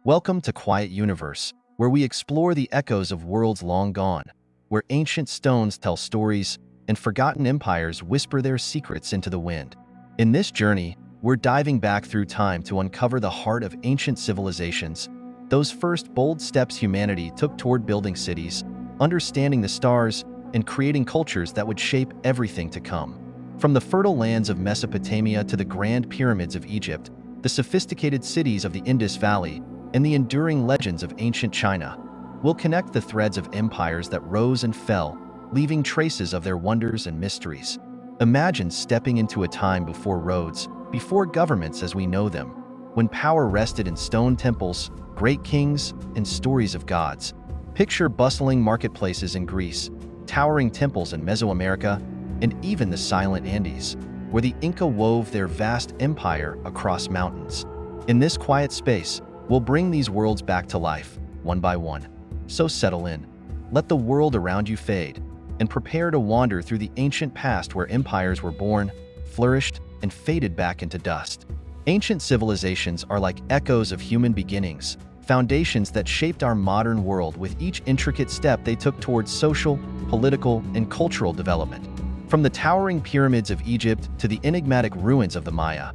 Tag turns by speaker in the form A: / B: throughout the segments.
A: Welcome to Quiet Universe, where we explore the echoes of worlds long gone, where ancient stones tell stories and forgotten empires whisper their secrets into the wind. In this journey, we're diving back through time to uncover the heart of ancient civilizations, those first bold steps humanity took toward building cities, understanding the stars, and creating cultures that would shape everything to come. From the fertile lands of Mesopotamia to the grand pyramids of Egypt, the sophisticated cities of the Indus Valley, and the enduring legends of ancient China, we'll connect the threads of empires that rose and fell, leaving traces of their wonders and mysteries. Imagine stepping into a time before roads, before governments as we know them, when power rested in stone temples, great kings, and stories of gods. Picture bustling marketplaces in Greece, towering temples in Mesoamerica, and even the silent Andes, where the Inca wove their vast empire across mountains. In this quiet space, we'll bring these worlds back to life, one by one. So settle in, let the world around you fade, and prepare to wander through the ancient past where empires were born, flourished, and faded back into dust. Ancient civilizations are like echoes of human beginnings, foundations that shaped our modern world with each intricate step they took towards social, political, and cultural development. From the towering pyramids of Egypt to the enigmatic ruins of the Maya,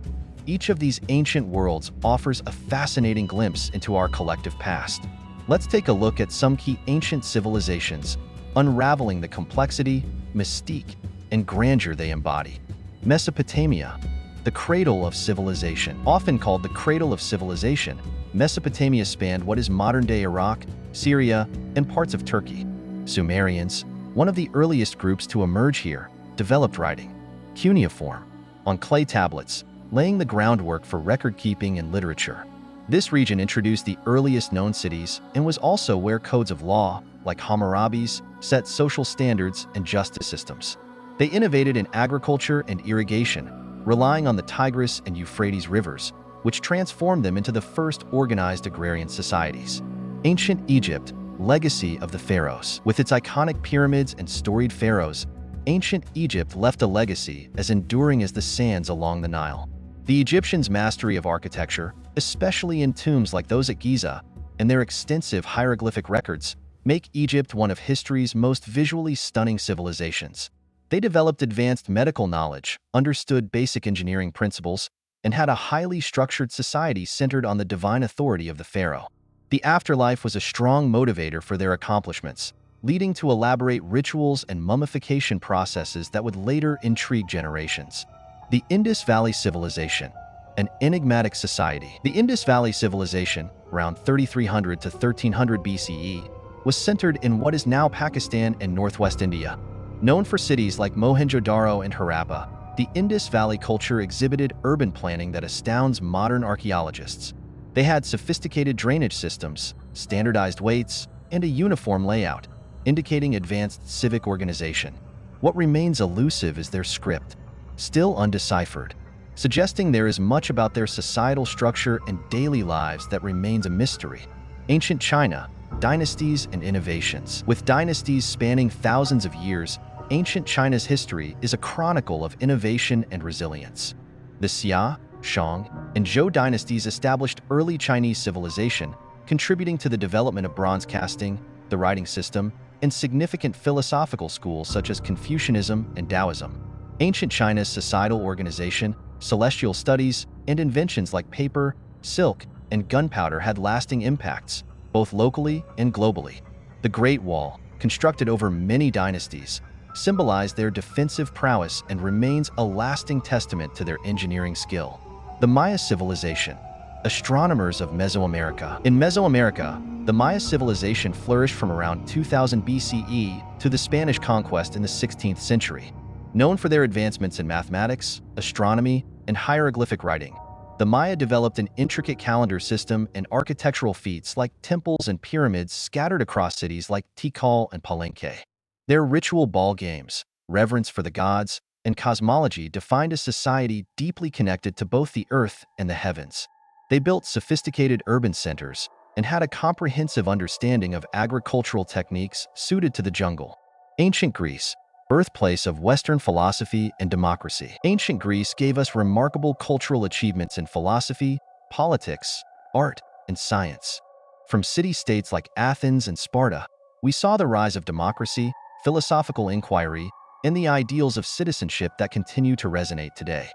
A: each of these ancient worlds offers a fascinating glimpse into our collective past. Let's take a look at some key ancient civilizations, unraveling the complexity, mystique, and grandeur they embody. Mesopotamia, the cradle of civilization. Often called the cradle of civilization, Mesopotamia spanned what is modern-day Iraq, Syria, and parts of Turkey. Sumerians, one of the earliest groups to emerge here, developed writing, cuneiform, on clay tablets, laying the groundwork for record-keeping and literature. This region introduced the earliest known cities and was also where codes of law, like Hammurabi's, set social standards and justice systems. They innovated in agriculture and irrigation, relying on the Tigris and Euphrates rivers, which transformed them into the first organized agrarian societies. Ancient Egypt, legacy of the pharaohs. With its iconic pyramids and storied pharaohs, ancient Egypt left a legacy as enduring as the sands along the Nile. The Egyptians' mastery of architecture, especially in tombs like those at Giza, and their extensive hieroglyphic records, make Egypt one of history's most visually stunning civilizations. They developed advanced medical knowledge, understood basic engineering principles, and had a highly structured society centered on the divine authority of the pharaoh. The afterlife was a strong motivator for their accomplishments, leading to elaborate rituals and mummification processes that would later intrigue generations. The Indus Valley Civilization, an enigmatic society. The Indus Valley Civilization, around 3300 to 1300 BCE, was centered in what is now Pakistan and northwest India. Known for cities like Mohenjo-daro and Harappa, the Indus Valley culture exhibited urban planning that astounds modern archaeologists. They had sophisticated drainage systems, standardized weights, and a uniform layout, indicating advanced civic organization. What remains elusive is their script, still undeciphered, suggesting there is much about their societal structure and daily lives that remains a mystery. Ancient China, dynasties and innovations. With dynasties spanning thousands of years, ancient China's history is a chronicle of innovation and resilience. The Xia, Shang, and Zhou dynasties established early Chinese civilization, contributing to the development of bronze casting, the writing system, and significant philosophical schools such as Confucianism and Taoism. Ancient China's societal organization, celestial studies, and inventions like paper, silk, and gunpowder had lasting impacts, both locally and globally. The Great Wall, constructed over many dynasties, symbolized their defensive prowess and remains a lasting testament to their engineering skill. The Maya Civilization, astronomers of Mesoamerica. In Mesoamerica, the Maya civilization flourished from around 2000 BCE to the Spanish conquest in the 16th century. Known for their advancements in mathematics, astronomy, and hieroglyphic writing, the Maya developed an intricate calendar system and architectural feats like temples and pyramids scattered across cities like Tikal and Palenque. Their ritual ball games, reverence for the gods, and cosmology defined a society deeply connected to both the earth and the heavens. They built sophisticated urban centers and had a comprehensive understanding of agricultural techniques suited to the jungle. Ancient Greece, birthplace of Western philosophy and democracy. Ancient Greece gave us remarkable cultural achievements in philosophy, politics, art, and science. From city-states like Athens and Sparta, we saw the rise of democracy, philosophical inquiry, and the ideals of citizenship that continue to resonate today.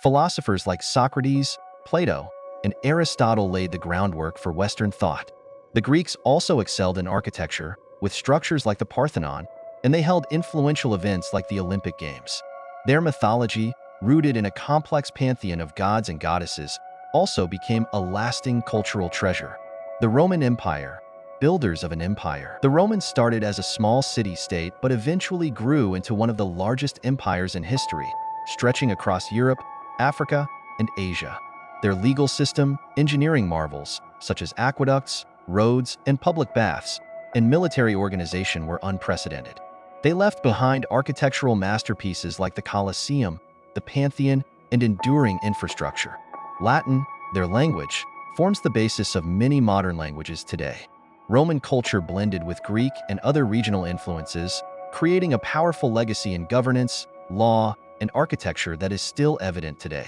A: Philosophers like Socrates, Plato, and Aristotle laid the groundwork for Western thought. The Greeks also excelled in architecture, with structures like the Parthenon, and they held influential events like the Olympic Games. Their mythology, rooted in a complex pantheon of gods and goddesses, also became a lasting cultural treasure. The Roman Empire, builders of an empire. The Romans started as a small city-state but eventually grew into one of the largest empires in history, stretching across Europe, Africa, and Asia. Their legal system, engineering marvels, such as aqueducts, roads, and public baths, and military organization were unprecedented. They left behind architectural masterpieces like the Colosseum, the Pantheon, and enduring infrastructure. Latin, their language, forms the basis of many modern languages today. Roman culture blended with Greek and other regional influences, creating a powerful legacy in governance, law, and architecture that is still evident today.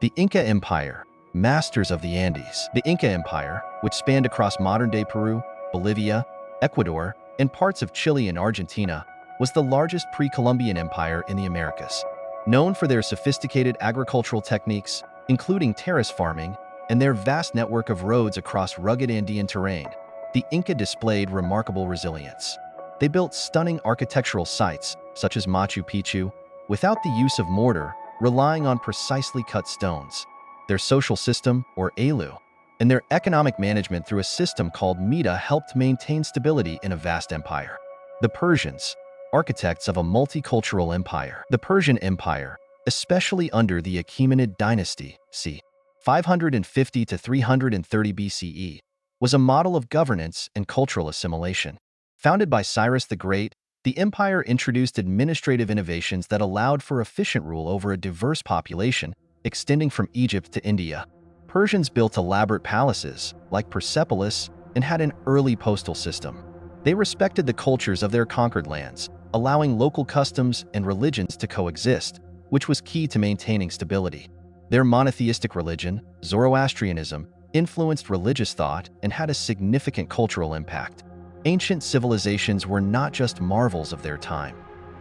A: The Inca Empire, masters of the Andes. The Inca Empire, which spanned across modern-day Peru, Bolivia, Ecuador, and parts of Chile and Argentina, was the largest pre-Columbian empire in the Americas. Known for their sophisticated agricultural techniques, including terrace farming, and their vast network of roads across rugged Andean terrain, the Inca displayed remarkable resilience. They built stunning architectural sites, such as Machu Picchu, without the use of mortar, relying on precisely cut stones. Their social system, or elu, and their economic management through a system called Mita helped maintain stability in a vast empire. The Persians, architects of a multicultural empire. The Persian Empire, especially under the Achaemenid dynasty, c. 550 to 330 BCE, was a model of governance and cultural assimilation. Founded by Cyrus the Great, the empire introduced administrative innovations that allowed for efficient rule over a diverse population, extending from Egypt to India. Persians built elaborate palaces, like Persepolis, and had an early postal system. They respected the cultures of their conquered lands, allowing local customs and religions to coexist, which was key to maintaining stability. Their monotheistic religion, Zoroastrianism, influenced religious thought and had a significant cultural impact. Ancient civilizations were not just marvels of their time.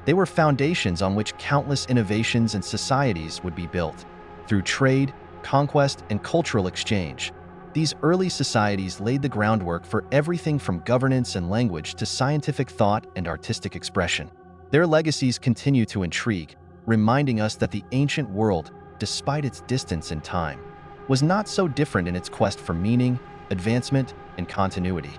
A: They were foundations on which countless innovations and societies would be built. Through trade, conquest, and cultural exchange, these early societies laid the groundwork for everything from governance and language to scientific thought and artistic expression. Their legacies continue to intrigue, reminding us that the ancient world, despite its distance in time, was not so different in its quest for meaning, advancement, and continuity.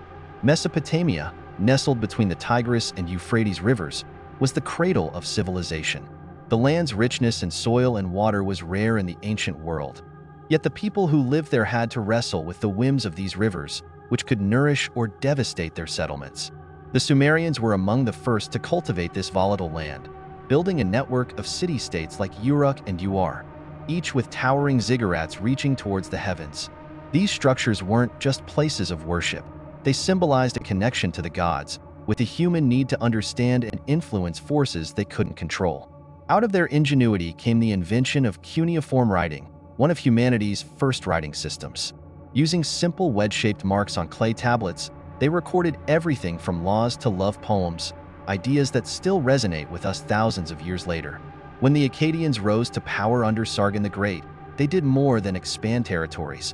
A: Mesopotamia, nestled between the Tigris and Euphrates rivers, was the cradle of civilization. The land's richness in soil and water was rare in the ancient world. Yet the people who lived there had to wrestle with the whims of these rivers, which could nourish or devastate their settlements. The Sumerians were among the first to cultivate this volatile land, building a network of city-states like Uruk and Ur, each with towering ziggurats reaching towards the heavens. These structures weren't just places of worship. They symbolized a connection to the gods, with a human need to understand and influence forces they couldn't control. Out of their ingenuity came the invention of cuneiform writing, one of humanity's first writing systems. Using simple wedge-shaped marks on clay tablets, they recorded everything from laws to love poems, ideas that still resonate with us thousands of years later. When the Akkadians rose to power under Sargon the Great, they did more than expand territories.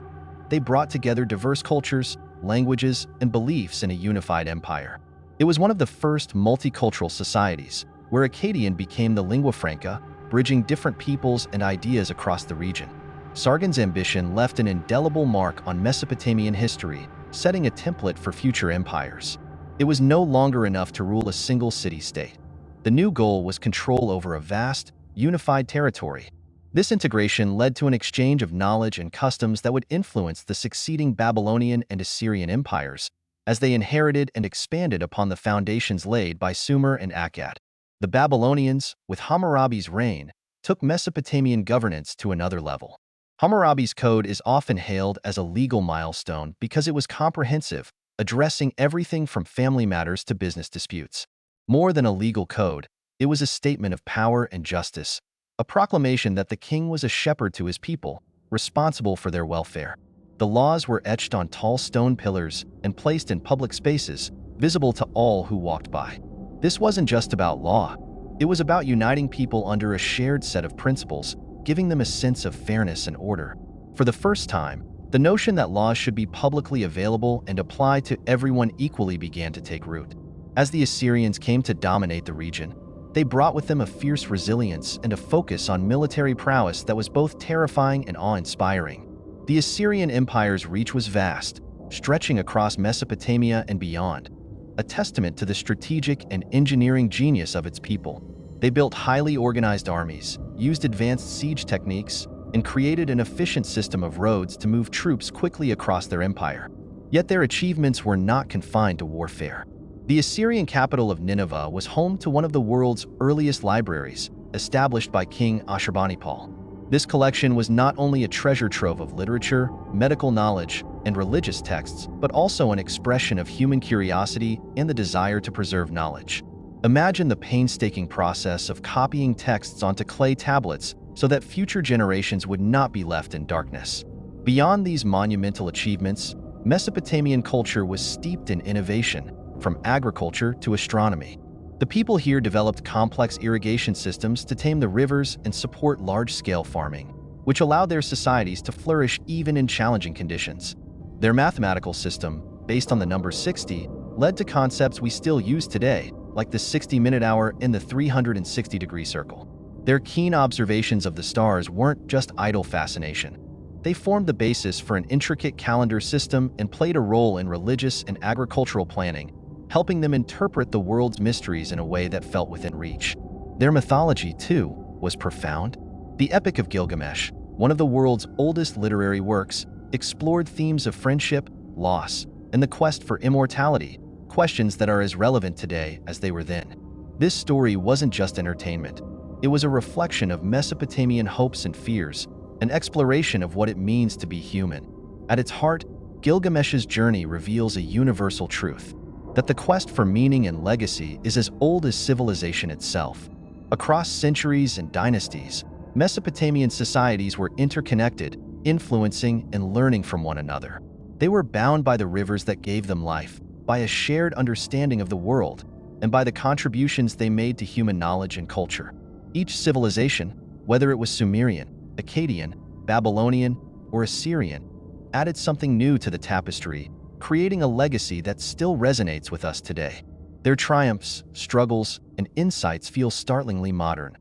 A: They brought together diverse cultures, languages, and beliefs in a unified empire. It was one of the first multicultural societies, where Akkadian became the lingua franca, bridging different peoples and ideas across the region. Sargon's ambition left an indelible mark on Mesopotamian history, setting a template for future empires. It was no longer enough to rule a single city-state. The new goal was control over a vast, unified territory. This integration led to an exchange of knowledge and customs that would influence the succeeding Babylonian and Assyrian empires, as they inherited and expanded upon the foundations laid by Sumer and Akkad. The Babylonians, with Hammurabi's reign, took Mesopotamian governance to another level. Hammurabi's code is often hailed as a legal milestone because it was comprehensive, addressing everything from family matters to business disputes. More than a legal code, it was a statement of power and justice, a proclamation that the king was a shepherd to his people, responsible for their welfare. The laws were etched on tall stone pillars and placed in public spaces, visible to all who walked by. This wasn't just about law. It was about uniting people under a shared set of principles, giving them a sense of fairness and order. For the first time, the notion that laws should be publicly available and apply to everyone equally began to take root. As the Assyrians came to dominate the region, they brought with them a fierce resilience and a focus on military prowess that was both terrifying and awe-inspiring. The Assyrian Empire's reach was vast, stretching across Mesopotamia and beyond, a testament to the strategic and engineering genius of its people. They built highly organized armies, used advanced siege techniques, and created an efficient system of roads to move troops quickly across their empire. Yet their achievements were not confined to warfare. The Assyrian capital of Nineveh was home to one of the world's earliest libraries, established by King Ashurbanipal. This collection was not only a treasure trove of literature, medical knowledge, and religious texts, but also an expression of human curiosity and the desire to preserve knowledge. Imagine the painstaking process of copying texts onto clay tablets so that future generations would not be left in darkness. Beyond these monumental achievements, Mesopotamian culture was steeped in innovation, from agriculture to astronomy. The people here developed complex irrigation systems to tame the rivers and support large-scale farming, which allowed their societies to flourish even in challenging conditions. Their mathematical system, based on the number 60, led to concepts we still use today, like the 60-minute hour and the 360-degree circle. Their keen observations of the stars weren't just idle fascination. They formed the basis for an intricate calendar system and played a role in religious and agricultural planning, helping them interpret the world's mysteries in a way that felt within reach. Their mythology, too, was profound. The Epic of Gilgamesh, one of the world's oldest literary works, explored themes of friendship, loss, and the quest for immortality, questions that are as relevant today as they were then. This story wasn't just entertainment. It was a reflection of Mesopotamian hopes and fears, an exploration of what it means to be human. At its heart, Gilgamesh's journey reveals a universal truth, that the quest for meaning and legacy is as old as civilization itself. Across centuries and dynasties, Mesopotamian societies were interconnected, influencing and learning from one another. They were bound by the rivers that gave them life, by a shared understanding of the world, and by the contributions they made to human knowledge and culture. Each civilization, whether it was Sumerian, Akkadian, Babylonian, or Assyrian, added something new to the tapestry, creating a legacy that still resonates with us today. Their triumphs, struggles, and insights feel startlingly modern,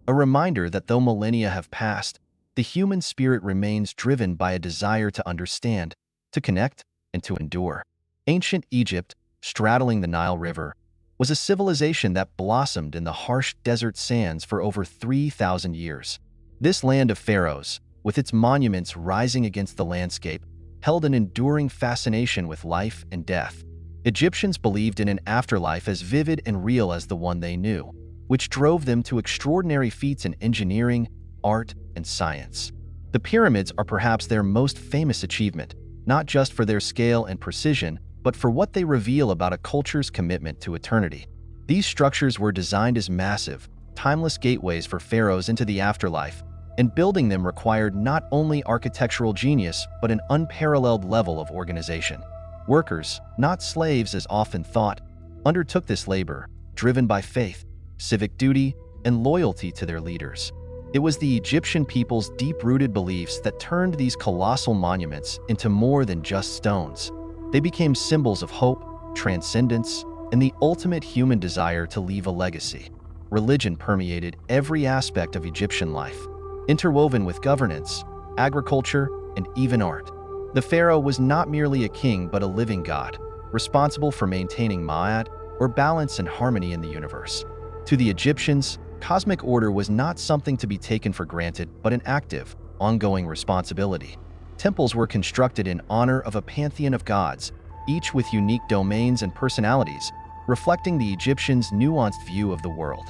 A: a reminder that though millennia have passed, the human spirit remains driven by a desire to understand, to connect, and to endure. Ancient Egypt, straddling the Nile River, was a civilization that blossomed in the harsh desert sands for over 3,000 years. This land of pharaohs, with its monuments rising against the landscape, held an enduring fascination with life and death. Egyptians believed in an afterlife as vivid and real as the one they knew, which drove them to extraordinary feats in engineering, art, and science. The pyramids are perhaps their most famous achievement, not just for their scale and precision, but for what they reveal about a culture's commitment to eternity. These structures were designed as massive, timeless gateways for pharaohs into the afterlife, and building them required not only architectural genius but an unparalleled level of organization. Workers, not slaves as often thought, undertook this labor, driven by faith, civic duty, and loyalty to their leaders. It was the Egyptian people's deep-rooted beliefs that turned these colossal monuments into more than just stones. They became symbols of hope, transcendence, and the ultimate human desire to leave a legacy. Religion permeated every aspect of Egyptian life, interwoven with governance, agriculture, and even art. The pharaoh was not merely a king but a living god, responsible for maintaining ma'at, or balance and harmony in the universe. To the Egyptians, cosmic order was not something to be taken for granted but an active, ongoing responsibility. Temples were constructed in honor of a pantheon of gods, each with unique domains and personalities, reflecting the Egyptians' nuanced view of the world.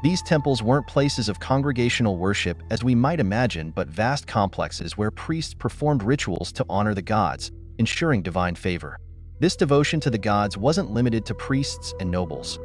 A: These temples weren't places of congregational worship as we might imagine, but vast complexes where priests performed rituals to honor the gods, ensuring divine favor. This devotion to the gods wasn't limited to priests and nobles.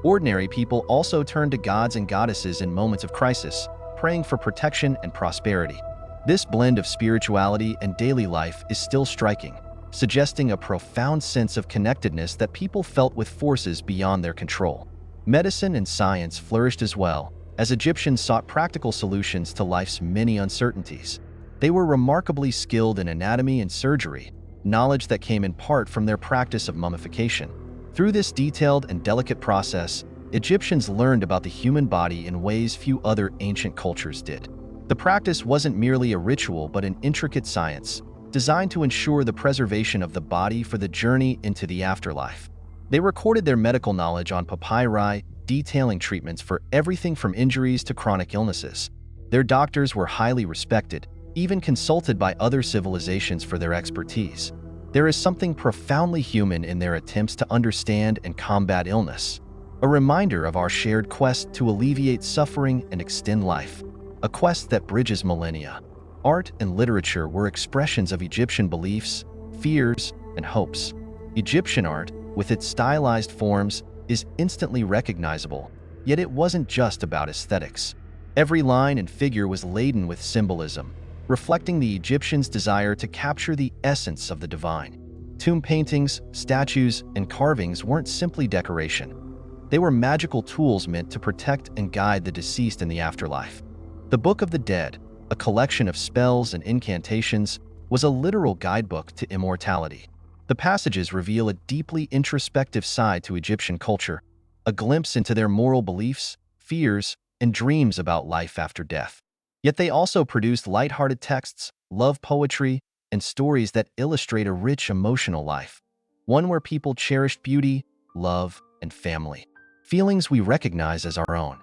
A: Ordinary people also turned to gods and goddesses in moments of crisis, praying for protection and prosperity. This blend of spirituality and daily life is still striking, suggesting a profound sense of connectedness that people felt with forces beyond their control. Medicine and science flourished as well, as Egyptians sought practical solutions to life's many uncertainties. They were remarkably skilled in anatomy and surgery, knowledge that came in part from their practice of mummification. Through this detailed and delicate process, Egyptians learned about the human body in ways few other ancient cultures did. The practice wasn't merely a ritual but an intricate science, designed to ensure the preservation of the body for the journey into the afterlife. They recorded their medical knowledge on papyri, detailing treatments for everything from injuries to chronic illnesses. Their doctors were highly respected, even consulted by other civilizations for their expertise. There is something profoundly human in their attempts to understand and combat illness, a reminder of our shared quest to alleviate suffering and extend life, a quest that bridges millennia. Art and literature were expressions of Egyptian beliefs, fears, and hopes. Egyptian art, with its stylized forms, is instantly recognizable, yet it wasn't just about aesthetics. Every line and figure was laden with symbolism, reflecting the Egyptians' desire to capture the essence of the divine. Tomb paintings, statues, and carvings weren't simply decoration. They were magical tools meant to protect and guide the deceased in the afterlife. The Book of the Dead, a collection of spells and incantations, was a literal guidebook to immortality. The passages reveal a deeply introspective side to Egyptian culture, a glimpse into their moral beliefs, fears, and dreams about life after death. Yet they also produced lighthearted texts, love poetry, and stories that illustrate a rich emotional life, one where people cherished beauty, love, and family, feelings we recognize as our own.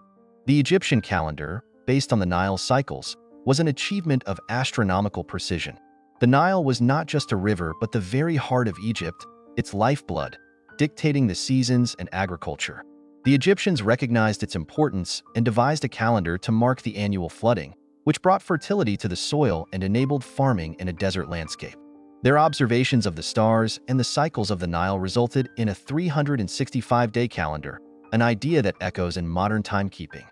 A: The Egyptian calendar, based on the Nile cycles, was an achievement of astronomical precision. The Nile was not just a river but the very heart of Egypt, its lifeblood, dictating the seasons and agriculture. The Egyptians recognized its importance and devised a calendar to mark the annual flooding, which brought fertility to the soil and enabled farming in a desert landscape. Their observations of the stars and the cycles of the Nile resulted in a 365-day calendar, an idea that echoes in modern timekeeping.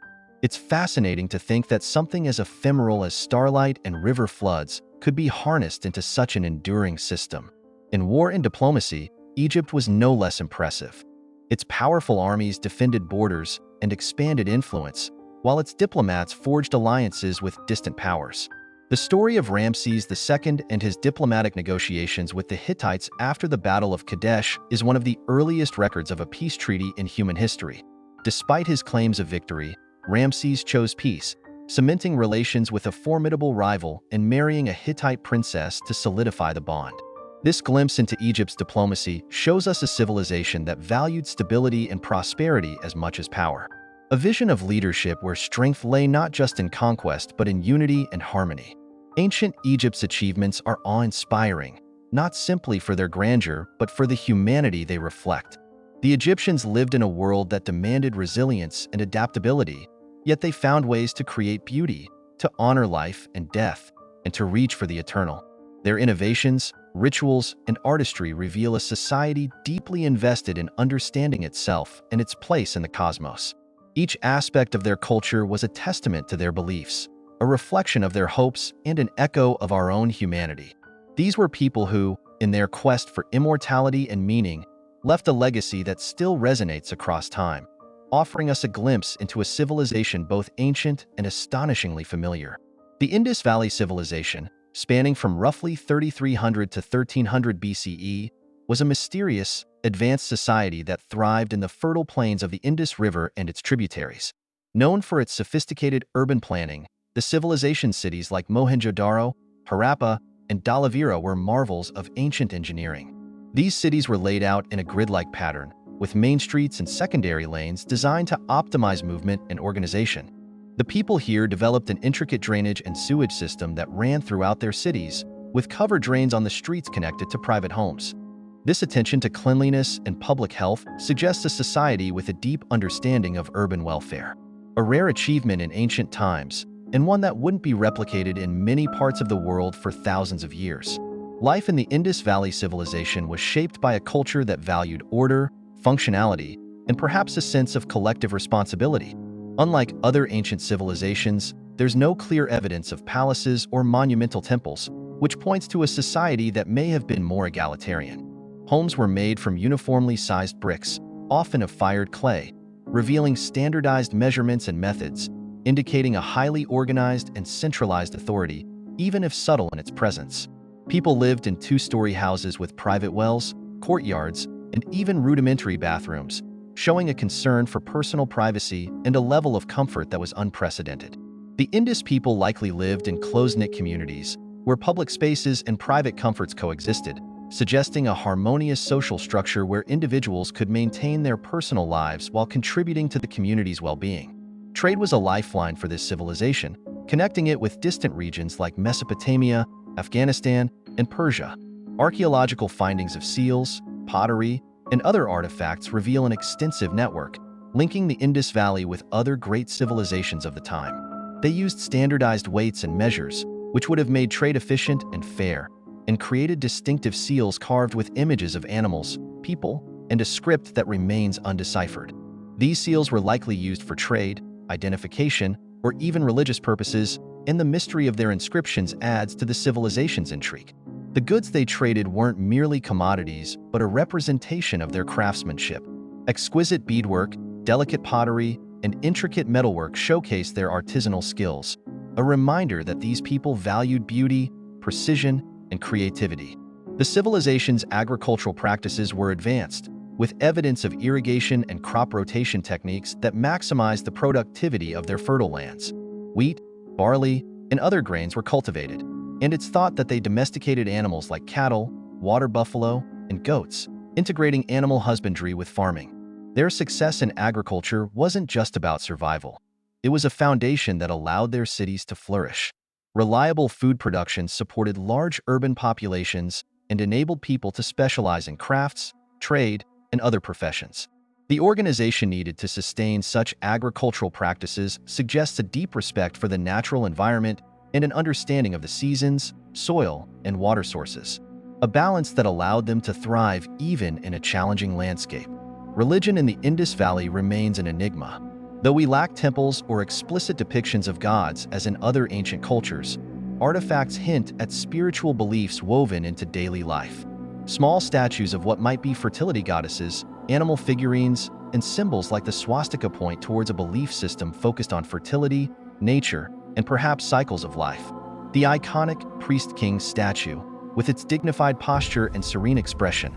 A: It's fascinating to think that something as ephemeral as starlight and river floods could be harnessed into such an enduring system. In war and diplomacy, Egypt was no less impressive. Its powerful armies defended borders and expanded influence, while its diplomats forged alliances with distant powers. The story of Ramses II and his diplomatic negotiations with the Hittites after the Battle of Kadesh is one of the earliest records of a peace treaty in human history. Despite his claims of victory, Ramses chose peace, cementing relations with a formidable rival and marrying a Hittite princess to solidify the bond. This glimpse into Egypt's diplomacy shows us a civilization that valued stability and prosperity as much as power. A vision of leadership where strength lay not just in conquest but in unity and harmony. Ancient Egypt's achievements are awe-inspiring, not simply for their grandeur but for the humanity they reflect. The Egyptians lived in a world that demanded resilience and adaptability, yet they found ways to create beauty, to honor life and death, and to reach for the eternal. Their innovations, rituals, and artistry reveal a society deeply invested in understanding itself and its place in the cosmos. Each aspect of their culture was a testament to their beliefs, a reflection of their hopes, and an echo of our own humanity. These were people who, in their quest for immortality and meaning, left a legacy that still resonates across time, offering us a glimpse into a civilization both ancient and astonishingly familiar. The Indus Valley Civilization, spanning from roughly 3300 to 1300 BCE, was a mysterious, advanced society that thrived in the fertile plains of the Indus River and its tributaries. Known for its sophisticated urban planning, the civilization cities like Mohenjo-daro, Harappa, and Dhalavira were marvels of ancient engineering. These cities were laid out in a grid-like pattern, with main streets and secondary lanes designed to optimize movement and organization. The people here developed an intricate drainage and sewage system that ran throughout their cities, with covered drains on the streets connected to private homes. This attention to cleanliness and public health suggests a society with a deep understanding of urban welfare, a rare achievement in ancient times, and one that wouldn't be replicated in many parts of the world for thousands of years. Life in the Indus Valley Civilization was shaped by a culture that valued order, functionality, and perhaps a sense of collective responsibility. Unlike other ancient civilizations, there's no clear evidence of palaces or monumental temples, which points to a society that may have been more egalitarian. Homes were made from uniformly sized bricks, often of fired clay, revealing standardized measurements and methods, indicating a highly organized and centralized authority, even if subtle in its presence. People lived in two-story houses with private wells, courtyards, and even rudimentary bathrooms, showing a concern for personal privacy and a level of comfort that was unprecedented. The Indus people likely lived in close-knit communities, where public spaces and private comforts coexisted, suggesting a harmonious social structure where individuals could maintain their personal lives while contributing to the community's well-being. Trade was a lifeline for this civilization, connecting it with distant regions like Mesopotamia, Afghanistan, and Persia. Archaeological findings of seals, pottery, and other artifacts reveal an extensive network, linking the Indus Valley with other great civilizations of the time. They used standardized weights and measures, which would have made trade efficient and fair, and created distinctive seals carved with images of animals, people, and a script that remains undeciphered. These seals were likely used for trade, identification, or even religious purposes, and the mystery of their inscriptions adds to the civilization's intrigue. The goods they traded weren't merely commodities, but a representation of their craftsmanship. Exquisite beadwork, delicate pottery, and intricate metalwork showcased their artisanal skills, a reminder that these people valued beauty, precision, and creativity. The civilization's agricultural practices were advanced, with evidence of irrigation and crop rotation techniques that maximized the productivity of their fertile lands. Wheat, barley, and other grains were cultivated, and it's thought that they domesticated animals like cattle, water buffalo, and goats, integrating animal husbandry with farming. Their success in agriculture wasn't just about survival. It was a foundation that allowed their cities to flourish. Reliable food production supported large urban populations and enabled people to specialize in crafts, trade, and other professions. The organization needed to sustain such agricultural practices suggests a deep respect for the natural environment and an understanding of the seasons, soil, and water sources, a balance that allowed them to thrive even in a challenging landscape. Religion in the Indus Valley remains an enigma. Though we lack temples or explicit depictions of gods as in other ancient cultures, artifacts hint at spiritual beliefs woven into daily life. Small statues of what might be fertility goddesses, animal figurines, and symbols like the swastika point towards a belief system focused on fertility, nature, and perhaps cycles of life. The iconic priest-king statue, with its dignified posture and serene expression,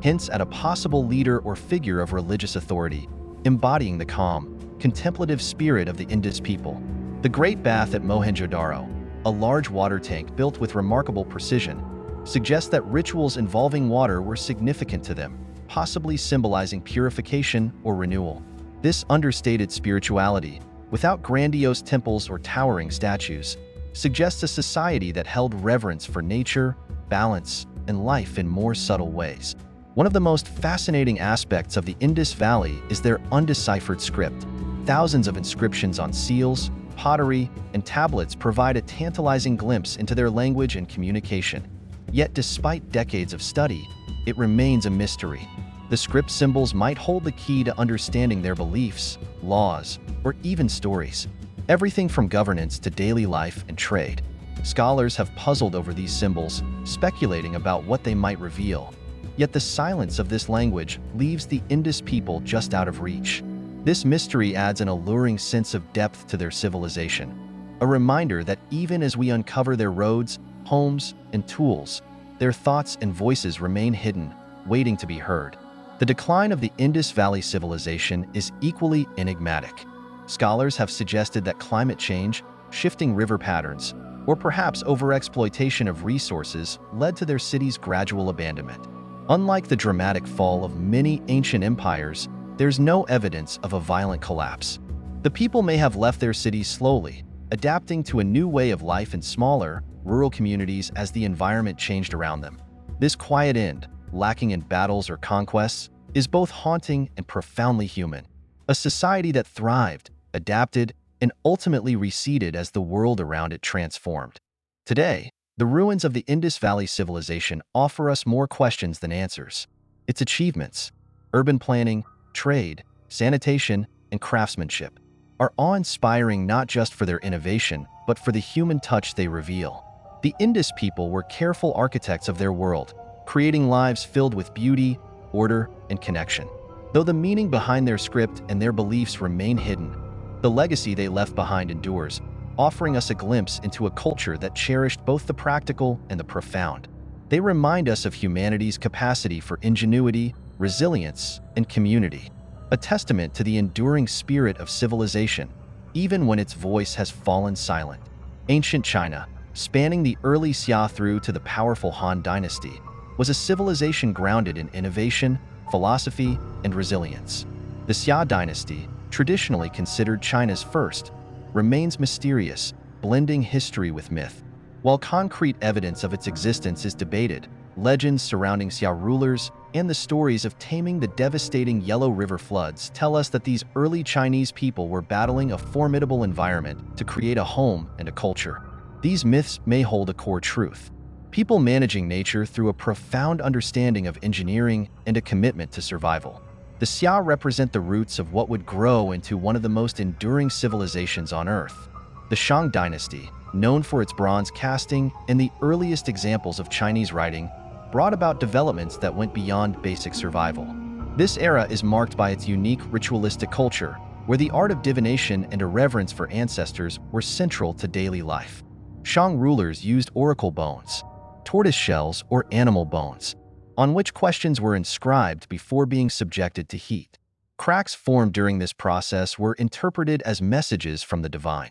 A: hints at a possible leader or figure of religious authority, embodying the calm, contemplative spirit of the Indus people. The Great Bath at Mohenjo-daro, a large water tank built with remarkable precision, suggests that rituals involving water were significant to them, possibly symbolizing purification or renewal. This understated spirituality, without grandiose temples or towering statues, suggests a society that held reverence for nature, balance, and life in more subtle ways. One of the most fascinating aspects of the Indus Valley is their undeciphered script. Thousands of inscriptions on seals, pottery, and tablets provide a tantalizing glimpse into their language and communication. Yet despite decades of study, it remains a mystery. The script symbols might hold the key to understanding their beliefs, laws, or even stories. Everything from governance to daily life and trade. Scholars have puzzled over these symbols, speculating about what they might reveal. Yet the silence of this language leaves the Indus people just out of reach. This mystery adds an alluring sense of depth to their civilization, a reminder that even as we uncover their roads, homes, and tools, their thoughts and voices remain hidden, waiting to be heard. The decline of the Indus Valley civilization is equally enigmatic. Scholars have suggested that climate change, shifting river patterns, or perhaps overexploitation of resources led to their city's gradual abandonment. Unlike the dramatic fall of many ancient empires, there's no evidence of a violent collapse. The people may have left their cities slowly, adapting to a new way of life in smaller, rural communities as the environment changed around them. This quiet end, lacking in battles or conquests, is both haunting and profoundly human. A society that thrived, adapted, and ultimately receded as the world around it transformed. Today, the ruins of the Indus Valley civilization offer us more questions than answers. Its achievements, urban planning, trade, sanitation, and craftsmanship, are awe-inspiring not just for their innovation, but for the human touch they reveal. The Indus people were careful architects of their world, creating lives filled with beauty, order, and connection. Though the meaning behind their script and their beliefs remain hidden, the legacy they left behind endures, offering us a glimpse into a culture that cherished both the practical and the profound. They remind us of humanity's capacity for ingenuity, resilience, and community, a testament to the enduring spirit of civilization, even when its voice has fallen silent. Ancient China, spanning the early Xia through to the powerful Han Dynasty, was a civilization grounded in innovation, philosophy, and resilience. The Xia dynasty, traditionally considered China's first, remains mysterious, blending history with myth. While concrete evidence of its existence is debated, legends surrounding Xia rulers and the stories of taming the devastating Yellow River floods tell us that these early Chinese people were battling a formidable environment to create a home and a culture. These myths may hold a core truth: people managing nature through a profound understanding of engineering and a commitment to survival. The Xia represent the roots of what would grow into one of the most enduring civilizations on Earth. The Shang dynasty, known for its bronze casting and the earliest examples of Chinese writing, brought about developments that went beyond basic survival. This era is marked by its unique ritualistic culture, where the art of divination and a reverence for ancestors were central to daily life. Shang rulers used oracle bones, tortoise shells, or animal bones, on which questions were inscribed before being subjected to heat. Cracks formed during this process were interpreted as messages from the divine.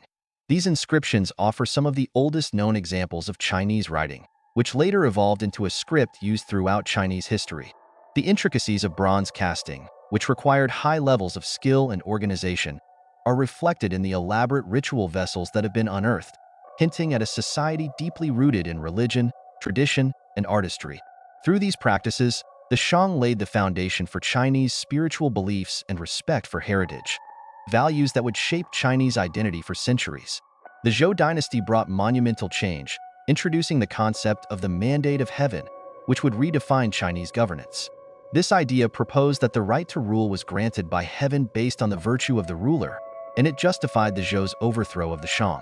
A: These inscriptions offer some of the oldest known examples of Chinese writing, which later evolved into a script used throughout Chinese history. The intricacies of bronze casting, which required high levels of skill and organization, are reflected in the elaborate ritual vessels that have been unearthed, hinting at a society deeply rooted in religion, tradition, and artistry. Through these practices, the Shang laid the foundation for Chinese spiritual beliefs and respect for heritage, values that would shape Chinese identity for centuries. The Zhou dynasty brought monumental change, introducing the concept of the mandate of heaven, which would redefine Chinese governance. This idea proposed that the right to rule was granted by heaven based on the virtue of the ruler, and it justified the Zhou's overthrow of the Shang.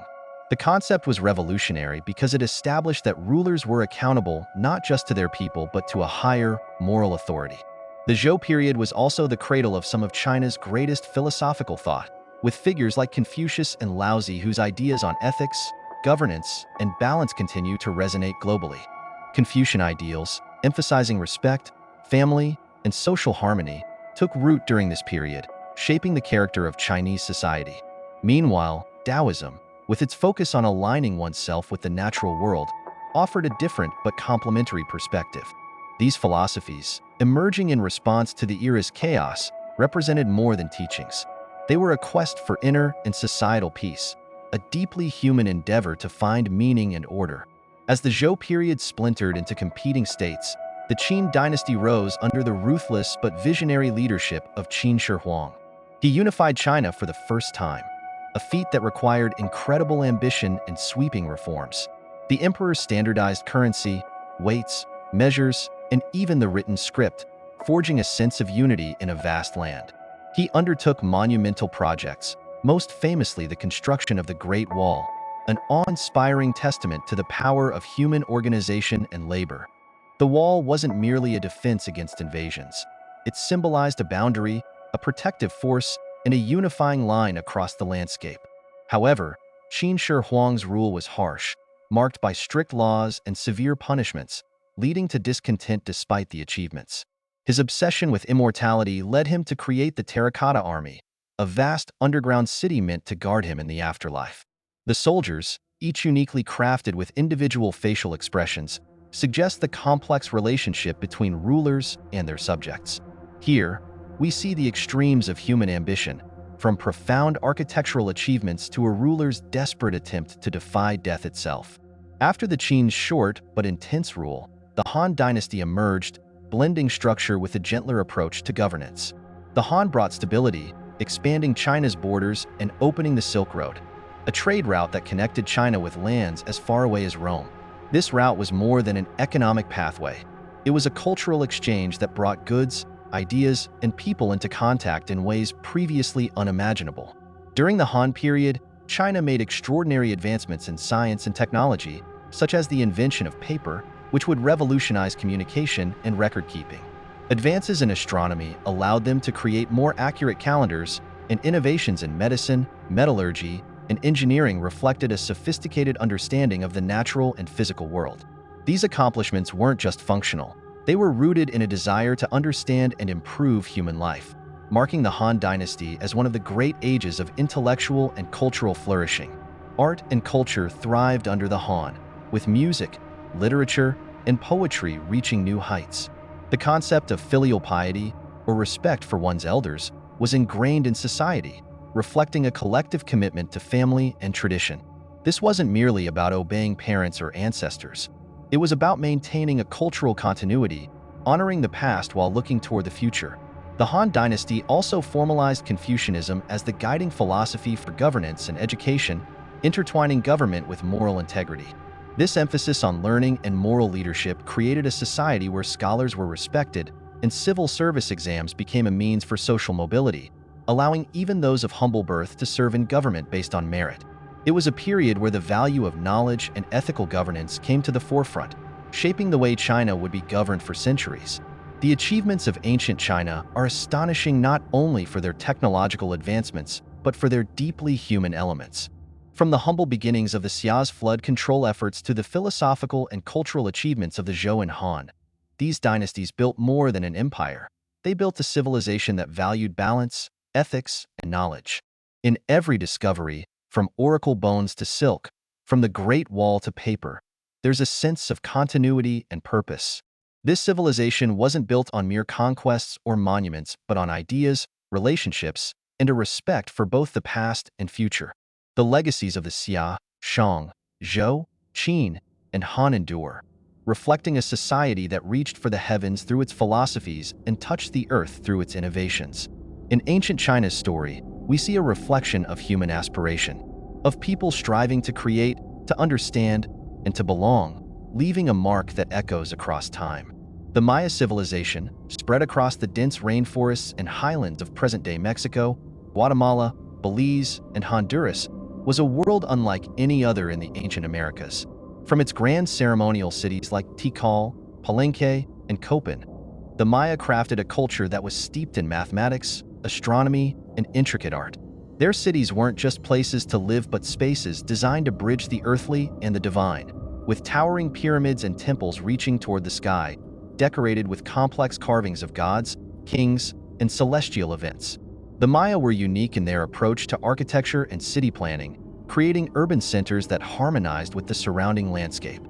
A: The concept was revolutionary because it established that rulers were accountable not just to their people but to a higher, moral authority. The Zhou period was also the cradle of some of China's greatest philosophical thought, with figures like Confucius and Laozi whose ideas on ethics, governance, and balance continue to resonate globally. Confucian ideals, emphasizing respect, family, and social harmony, took root during this period, shaping the character of Chinese society. Meanwhile, Taoism, with its focus on aligning oneself with the natural world, offered a different but complementary perspective. These philosophies, emerging in response to the era's chaos, represented more than teachings. They were a quest for inner and societal peace, a deeply human endeavor to find meaning and order. As the Zhou period splintered into competing states, the Qin dynasty rose under the ruthless but visionary leadership of Qin Shi Huang. He unified China for the first time, a feat that required incredible ambition and sweeping reforms. The emperor standardized currency, weights, measures, and even the written script, forging a sense of unity in a vast land. He undertook monumental projects, most famously the construction of the Great Wall, an awe-inspiring testament to the power of human organization and labor. The wall wasn't merely a defense against invasions. It symbolized a boundary, a protective force, and a unifying line across the landscape. However, Qin Shi Huang's rule was harsh, marked by strict laws and severe punishments, leading to discontent despite the achievements. His obsession with immortality led him to create the Terracotta Army, a vast underground city meant to guard him in the afterlife. The soldiers, each uniquely crafted with individual facial expressions, suggest the complex relationship between rulers and their subjects. Here, we see the extremes of human ambition, from profound architectural achievements to a ruler's desperate attempt to defy death itself. After the Qin's short but intense rule, the Han dynasty emerged, blending structure with a gentler approach to governance. The Han brought stability, expanding China's borders and opening the Silk Road, a trade route that connected China with lands as far away as Rome. This route was more than an economic pathway. It was a cultural exchange that brought goods, ideas, and people into contact in ways previously unimaginable. During the Han period, China made extraordinary advancements in science and technology, such as the invention of paper, which would revolutionize communication and record-keeping. Advances in astronomy allowed them to create more accurate calendars, and innovations in medicine, metallurgy, and engineering reflected a sophisticated understanding of the natural and physical world. These accomplishments weren't just functional. They were rooted in a desire to understand and improve human life, marking the Han Dynasty as one of the great ages of intellectual and cultural flourishing. Art and culture thrived under the Han, with music, literature, and poetry reaching new heights. The concept of filial piety, or respect for one's elders, was ingrained in society, reflecting a collective commitment to family and tradition. This wasn't merely about obeying parents or ancestors. It was about maintaining a cultural continuity, honoring the past while looking toward the future. The Han Dynasty also formalized Confucianism as the guiding philosophy for governance and education, intertwining government with moral integrity. This emphasis on learning and moral leadership created a society where scholars were respected and civil service exams became a means for social mobility, allowing even those of humble birth to serve in government based on merit. It was a period where the value of knowledge and ethical governance came to the forefront, shaping the way China would be governed for centuries. The achievements of ancient China are astonishing not only for their technological advancements, but for their deeply human elements. From the humble beginnings of the Xia's flood control efforts to the philosophical and cultural achievements of the Zhou and Han, these dynasties built more than an empire. They built a civilization that valued balance, ethics, and knowledge. In every discovery, from oracle bones to silk, from the Great Wall to paper, there's a sense of continuity and purpose. This civilization wasn't built on mere conquests or monuments, but on ideas, relationships, and a respect for both the past and future. The legacies of the Xia, Shang, Zhou, Qin, and Han endure, reflecting a society that reached for the heavens through its philosophies and touched the earth through its innovations. In ancient China's story, we see a reflection of human aspiration, of people striving to create, to understand, and to belong, leaving a mark that echoes across time. The Maya civilization, spread across the dense rainforests and highlands of present-day Mexico, Guatemala, Belize, and Honduras, was a world unlike any other in the ancient Americas. From its grand ceremonial cities like Tikal, Palenque, and Copan, the Maya crafted a culture that was steeped in mathematics, astronomy, and intricate art. Their cities weren't just places to live but spaces designed to bridge the earthly and the divine, with towering pyramids and temples reaching toward the sky, decorated with complex carvings of gods, kings, and celestial events. The Maya were unique in their approach to architecture and city planning, creating urban centers that harmonized with the surrounding landscape.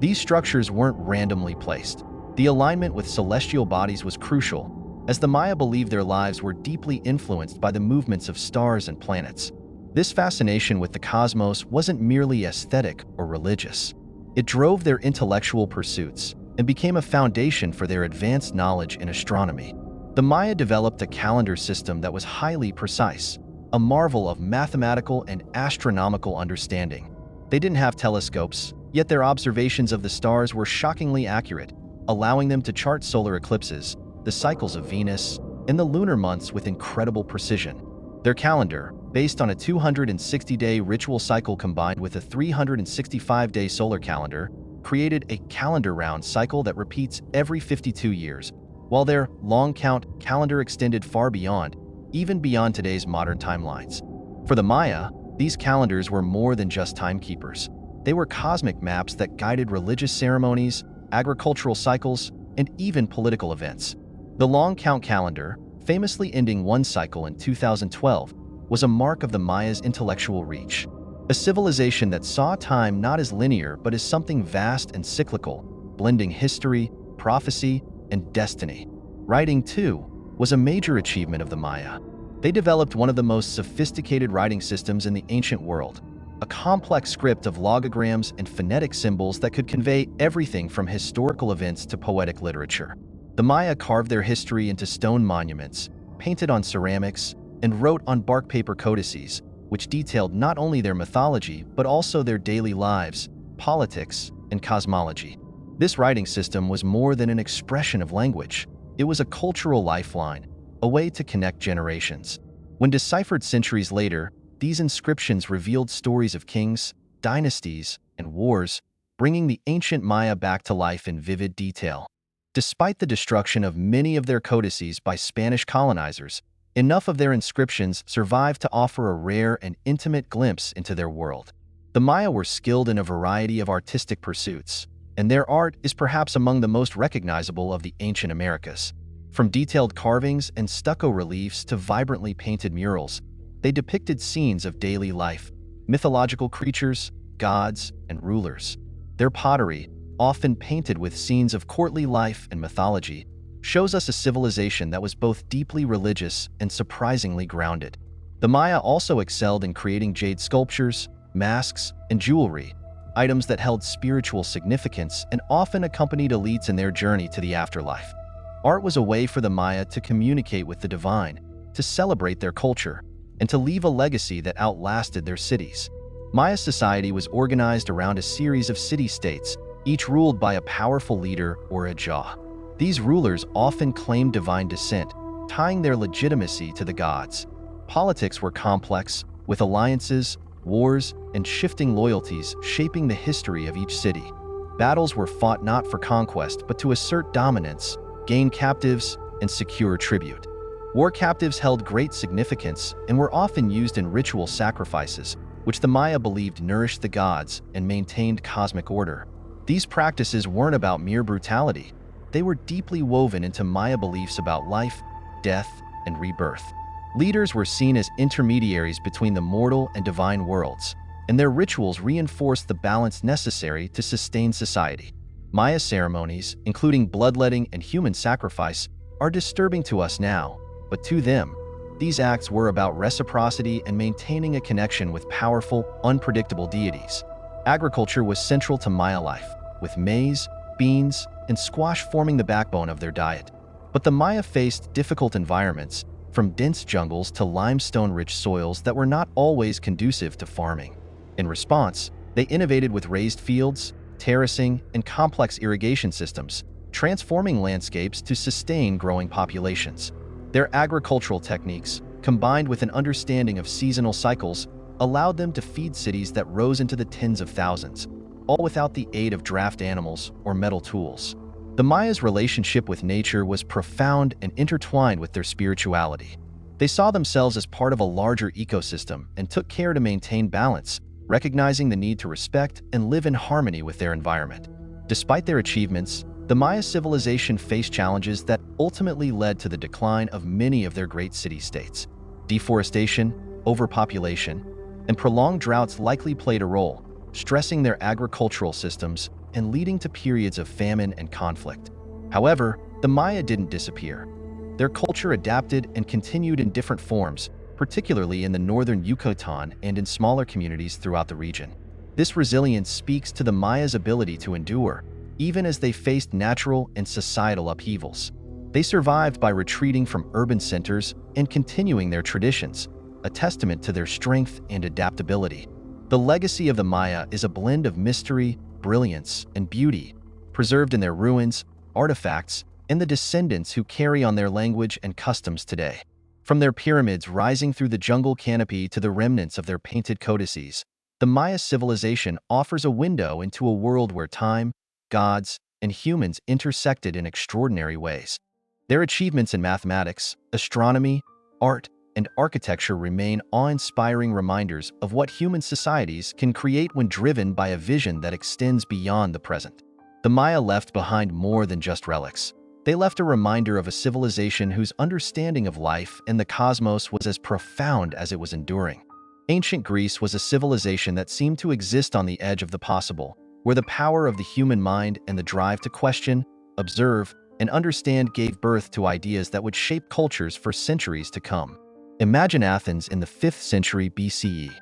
A: These structures weren't randomly placed. The alignment with celestial bodies was crucial, as the Maya believed their lives were deeply influenced by the movements of stars and planets. This fascination with the cosmos wasn't merely aesthetic or religious. It drove their intellectual pursuits and became a foundation for their advanced knowledge in astronomy. The Maya developed a calendar system that was highly precise, a marvel of mathematical and astronomical understanding. They didn't have telescopes, yet their observations of the stars were shockingly accurate, allowing them to chart solar eclipses, the cycles of Venus, and the lunar months with incredible precision. Their calendar, based on a 260-day ritual cycle combined with a 365-day solar calendar, created a calendar-round cycle that repeats every 52 years, while their long count calendar extended far beyond, even beyond today's modern timelines. For the Maya, these calendars were more than just timekeepers. They were cosmic maps that guided religious ceremonies, agricultural cycles, and even political events. The long count calendar, famously ending one cycle in 2012, was a mark of the Maya's intellectual reach. A civilization that saw time not as linear but as something vast and cyclical, blending history, prophecy, and destiny. Writing, too, was a major achievement of the Maya. They developed one of the most sophisticated writing systems in the ancient world, a complex script of logograms and phonetic symbols that could convey everything from historical events to poetic literature. The Maya carved their history into stone monuments, painted on ceramics, and wrote on bark paper codices, which detailed not only their mythology but also their daily lives, politics, and cosmology. This writing system was more than an expression of language. It was a cultural lifeline, a way to connect generations. When deciphered centuries later, these inscriptions revealed stories of kings, dynasties, and wars, bringing the ancient Maya back to life in vivid detail. Despite the destruction of many of their codices by Spanish colonizers, enough of their inscriptions survived to offer a rare and intimate glimpse into their world. The Maya were skilled in a variety of artistic pursuits, and their art is perhaps among the most recognizable of the ancient Americas. From detailed carvings and stucco reliefs to vibrantly painted murals, they depicted scenes of daily life, mythological creatures, gods, and rulers. Their pottery, often painted with scenes of courtly life and mythology, shows us a civilization that was both deeply religious and surprisingly grounded. The Maya also excelled in creating jade sculptures, masks, and jewelry, items that held spiritual significance and often accompanied elites in their journey to the afterlife. Art was a way for the Maya to communicate with the divine, to celebrate their culture, and to leave a legacy that outlasted their cities. Maya society was organized around a series of city-states, each ruled by a powerful leader or a jah. These rulers often claimed divine descent, tying their legitimacy to the gods. Politics were complex, with alliances, wars, and shifting loyalties shaping the history of each city. Battles were fought not for conquest but to assert dominance, gain captives, and secure tribute. War captives held great significance and were often used in ritual sacrifices, which the Maya believed nourished the gods and maintained cosmic order. These practices weren't about mere brutality. They were deeply woven into Maya beliefs about life, death, and rebirth. Leaders were seen as intermediaries between the mortal and divine worlds, and their rituals reinforced the balance necessary to sustain society. Maya ceremonies, including bloodletting and human sacrifice, are disturbing to us now, but to them, these acts were about reciprocity and maintaining a connection with powerful, unpredictable deities. Agriculture was central to Maya life, with maize, beans, and squash forming the backbone of their diet. But the Maya faced difficult environments, from dense jungles to limestone-rich soils that were not always conducive to farming. In response, they innovated with raised fields, terracing, and complex irrigation systems, transforming landscapes to sustain growing populations. Their agricultural techniques, combined with an understanding of seasonal cycles, allowed them to feed cities that rose into the tens of thousands, all without the aid of draft animals or metal tools. The Mayas' relationship with nature was profound and intertwined with their spirituality. They saw themselves as part of a larger ecosystem and took care to maintain balance, recognizing the need to respect and live in harmony with their environment. Despite their achievements, the Maya civilization faced challenges that ultimately led to the decline of many of their great city-states. Deforestation, overpopulation, and prolonged droughts likely played a role, stressing their agricultural systems and leading to periods of famine and conflict. However, the Maya didn't disappear. Their culture adapted and continued in different forms, particularly in the northern Yucatan and in smaller communities throughout the region. This resilience speaks to the Maya's ability to endure, even as they faced natural and societal upheavals. They survived by retreating from urban centers and continuing their traditions, a testament to their strength and adaptability. The legacy of the Maya is a blend of mystery, brilliance, and beauty, preserved in their ruins, artifacts, and the descendants who carry on their language and customs today. From their pyramids rising through the jungle canopy to the remnants of their painted codices, the Maya civilization offers a window into a world where time, gods, and humans intersected in extraordinary ways. Their achievements in mathematics, astronomy, art, and architecture remain awe-inspiring reminders of what human societies can create when driven by a vision that extends beyond the present. The Maya left behind more than just relics. They left a reminder of a civilization whose understanding of life and the cosmos was as profound as it was enduring. Ancient Greece was a civilization that seemed to exist on the edge of the possible, where the power of the human mind and the drive to question, observe, and understand gave birth to ideas that would shape cultures for centuries to come. Imagine Athens in the 5th century BCE,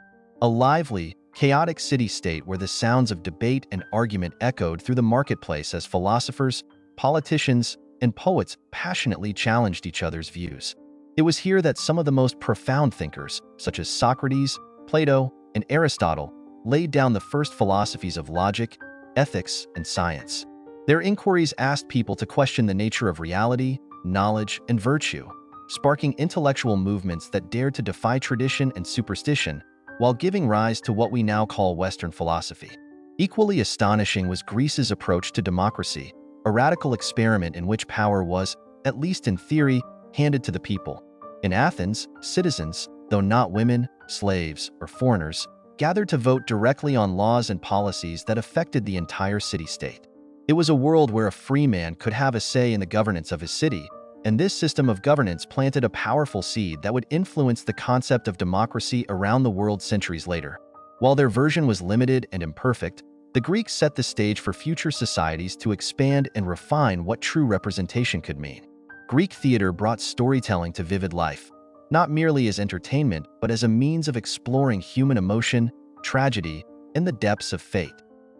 A: a lively, chaotic city-state where the sounds of debate and argument echoed through the marketplace as philosophers, politicians, and poets passionately challenged each other's views. It was here that some of the most profound thinkers, such as Socrates, Plato, and Aristotle, laid down the first philosophies of logic, ethics, and science. Their inquiries asked people to question the nature of reality, knowledge, and virtue, sparking intellectual movements that dared to defy tradition and superstition, while giving rise to what we now call Western philosophy. Equally astonishing was Greece's approach to democracy, a radical experiment in which power was, at least in theory, handed to the people. In Athens, citizens, though not women, slaves, or foreigners, gathered to vote directly on laws and policies that affected the entire city-state. It was a world where a free man could have a say in the governance of his city, and this system of governance planted a powerful seed that would influence the concept of democracy around the world centuries later. While their version was limited and imperfect, the Greeks set the stage for future societies to expand and refine what true representation could mean. Greek theater brought storytelling to vivid life, not merely as entertainment, but as a means of exploring human emotion, tragedy, and the depths of fate.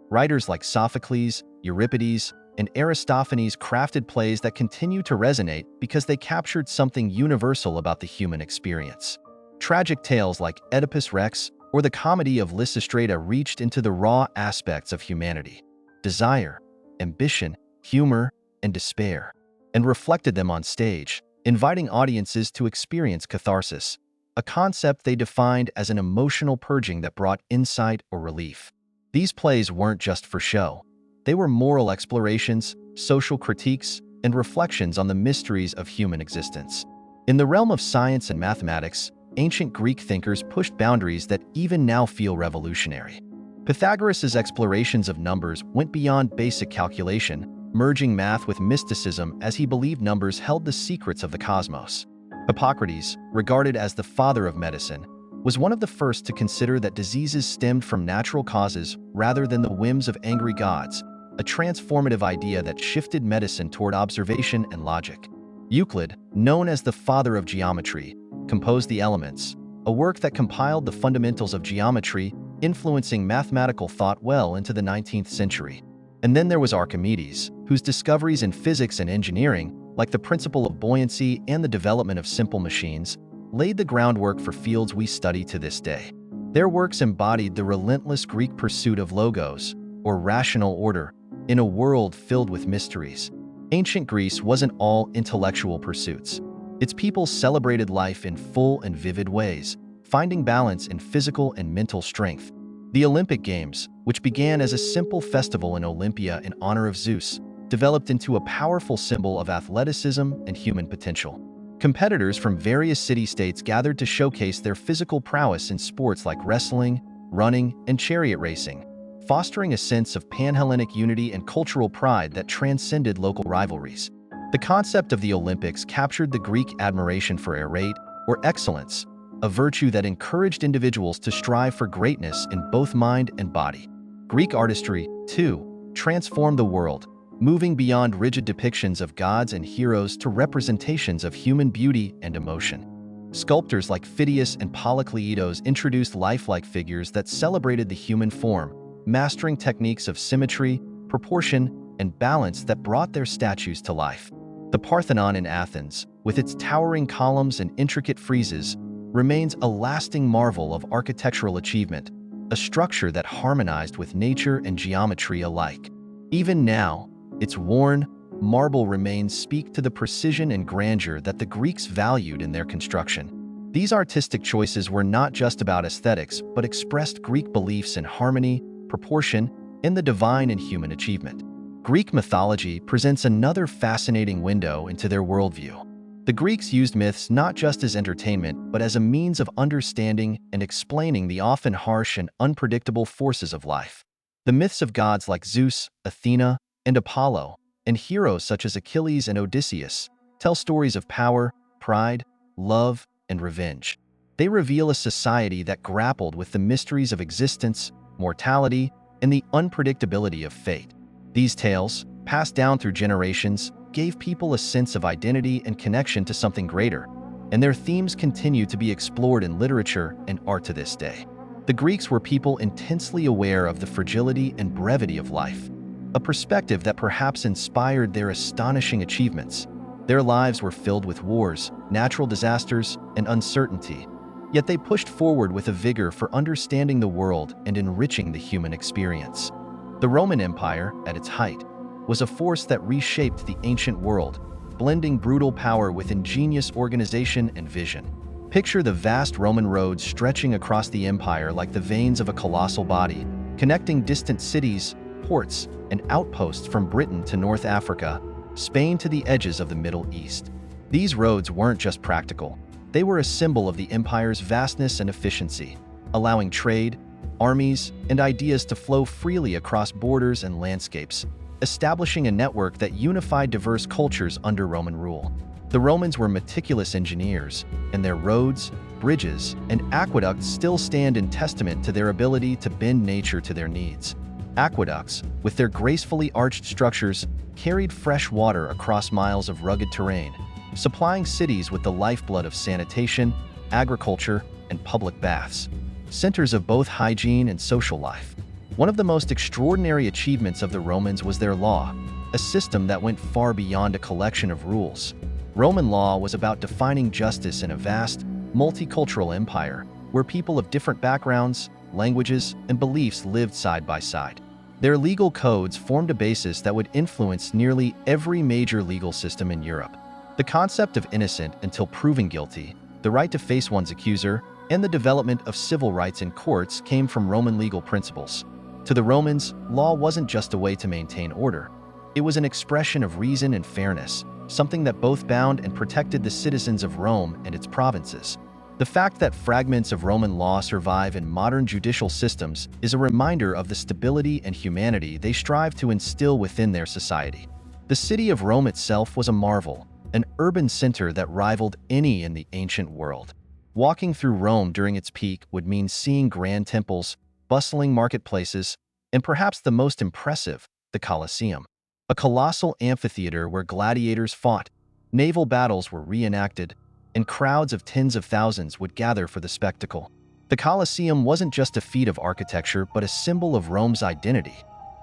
A: Writers like Sophocles, Euripides, and Aristophanes crafted plays that continue to resonate because they captured something universal about the human experience. Tragic tales like Oedipus Rex or the comedy of Lysistrata reached into the raw aspects of humanity, desire, ambition, humor, and despair, and reflected them on stage, inviting audiences to experience catharsis, a concept they defined as an emotional purging that brought insight or relief. These plays weren't just for show. They were moral explorations, social critiques, and reflections on the mysteries of human existence. In the realm of science and mathematics, ancient Greek thinkers pushed boundaries that even now feel revolutionary. Pythagoras' explorations of numbers went beyond basic calculation, merging math with mysticism as he believed numbers held the secrets of the cosmos. Hippocrates, regarded as the father of medicine, was one of the first to consider that diseases stemmed from natural causes rather than the whims of angry gods, a transformative idea that shifted medicine toward observation and logic. Euclid, known as the father of geometry, composed the Elements, a work that compiled the fundamentals of geometry, influencing mathematical thought well into the 19th century. And then there was Archimedes, whose discoveries in physics and engineering, like the principle of buoyancy and the development of simple machines, laid the groundwork for fields we study to this day. Their works embodied the relentless Greek pursuit of logos, or rational order, in a world filled with mysteries. Ancient Greece wasn't all intellectual pursuits. Its people celebrated life in full and vivid ways, finding balance in physical and mental strength. The Olympic Games, which began as a simple festival in Olympia in honor of Zeus, developed into a powerful symbol of athleticism and human potential. Competitors from various city-states gathered to showcase their physical prowess in sports like wrestling, running, and chariot racing, fostering a sense of pan-Hellenic unity and cultural pride that transcended local rivalries. The concept of the Olympics captured the Greek admiration for arete, or excellence, a virtue that encouraged individuals to strive for greatness in both mind and body. Greek artistry, too, transformed the world, moving beyond rigid depictions of gods and heroes to representations of human beauty and emotion. Sculptors like Phidias and Polykleitos introduced lifelike figures that celebrated the human form, mastering techniques of symmetry, proportion, and balance that brought their statues to life. The Parthenon in Athens, with its towering columns and intricate friezes, remains a lasting marvel of architectural achievement, a structure that harmonized with nature and geometry alike. Even now, its worn, marble remains speak to the precision and grandeur that the Greeks valued in their construction. These artistic choices were not just about aesthetics, but expressed Greek beliefs in harmony, proportion, and the divine in human achievement. Greek mythology presents another fascinating window into their worldview. The Greeks used myths not just as entertainment, but as a means of understanding and explaining the often harsh and unpredictable forces of life. The myths of gods like Zeus, Athena, and Apollo, and heroes such as Achilles and Odysseus, tell stories of power, pride, love, and revenge. They reveal a society that grappled with the mysteries of existence, mortality, and the unpredictability of fate. These tales, passed down through generations, gave people a sense of identity and connection to something greater, and their themes continue to be explored in literature and art to this day. The Greeks were people intensely aware of the fragility and brevity of life, a perspective that perhaps inspired their astonishing achievements. Their lives were filled with wars, natural disasters, and uncertainty, yet they pushed forward with a vigor for understanding the world and enriching the human experience. The Roman Empire, at its height, was a force that reshaped the ancient world, blending brutal power with ingenious organization and vision. Picture the vast Roman roads stretching across the empire like the veins of a colossal body, connecting distant cities, ports, and outposts from Britain to North Africa, Spain to the edges of the Middle East. These roads weren't just practical. They were a symbol of the empire's vastness and efficiency, allowing trade, armies, and ideas to flow freely across borders and landscapes, establishing a network that unified diverse cultures under Roman rule. The Romans were meticulous engineers, and their roads, bridges, and aqueducts still stand in testament to their ability to bend nature to their needs. Aqueducts, with their gracefully arched structures, carried fresh water across miles of rugged terrain, supplying cities with the lifeblood of sanitation, agriculture, and public baths, centers of both hygiene and social life. One of the most extraordinary achievements of the Romans was their law, a system that went far beyond a collection of rules. Roman law was about defining justice in a vast, multicultural empire where people of different backgrounds, languages, and beliefs lived side by side. Their legal codes formed a basis that would influence nearly every major legal system in Europe. The concept of innocent until proven guilty, the right to face one's accuser, and the development of civil rights in courts came from Roman legal principles. To the Romans, law wasn't just a way to maintain order. It was an expression of reason and fairness, something that both bound and protected the citizens of Rome and its provinces. The fact that fragments of Roman law survive in modern judicial systems is a reminder of the stability and humanity they strive to instill within their society. The city of Rome itself was a marvel, an urban center that rivaled any in the ancient world. Walking through Rome during its peak would mean seeing grand temples, bustling marketplaces, and perhaps the most impressive, the Colosseum. A colossal amphitheater where gladiators fought, naval battles were reenacted, and crowds of tens of thousands would gather for the spectacle. The Colosseum wasn't just a feat of architecture but a symbol of Rome's identity.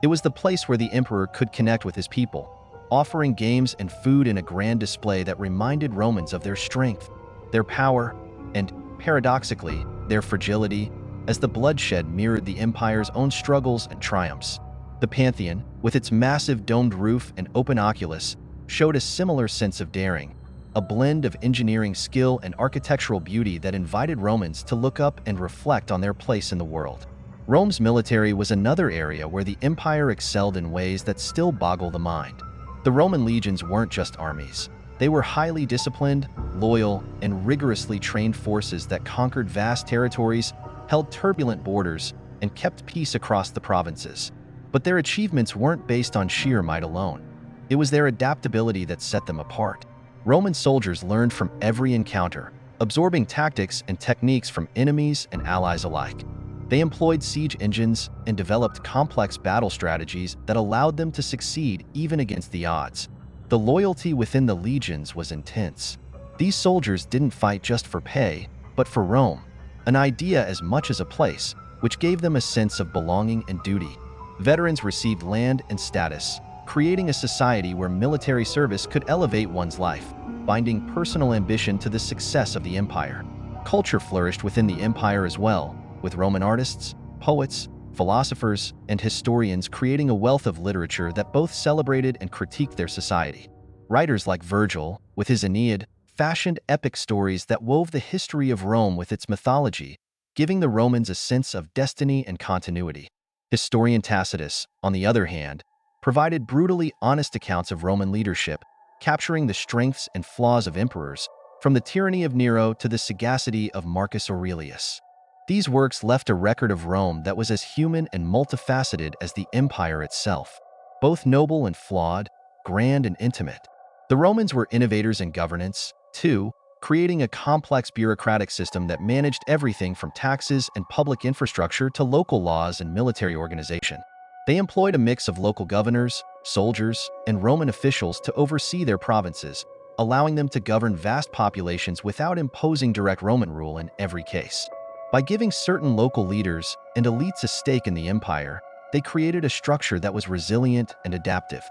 A: It was the place where the emperor could connect with his people, offering games and food in a grand display that reminded Romans of their strength, their power, and, paradoxically, their fragility, as the bloodshed mirrored the empire's own struggles and triumphs. The Pantheon, with its massive domed roof and open oculus, showed a similar sense of daring, a blend of engineering skill and architectural beauty that invited Romans to look up and reflect on their place in the world. Rome's military was another area where the empire excelled in ways that still boggle the mind. The Roman legions weren't just armies. They were highly disciplined, loyal, and rigorously trained forces that conquered vast territories, held turbulent borders, and kept peace across the provinces. But their achievements weren't based on sheer might alone. It was their adaptability that set them apart. Roman soldiers learned from every encounter, absorbing tactics and techniques from enemies and allies alike. They employed siege engines and developed complex battle strategies that allowed them to succeed even against the odds. The loyalty within the legions was intense. These soldiers didn't fight just for pay, but for Rome, an idea as much as a place, which gave them a sense of belonging and duty. Veterans received land and status, creating a society where military service could elevate one's life, binding personal ambition to the success of the empire. Culture flourished within the empire as well, with Roman artists, poets, philosophers, and historians creating a wealth of literature that both celebrated and critiqued their society. Writers like Virgil, with his Aeneid, fashioned epic stories that wove the history of Rome with its mythology, giving the Romans a sense of destiny and continuity. Historian Tacitus, on the other hand, provided brutally honest accounts of Roman leadership, capturing the strengths and flaws of emperors, from the tyranny of Nero to the sagacity of Marcus Aurelius. These works left a record of Rome that was as human and multifaceted as the empire itself, both noble and flawed, grand and intimate. The Romans were innovators in governance, too, creating a complex bureaucratic system that managed everything from taxes and public infrastructure to local laws and military organization. They employed a mix of local governors, soldiers, and Roman officials to oversee their provinces, allowing them to govern vast populations without imposing direct Roman rule in every case. By giving certain local leaders and elites a stake in the empire, they created a structure that was resilient and adaptive.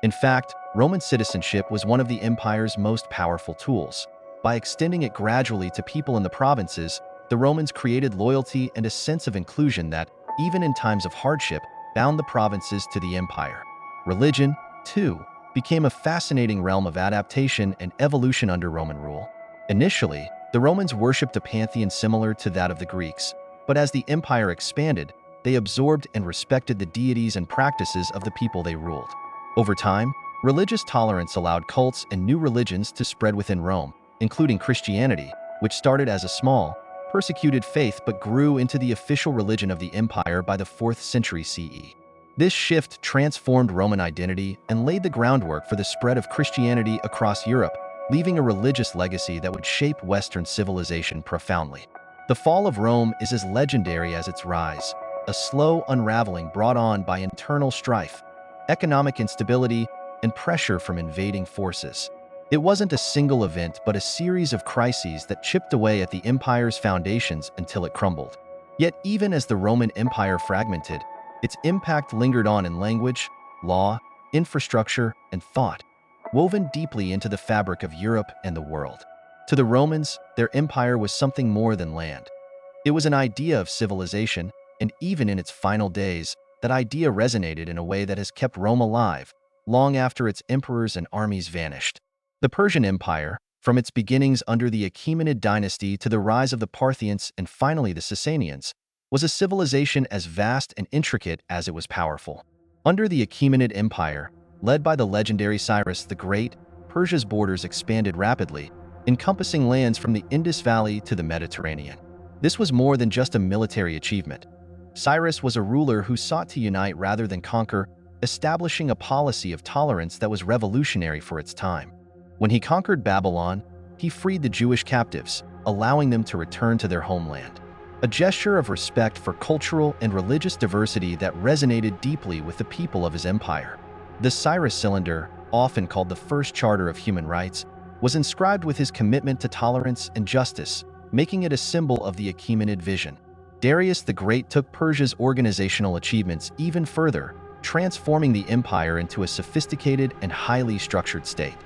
A: In fact, Roman citizenship was one of the empire's most powerful tools. By extending it gradually to people in the provinces, the Romans created loyalty and a sense of inclusion that, even in times of hardship, bound the provinces to the empire. Religion, too, became a fascinating realm of adaptation and evolution under Roman rule. Initially, the Romans worshipped a pantheon similar to that of the Greeks, but as the empire expanded, they absorbed and respected the deities and practices of the people they ruled. Over time, religious tolerance allowed cults and new religions to spread within Rome, including Christianity, which started as a small, persecuted faith but grew into the official religion of the empire by the 4th century CE. This shift transformed Roman identity and laid the groundwork for the spread of Christianity across Europe, leaving a religious legacy that would shape Western civilization profoundly. The fall of Rome is as legendary as its rise, a slow unraveling brought on by internal strife, economic instability, and pressure from invading forces. It wasn't a single event but a series of crises that chipped away at the empire's foundations until it crumbled. Yet even as the Roman Empire fragmented, its impact lingered on in language, law, infrastructure, and thought, woven deeply into the fabric of Europe and the world. To the Romans, their empire was something more than land. It was an idea of civilization, and even in its final days, that idea resonated in a way that has kept Rome alive, long after its emperors and armies vanished. The Persian Empire, from its beginnings under the Achaemenid dynasty to the rise of the Parthians and finally the Sasanians, was a civilization as vast and intricate as it was powerful. Under the Achaemenid Empire, led by the legendary Cyrus the Great, Persia's borders expanded rapidly, encompassing lands from the Indus Valley to the Mediterranean. This was more than just a military achievement. Cyrus was a ruler who sought to unite rather than conquer, establishing a policy of tolerance that was revolutionary for its time. When he conquered Babylon, he freed the Jewish captives, allowing them to return to their homeland. A gesture of respect for cultural and religious diversity that resonated deeply with the people of his empire. The Cyrus Cylinder, often called the First Charter of Human Rights, was inscribed with his commitment to tolerance and justice, making it a symbol of the Achaemenid vision. Darius the Great took Persia's organizational achievements even further, transforming the empire into a sophisticated and highly structured state.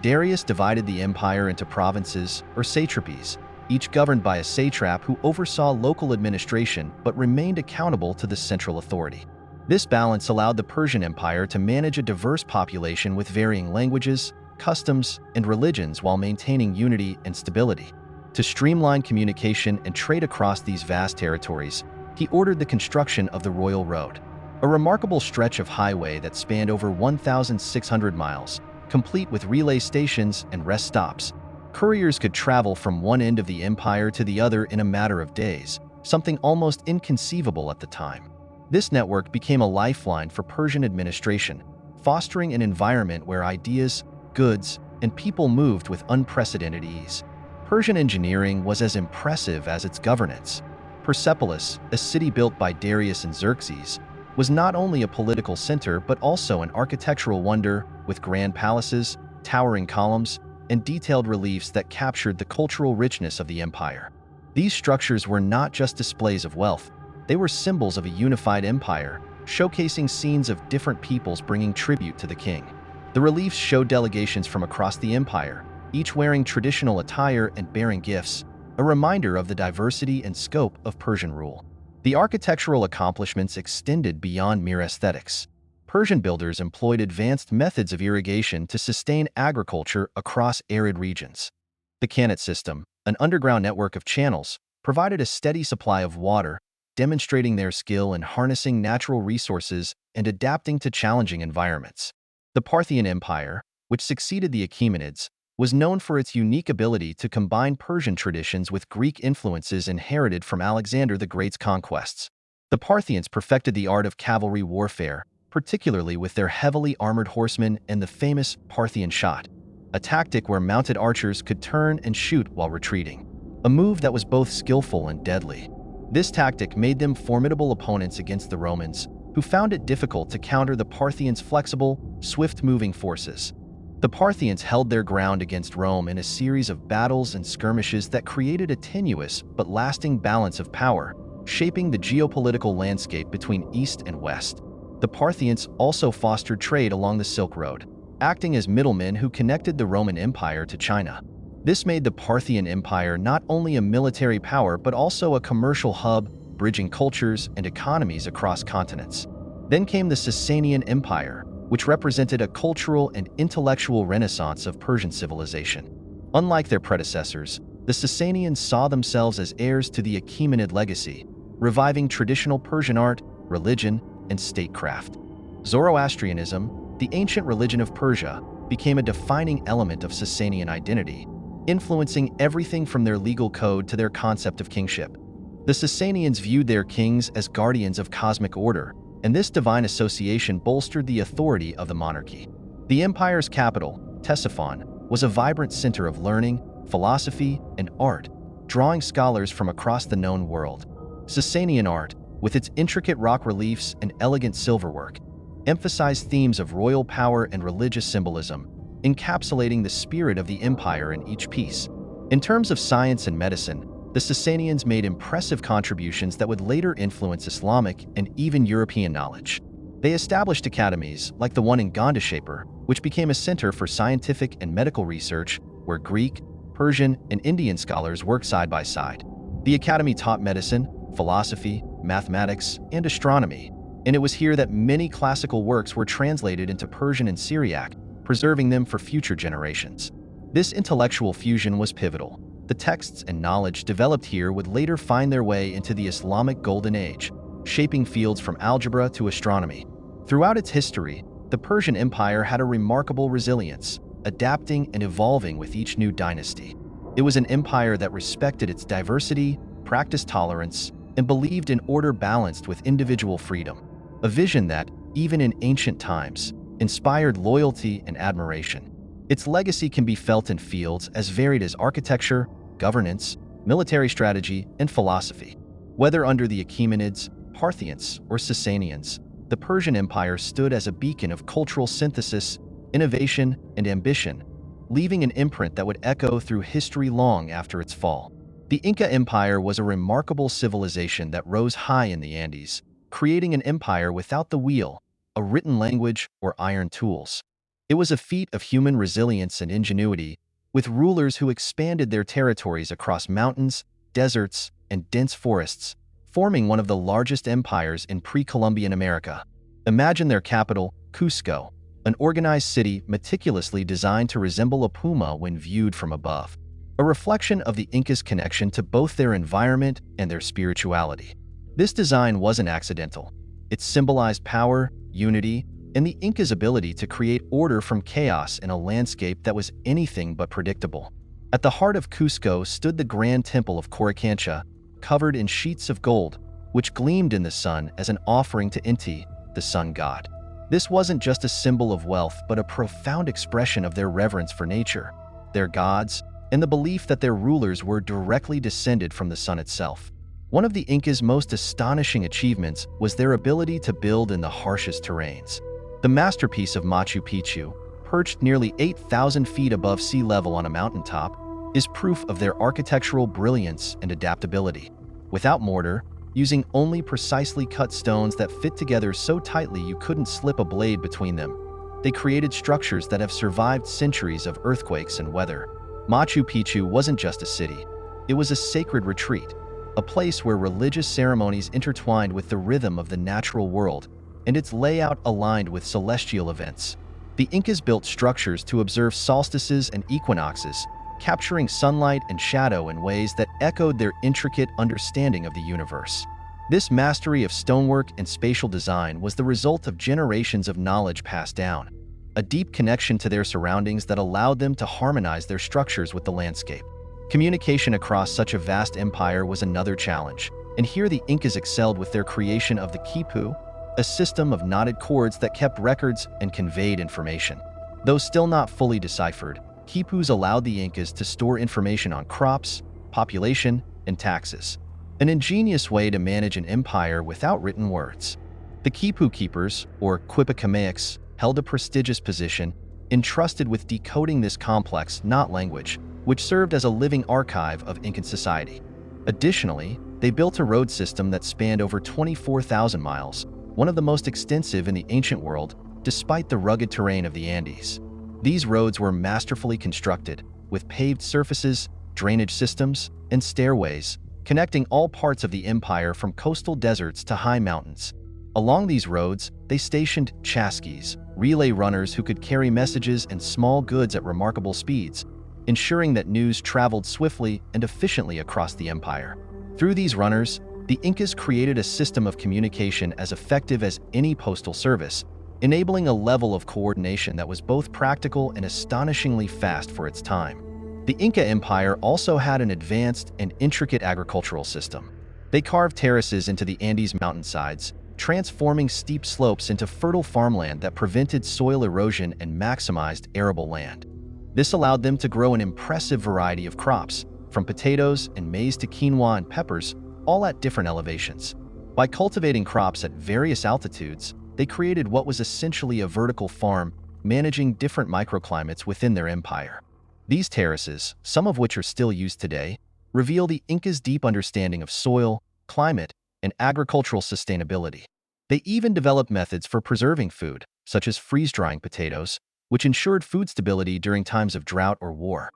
A: Darius divided the empire into provinces, or satrapies, each governed by a satrap who oversaw local administration but remained accountable to the central authority. This balance allowed the Persian Empire to manage a diverse population with varying languages, customs, and religions while maintaining unity and stability. To streamline communication and trade across these vast territories, he ordered the construction of the Royal Road, a remarkable stretch of highway that spanned over 1,600 miles, complete with relay stations and rest stops. Couriers could travel from one end of the empire to the other in a matter of days, something almost inconceivable at the time. This network became a lifeline for Persian administration, fostering an environment where ideas, goods, and people moved with unprecedented ease. Persian engineering was as impressive as its governance. Persepolis, a city built by Darius and Xerxes, was not only a political center but also an architectural wonder with grand palaces, towering columns, and detailed reliefs that captured the cultural richness of the empire. These structures were not just displays of wealth, they were symbols of a unified empire, showcasing scenes of different peoples bringing tribute to the king. The reliefs showed delegations from across the empire, each wearing traditional attire and bearing gifts, a reminder of the diversity and scope of Persian rule. The architectural accomplishments extended beyond mere aesthetics. Persian builders employed advanced methods of irrigation to sustain agriculture across arid regions. The Qanat system, an underground network of channels, provided a steady supply of water, demonstrating their skill in harnessing natural resources and adapting to challenging environments. The Parthian Empire, which succeeded the Achaemenids, was known for its unique ability to combine Persian traditions with Greek influences inherited from Alexander the Great's conquests. The Parthians perfected the art of cavalry warfare, particularly with their heavily armored horsemen and the famous Parthian shot, a tactic where mounted archers could turn and shoot while retreating, a move that was both skillful and deadly. This tactic made them formidable opponents against the Romans, who found it difficult to counter the Parthians' flexible, swift-moving forces. The Parthians held their ground against Rome in a series of battles and skirmishes that created a tenuous but lasting balance of power, shaping the geopolitical landscape between East and West. The Parthians also fostered trade along the Silk Road, acting as middlemen who connected the Roman Empire to China. This made the Parthian Empire not only a military power but also a commercial hub, bridging cultures and economies across continents. Then came the Sasanian Empire, which represented a cultural and intellectual renaissance of Persian civilization. Unlike their predecessors, the Sasanians saw themselves as heirs to the Achaemenid legacy, reviving traditional Persian art, religion, and statecraft. Zoroastrianism, the ancient religion of Persia, became a defining element of Sasanian identity, influencing everything from their legal code to their concept of kingship. The Sasanians viewed their kings as guardians of cosmic order, and this divine association bolstered the authority of the monarchy. The empire's capital, Ctesiphon, was a vibrant center of learning, philosophy, and art, drawing scholars from across the known world. Sasanian art, with its intricate rock reliefs and elegant silverwork, emphasized themes of royal power and religious symbolism, encapsulating the spirit of the empire in each piece. In terms of science and medicine, the Sasanians made impressive contributions that would later influence Islamic and even European knowledge. They established academies, like the one in Gondashaper, which became a center for scientific and medical research, where Greek, Persian, and Indian scholars worked side by side. The academy taught medicine, philosophy, mathematics, and astronomy, and it was here that many classical works were translated into Persian and Syriac, preserving them for future generations. This intellectual fusion was pivotal. The texts and knowledge developed here would later find their way into the Islamic Golden Age, shaping fields from algebra to astronomy. Throughout its history, the Persian Empire had a remarkable resilience, adapting and evolving with each new dynasty. It was an empire that respected its diversity, practiced tolerance, and believed in order balanced with individual freedom, a vision that, even in ancient times, inspired loyalty and admiration. Its legacy can be felt in fields as varied as architecture, governance, military strategy, and philosophy. Whether under the Achaemenids, Parthians, or Sasanians, the Persian Empire stood as a beacon of cultural synthesis, innovation, and ambition, leaving an imprint that would echo through history long after its fall. The Inca Empire was a remarkable civilization that rose high in the Andes, creating an empire without the wheel, a written language, or iron tools. It was a feat of human resilience and ingenuity, with rulers who expanded their territories across mountains, deserts, and dense forests, forming one of the largest empires in pre-Columbian America. Imagine their capital, Cusco, an organized city meticulously designed to resemble a puma when viewed from above, a reflection of the Incas' connection to both their environment and their spirituality. This design wasn't accidental. It symbolized power, unity, and the Incas' ability to create order from chaos in a landscape that was anything but predictable. At the heart of Cusco stood the Grand Temple of Coricancha, covered in sheets of gold, which gleamed in the sun as an offering to Inti, the sun god. This wasn't just a symbol of wealth, but a profound expression of their reverence for nature, their gods, and the belief that their rulers were directly descended from the sun itself. One of the Incas' most astonishing achievements was their ability to build in the harshest terrains. The masterpiece of Machu Picchu, perched nearly 8,000 feet above sea level on a mountaintop, is proof of their architectural brilliance and adaptability. Without mortar, using only precisely cut stones that fit together so tightly you couldn't slip a blade between them, they created structures that have survived centuries of earthquakes and weather. Machu Picchu wasn't just a city, it was a sacred retreat, a place where religious ceremonies intertwined with the rhythm of the natural world, and its layout aligned with celestial events. The Incas built structures to observe solstices and equinoxes, capturing sunlight and shadow in ways that echoed their intricate understanding of the universe. This mastery of stonework and spatial design was the result of generations of knowledge passed down, a deep connection to their surroundings that allowed them to harmonize their structures with the landscape. Communication across such a vast empire was another challenge, and here the Incas excelled with their creation of the quipu, a system of knotted cords that kept records and conveyed information. Though still not fully deciphered, quipus allowed the Incas to store information on crops, population, and taxes, an ingenious way to manage an empire without written words. The quipu keepers, or quipucamaics, held a prestigious position, entrusted with decoding this complex knot language, which served as a living archive of Incan society. Additionally, they built a road system that spanned over 24,000 miles, one of the most extensive in the ancient world, despite the rugged terrain of the Andes. These roads were masterfully constructed, with paved surfaces, drainage systems, and stairways, connecting all parts of the empire from coastal deserts to high mountains. Along these roads, they stationed chasquis, relay runners who could carry messages and small goods at remarkable speeds, ensuring that news traveled swiftly and efficiently across the empire. Through these runners, the Incas created a system of communication as effective as any postal service, enabling a level of coordination that was both practical and astonishingly fast for its time. The Inca Empire also had an advanced and intricate agricultural system. They carved terraces into the Andes mountainsides, transforming steep slopes into fertile farmland that prevented soil erosion and maximized arable land. This allowed them to grow an impressive variety of crops, from potatoes and maize to quinoa and peppers, all at different elevations. By cultivating crops at various altitudes, they created what was essentially a vertical farm, managing different microclimates within their empire. These terraces, some of which are still used today, reveal the Incas' deep understanding of soil, climate, and agricultural sustainability. They even developed methods for preserving food, such as freeze-drying potatoes, which ensured food stability during times of drought or war.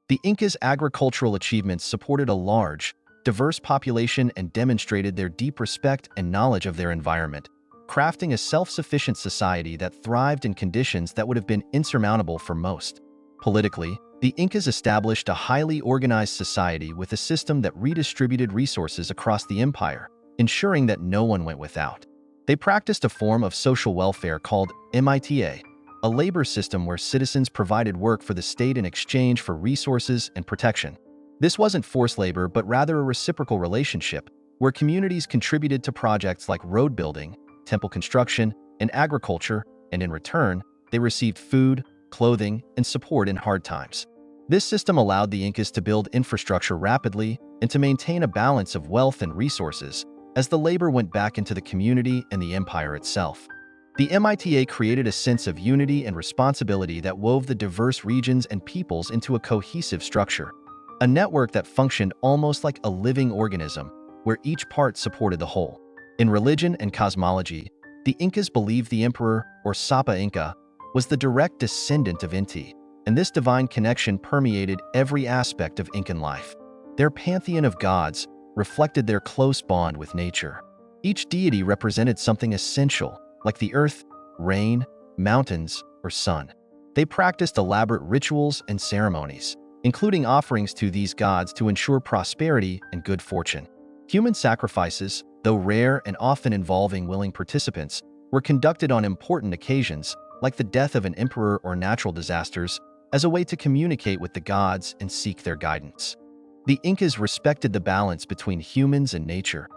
A: The Incas' agricultural achievements supported a large, diverse population and demonstrated their deep respect and knowledge of their environment, crafting a self-sufficient society that thrived in conditions that would have been insurmountable for most. Politically, the Incas established a highly organized society with a system that redistributed resources across the empire, ensuring that no one went without. They practiced a form of social welfare called mita, a labor system where citizens provided work for the state in exchange for resources and protection. This wasn't forced labor, but rather a reciprocal relationship, where communities contributed to projects like road building, temple construction, and agriculture, and in return, they received food, clothing, and support in hard times. This system allowed the Incas to build infrastructure rapidly and to maintain a balance of wealth and resources as the labor went back into the community and the empire itself. The MITA created a sense of unity and responsibility that wove the diverse regions and peoples into a cohesive structure, a network that functioned almost like a living organism, where each part supported the whole. In religion and cosmology, the Incas believed the emperor, or Sapa Inca, was the direct descendant of Inti, and this divine connection permeated every aspect of Incan life. Their pantheon of gods reflected their close bond with nature. Each deity represented something essential, like the earth, rain, mountains, or sun. They practiced elaborate rituals and ceremonies, including offerings to these gods to ensure prosperity and good fortune. Human sacrifices, though rare and often involving willing participants, were conducted on important occasions, like the death of an emperor or natural disasters, as a way to communicate with the gods and seek their guidance. The Incas respected the balance between humans and nature,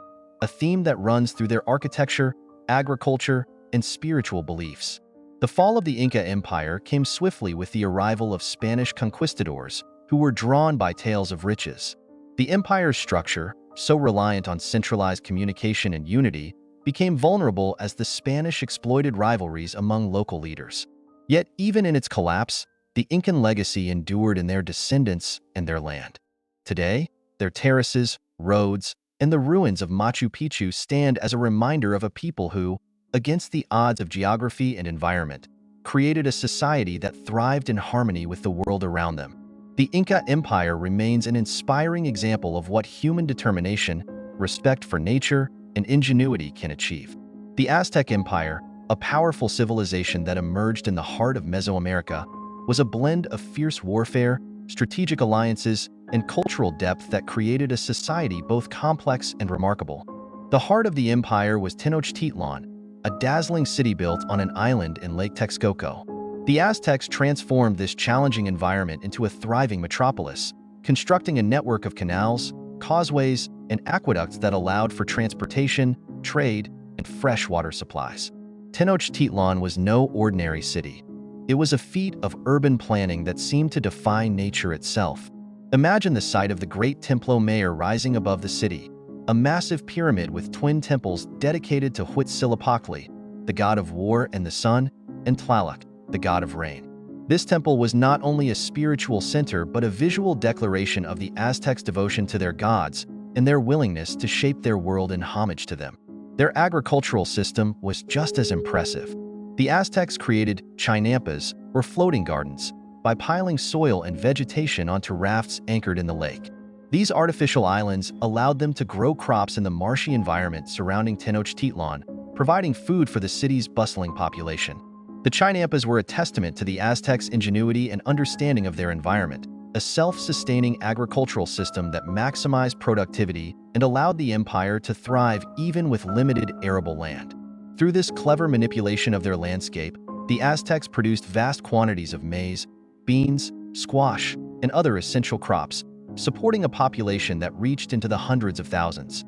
A: a theme that runs through their architecture, agriculture, and spiritual beliefs. The fall of the Inca Empire came swiftly with the arrival of Spanish conquistadors, who were drawn by tales of riches. The empire's structure, so reliant on centralized communication and unity, became vulnerable as the Spanish exploited rivalries among local leaders. Yet, even in its collapse, the Incan legacy endured in their descendants and their land. Today, their terraces, roads, and the ruins of Machu Picchu stand as a reminder of a people who, against the odds of geography and environment, created a society that thrived in harmony with the world around them. The Inca Empire remains an inspiring example of what human determination, respect for nature, and ingenuity can achieve. The Aztec Empire, a powerful civilization that emerged in the heart of Mesoamerica, was a blend of fierce warfare, strategic alliances, and cultural depth that created a society both complex and remarkable. The heart of the empire was Tenochtitlan, a dazzling city built on an island in Lake Texcoco. The Aztecs transformed this challenging environment into a thriving metropolis, constructing a network of canals, causeways, and aqueducts that allowed for transportation, trade, and fresh water supplies. Tenochtitlan was no ordinary city. It was a feat of urban planning that seemed to defy nature itself. Imagine the sight of the Great Templo Mayor rising above the city, a massive pyramid with twin temples dedicated to Huitzilopochtli, the god of war and the sun, and Tlaloc, the god of rain. This temple was not only a spiritual center but a visual declaration of the Aztecs' devotion to their gods and their willingness to shape their world in homage to them. Their agricultural system was just as impressive. The Aztecs created chinampas, or floating gardens, by piling soil and vegetation onto rafts anchored in the lake. These artificial islands allowed them to grow crops in the marshy environment surrounding Tenochtitlan, providing food for the city's bustling population. The Chinampas were a testament to the Aztecs' ingenuity and understanding of their environment, a self-sustaining agricultural system that maximized productivity and allowed the empire to thrive even with limited arable land. Through this clever manipulation of their landscape, the Aztecs produced vast quantities of maize, beans, squash, and other essential crops, supporting a population that reached into the hundreds of thousands.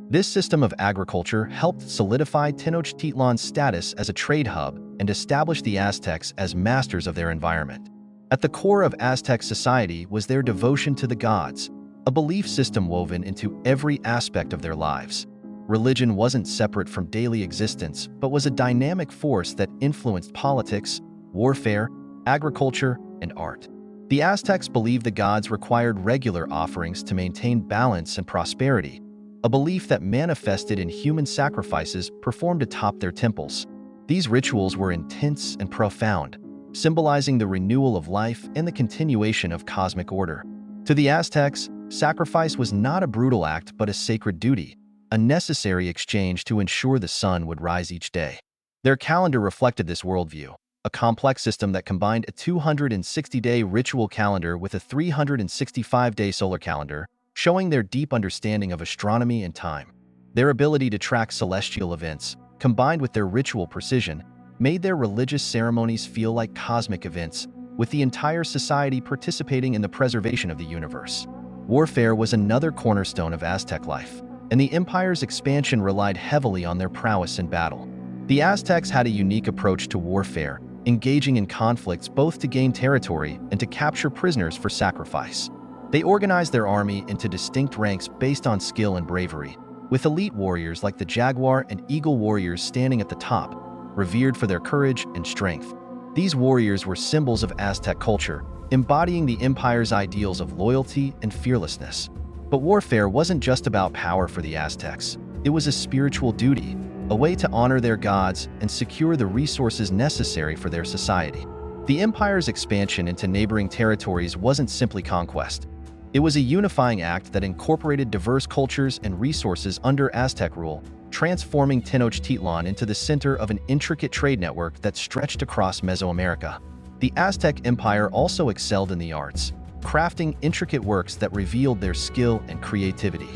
A: This system of agriculture helped solidify Tenochtitlan's status as a trade hub and establish the Aztecs as masters of their environment. At the core of Aztec society was their devotion to the gods, a belief system woven into every aspect of their lives. Religion wasn't separate from daily existence, but was a dynamic force that influenced politics, warfare, agriculture, and art. The Aztecs believed the gods required regular offerings to maintain balance and prosperity, a belief that manifested in human sacrifices performed atop their temples. These rituals were intense and profound, symbolizing the renewal of life and the continuation of cosmic order. To the Aztecs, sacrifice was not a brutal act but a sacred duty, a necessary exchange to ensure the sun would rise each day. Their calendar reflected this worldview, a complex system that combined a 260-day ritual calendar with a 365-day solar calendar, showing their deep understanding of astronomy and time. Their ability to track celestial events, combined with their ritual precision, made their religious ceremonies feel like cosmic events, with the entire society participating in the preservation of the universe. Warfare was another cornerstone of Aztec life, and the empire's expansion relied heavily on their prowess in battle. The Aztecs had a unique approach to warfare, engaging in conflicts both to gain territory and to capture prisoners for sacrifice. They organized their army into distinct ranks based on skill and bravery, with elite warriors like the Jaguar and Eagle warriors standing at the top, revered for their courage and strength. These warriors were symbols of Aztec culture, embodying the empire's ideals of loyalty and fearlessness. But warfare wasn't just about power for the Aztecs. It was a spiritual duty, a way to honor their gods and secure the resources necessary for their society. The empire's expansion into neighboring territories wasn't simply conquest. It was a unifying act that incorporated diverse cultures and resources under Aztec rule, transforming Tenochtitlan into the center of an intricate trade network that stretched across Mesoamerica. The Aztec Empire also excelled in the arts, crafting intricate works that revealed their skill and creativity.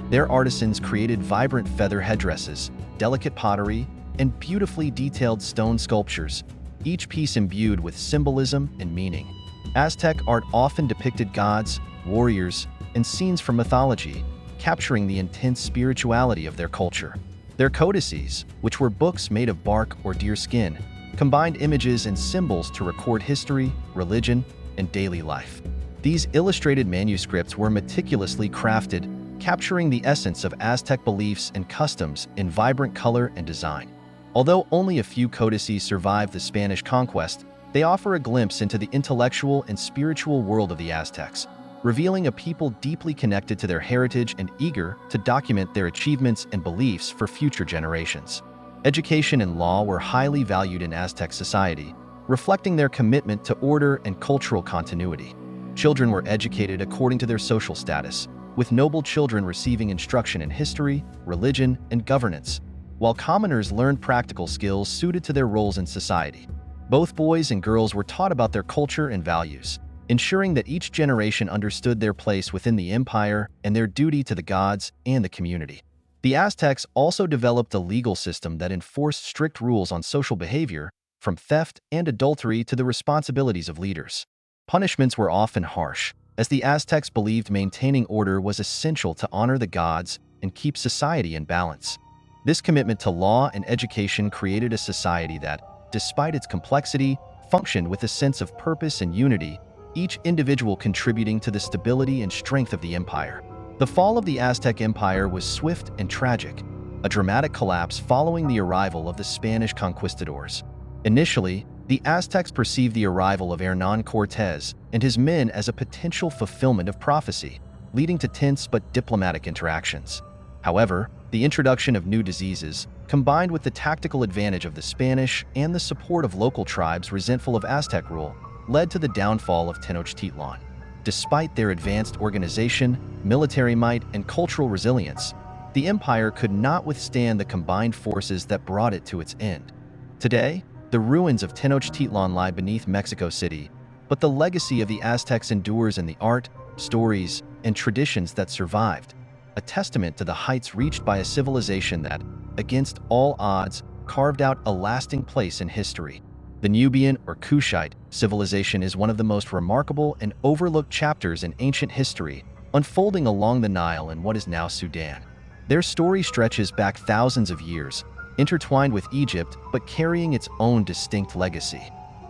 A: Their artisans created vibrant feather headdresses, delicate pottery, and beautifully detailed stone sculptures, each piece imbued with symbolism and meaning. Aztec art often depicted gods, warriors, and scenes from mythology, capturing the intense spirituality of their culture. Their codices, which were books made of bark or deer skin, combined images and symbols to record history, religion, and daily life. These illustrated manuscripts were meticulously crafted, capturing the essence of Aztec beliefs and customs in vibrant color and design. Although only a few codices survived the Spanish conquest, they offer a glimpse into the intellectual and spiritual world of the Aztecs, revealing a people deeply connected to their heritage and eager to document their achievements and beliefs for future generations. Education and law were highly valued in Aztec society, reflecting their commitment to order and cultural continuity. Children were educated according to their social status, with noble children receiving instruction in history, religion, and governance, while commoners learned practical skills suited to their roles in society. Both boys and girls were taught about their culture and values, ensuring that each generation understood their place within the empire and their duty to the gods and the community. The Aztecs also developed a legal system that enforced strict rules on social behavior, from theft and adultery to the responsibilities of leaders. Punishments were often harsh, as the Aztecs believed maintaining order was essential to honor the gods and keep society in balance. This commitment to law and education created a society that, despite its complexity, functioned with a sense of purpose and unity, each individual contributing to the stability and strength of the empire. The fall of the Aztec Empire was swift and tragic, a dramatic collapse following the arrival of the Spanish conquistadors. Initially, the Aztecs perceived the arrival of Hernán Cortés and his men as a potential fulfillment of prophecy, leading to tense but diplomatic interactions. However, the introduction of new diseases, combined with the tactical advantage of the Spanish and the support of local tribes resentful of Aztec rule, led to the downfall of Tenochtitlan. Despite their advanced organization, military might, and cultural resilience, the empire could not withstand the combined forces that brought it to its end. Today, The ruins of Tenochtitlan lie beneath Mexico City, but the legacy of the Aztecs endures in the art, stories, and traditions that survived, a testament to the heights reached by a civilization that, against all odds, carved out a lasting place in history. The Nubian or Kushite civilization is one of the most remarkable and overlooked chapters in ancient history, unfolding along the Nile in what is now Sudan. Their story stretches back thousands of years, intertwined with Egypt but carrying its own distinct legacy.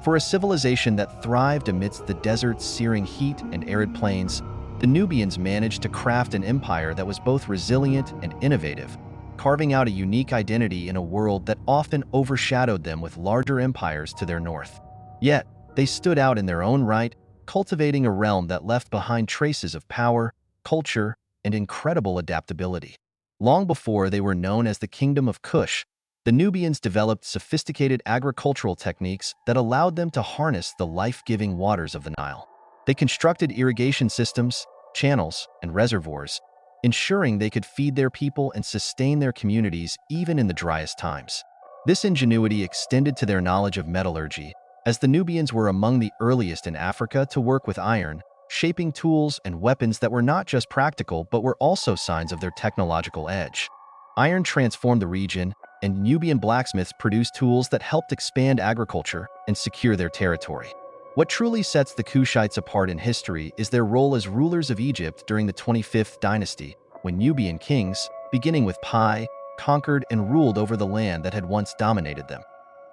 A: For a civilization that thrived amidst the desert's searing heat and arid plains, the Nubians managed to craft an empire that was both resilient and innovative, carving out a unique identity in a world that often overshadowed them with larger empires to their north. Yet, they stood out in their own right, cultivating a realm that left behind traces of power, culture, and incredible adaptability. Long before they were known as the Kingdom of Kush, the Nubians developed sophisticated agricultural techniques that allowed them to harness the life-giving waters of the Nile. They constructed irrigation systems, channels, and reservoirs, ensuring they could feed their people and sustain their communities even in the driest times. This ingenuity extended to their knowledge of metallurgy, as the Nubians were among the earliest in Africa to work with iron, shaping tools and weapons that were not just practical but were also signs of their technological edge. Iron transformed the region, and Nubian blacksmiths produced tools that helped expand agriculture and secure their territory. What truly sets the Kushites apart in history is their role as rulers of Egypt during the 25th dynasty, when Nubian kings, beginning with Pi, conquered and ruled over the land that had once dominated them.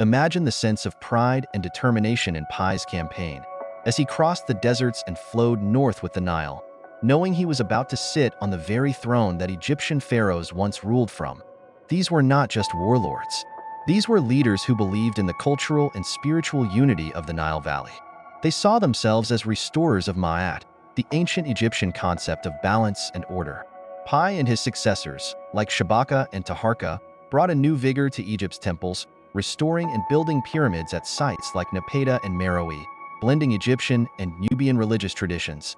A: Imagine the sense of pride and determination in Pi's campaign, as he crossed the deserts and flowed north with the Nile, knowing he was about to sit on the very throne that Egyptian pharaohs once ruled from. These were not just warlords. These were leaders who believed in the cultural and spiritual unity of the Nile Valley. They saw themselves as restorers of Ma'at, the ancient Egyptian concept of balance and order. Pi and his successors, like Shabaka and Taharka, brought a new vigor to Egypt's temples, restoring and building pyramids at sites like Napata and Meroe, blending Egyptian and Nubian religious traditions.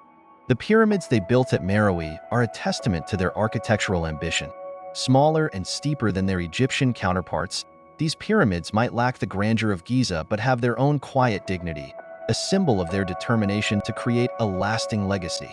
A: The pyramids they built at Meroe are a testament to their architectural ambition. Smaller and steeper than their Egyptian counterparts, these pyramids might lack the grandeur of Giza but have their own quiet dignity, a symbol of their determination to create a lasting legacy.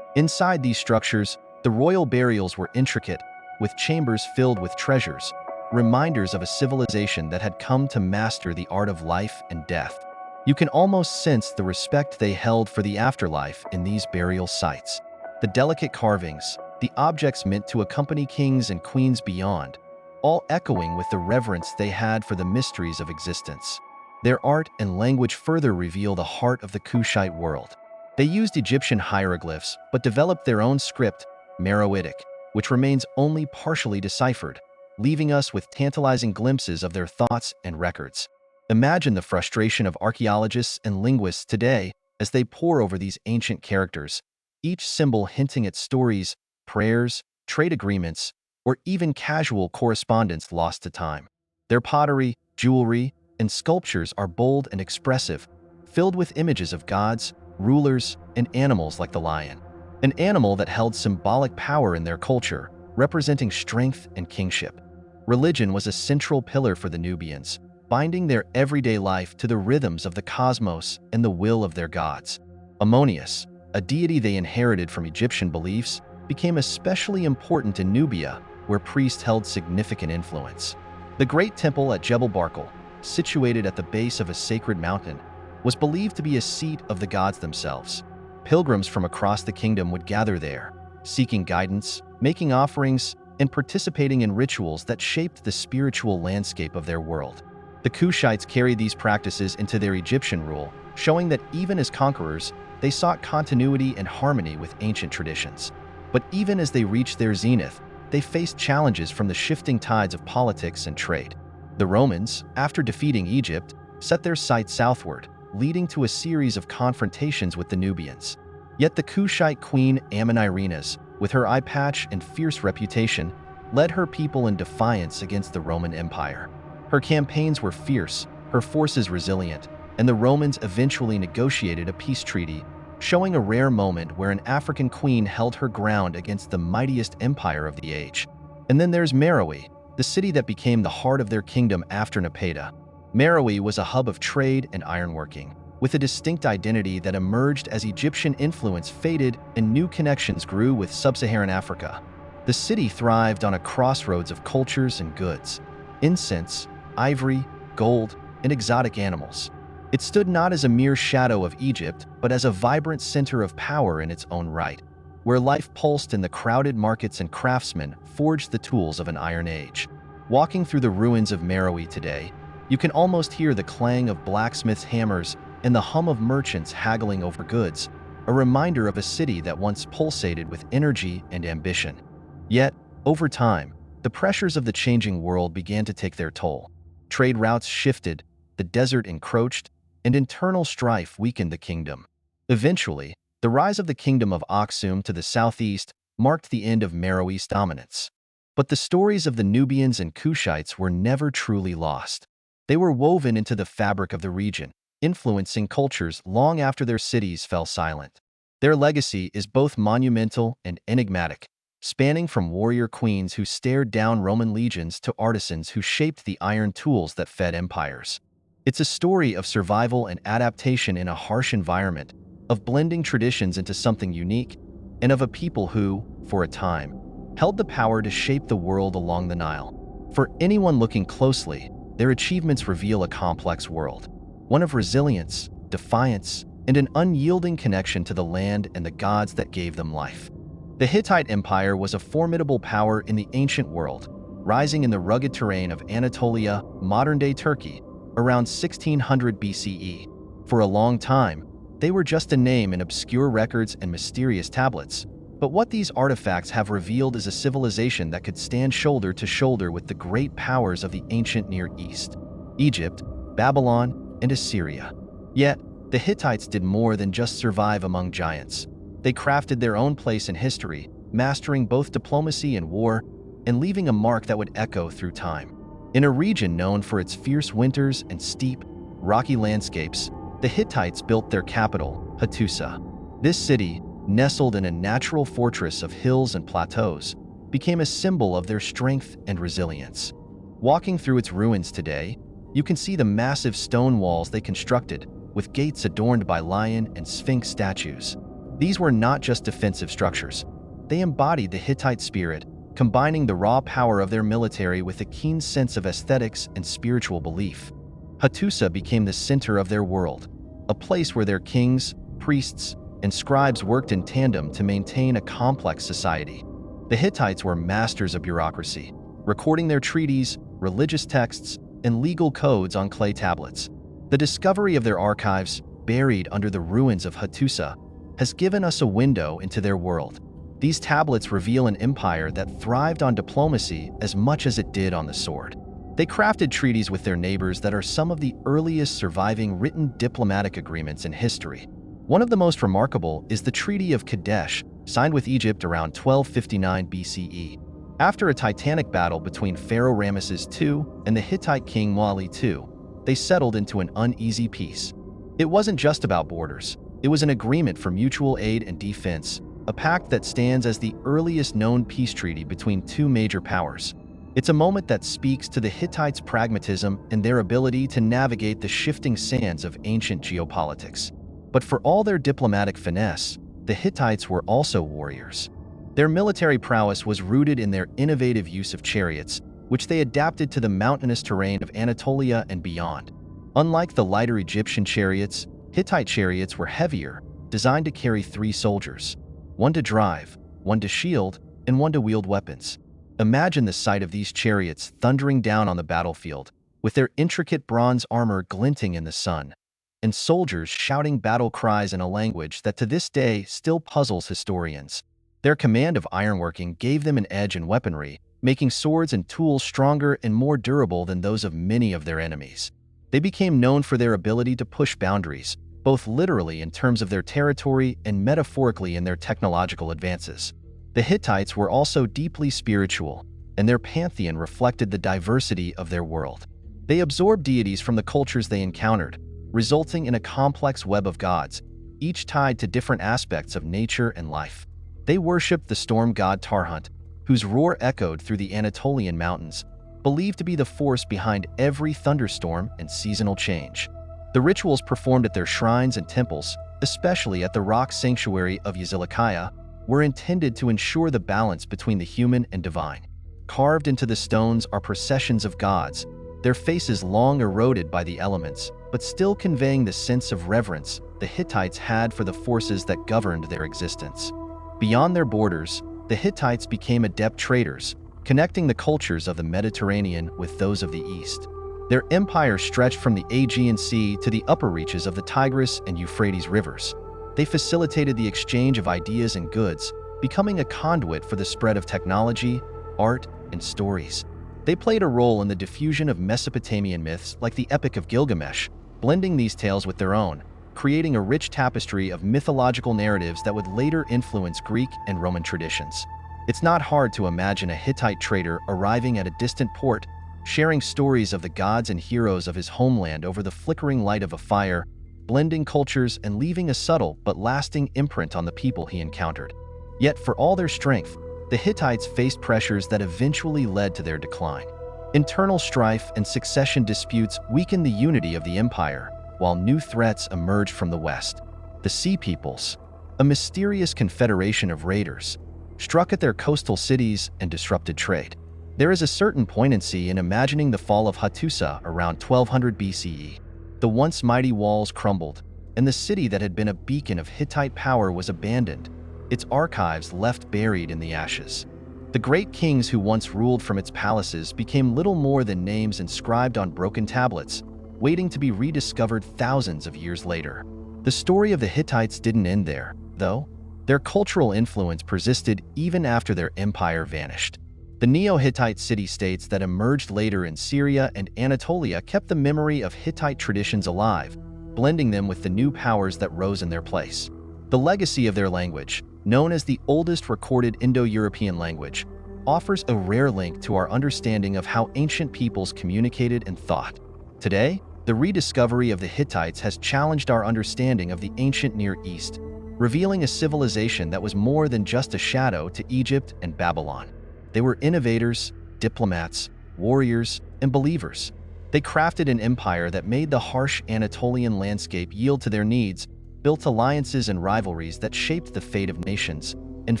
A: Inside these structures, the royal burials were intricate, with chambers filled with treasures, reminders of a civilization that had come to master the art of life and death. You can almost sense the respect they held for the afterlife in these burial sites. The delicate carvings, the objects meant to accompany kings and queens beyond, all echoing with the reverence they had for the mysteries of existence. Their art and language further reveal the heart of the Kushite world. They used Egyptian hieroglyphs but developed their own script, Meroitic, which remains only partially deciphered, leaving us with tantalizing glimpses of their thoughts and records. Imagine the frustration of archaeologists and linguists today as they pore over these ancient characters, each symbol hinting at stories, prayers, trade agreements, or even casual correspondence lost to time. Their pottery, jewelry, and sculptures are bold and expressive, filled with images of gods, rulers, and animals like the lion, an animal that held symbolic power in their culture, representing strength and kingship. Religion was a central pillar for the Nubians, binding their everyday life to the rhythms of the cosmos and the will of their gods. Ammonius, a deity they inherited from Egyptian beliefs, became especially important in Nubia, where priests held significant influence. The great temple at Jebel Barkal, situated at the base of a sacred mountain, was believed to be a seat of the gods themselves. Pilgrims from across the kingdom would gather there, seeking guidance, making offerings, and participating in rituals that shaped the spiritual landscape of their world. The Kushites carried these practices into their Egyptian rule, showing that even as conquerors, they sought continuity and harmony with ancient traditions. But even as they reached their zenith, they faced challenges from the shifting tides of politics and trade. The Romans, after defeating Egypt, set their sights southward, leading to a series of confrontations with the Nubians. Yet the Kushite queen Amon-Irenas, with her eye patch and fierce reputation, led her people in defiance against the Roman Empire. Her campaigns were fierce, her forces resilient, and the Romans eventually negotiated a peace treaty, showing a rare moment where an African queen held her ground against the mightiest empire of the age. And then there's Meroe, the city that became the heart of their kingdom after Napata. Meroe was a hub of trade and ironworking, with a distinct identity that emerged as Egyptian influence faded and new connections grew with sub-Saharan Africa. The city thrived on a crossroads of cultures and goods: incense, ivory, gold, and exotic animals. It stood not as a mere shadow of Egypt, but as a vibrant center of power in its own right, where life pulsed in the crowded markets and craftsmen forged the tools of an Iron Age. Walking through the ruins of Meroe today, you can almost hear the clang of blacksmiths' hammers and the hum of merchants haggling over goods, a reminder of a city that once pulsated with energy and ambition. Yet, over time, the pressures of the changing world began to take their toll. Trade routes shifted, the desert encroached, and internal strife weakened the kingdom. Eventually, the rise of the kingdom of Aksum to the southeast marked the end of Meroe's dominance. But the stories of the Nubians and Kushites were never truly lost. They were woven into the fabric of the region, influencing cultures long after their cities fell silent. Their legacy is both monumental and enigmatic, spanning from warrior queens who stared down Roman legions to artisans who shaped the iron tools that fed empires. It's a story of survival and adaptation in a harsh environment, of blending traditions into something unique, and of a people who, for a time, held the power to shape the world along the Nile. For anyone looking closely, their achievements reveal a complex world, one of resilience, defiance, and an unyielding connection to the land and the gods that gave them life. The Hittite Empire was a formidable power in the ancient world, rising in the rugged terrain of Anatolia, modern-day Turkey, around 1600 BCE. For a long time, they were just a name in obscure records and mysterious tablets. But what these artifacts have revealed is a civilization that could stand shoulder to shoulder with the great powers of the ancient Near East: Egypt, Babylon, and Assyria. Yet, the Hittites did more than just survive among giants. They crafted their own place in history, mastering both diplomacy and war, and leaving a mark that would echo through time. In a region known for its fierce winters and steep, rocky landscapes, the Hittites built their capital, Hattusa. This city, nestled in a natural fortress of hills and plateaus, became a symbol of their strength and resilience. Walking through its ruins today, you can see the massive stone walls they constructed, with gates adorned by lion and sphinx statues. These were not just defensive structures. They embodied the Hittite spirit, combining the raw power of their military with a keen sense of aesthetics and spiritual belief. Hattusa became the center of their world, a place where their kings, priests, and scribes worked in tandem to maintain a complex society. The Hittites were masters of bureaucracy, recording their treaties, religious texts, and legal codes on clay tablets. The discovery of their archives, buried under the ruins of Hattusa, has given us a window into their world. These tablets reveal an empire that thrived on diplomacy as much as it did on the sword. They crafted treaties with their neighbors that are some of the earliest surviving written diplomatic agreements in history. One of the most remarkable is the Treaty of Kadesh, signed with Egypt around 1259 BCE. After a titanic battle between Pharaoh Ramesses II and the Hittite king Muali II, they settled into an uneasy peace. It wasn't just about borders. It was an agreement for mutual aid and defense, a pact that stands as the earliest known peace treaty between two major powers. It's a moment that speaks to the Hittites' pragmatism and their ability to navigate the shifting sands of ancient geopolitics. But for all their diplomatic finesse, the Hittites were also warriors. Their military prowess was rooted in their innovative use of chariots, which they adapted to the mountainous terrain of Anatolia and beyond. Unlike the lighter Egyptian chariots, Hittite chariots were heavier, designed to carry 3 soldiers: one to drive, one to shield, and one to wield weapons. Imagine the sight of these chariots thundering down on the battlefield, with their intricate bronze armor glinting in the sun, and soldiers shouting battle cries in a language that to this day still puzzles historians. Their command of ironworking gave them an edge in weaponry, making swords and tools stronger and more durable than those of many of their enemies. They became known for their ability to push boundaries, both literally in terms of their territory and metaphorically in their technological advances. The Hittites were also deeply spiritual, and their pantheon reflected the diversity of their world. They absorbed deities from the cultures they encountered, resulting in a complex web of gods, each tied to different aspects of nature and life. They worshipped the storm god Tarhunt, whose roar echoed through the Anatolian mountains, believed to be the force behind every thunderstorm and seasonal change. The rituals performed at their shrines and temples, especially at the rock sanctuary of Yazilikaya, were intended to ensure the balance between the human and divine. Carved into the stones are processions of gods, their faces long eroded by the elements, but still conveying the sense of reverence the Hittites had for the forces that governed their existence. Beyond their borders, the Hittites became adept traders, connecting the cultures of the Mediterranean with those of the East. Their empire stretched from the Aegean Sea to the upper reaches of the Tigris and Euphrates rivers. They facilitated the exchange of ideas and goods, becoming a conduit for the spread of technology, art, and stories. They played a role in the diffusion of Mesopotamian myths like the Epic of Gilgamesh, blending these tales with their own, creating a rich tapestry of mythological narratives that would later influence Greek and Roman traditions. It's not hard to imagine a Hittite trader arriving at a distant port, sharing stories of the gods and heroes of his homeland over the flickering light of a fire, blending cultures and leaving a subtle but lasting imprint on the people he encountered. Yet for all their strength, the Hittites faced pressures that eventually led to their decline. Internal strife and succession disputes weakened the unity of the empire, while new threats emerged from the west. The Sea Peoples, a mysterious confederation of raiders, struck at their coastal cities and disrupted trade. There is a certain poignancy in imagining the fall of Hattusa around 1200 BCE. The once mighty walls crumbled, and the city that had been a beacon of Hittite power was abandoned, its archives left buried in the ashes. The great kings who once ruled from its palaces became little more than names inscribed on broken tablets, waiting to be rediscovered thousands of years later. The story of the Hittites didn't end there, though. Their cultural influence persisted even after their empire vanished. The Neo-Hittite city-states that emerged later in Syria and Anatolia kept the memory of Hittite traditions alive, blending them with the new powers that rose in their place. The legacy of their language, known as the oldest recorded Indo-European language, offers a rare link to our understanding of how ancient peoples communicated and thought. Today, the rediscovery of the Hittites has challenged our understanding of the ancient Near East, revealing a civilization that was more than just a shadow to Egypt and Babylon. They were innovators, diplomats, warriors, and believers. They crafted an empire that made the harsh Anatolian landscape yield to their needs, built alliances and rivalries that shaped the fate of nations, and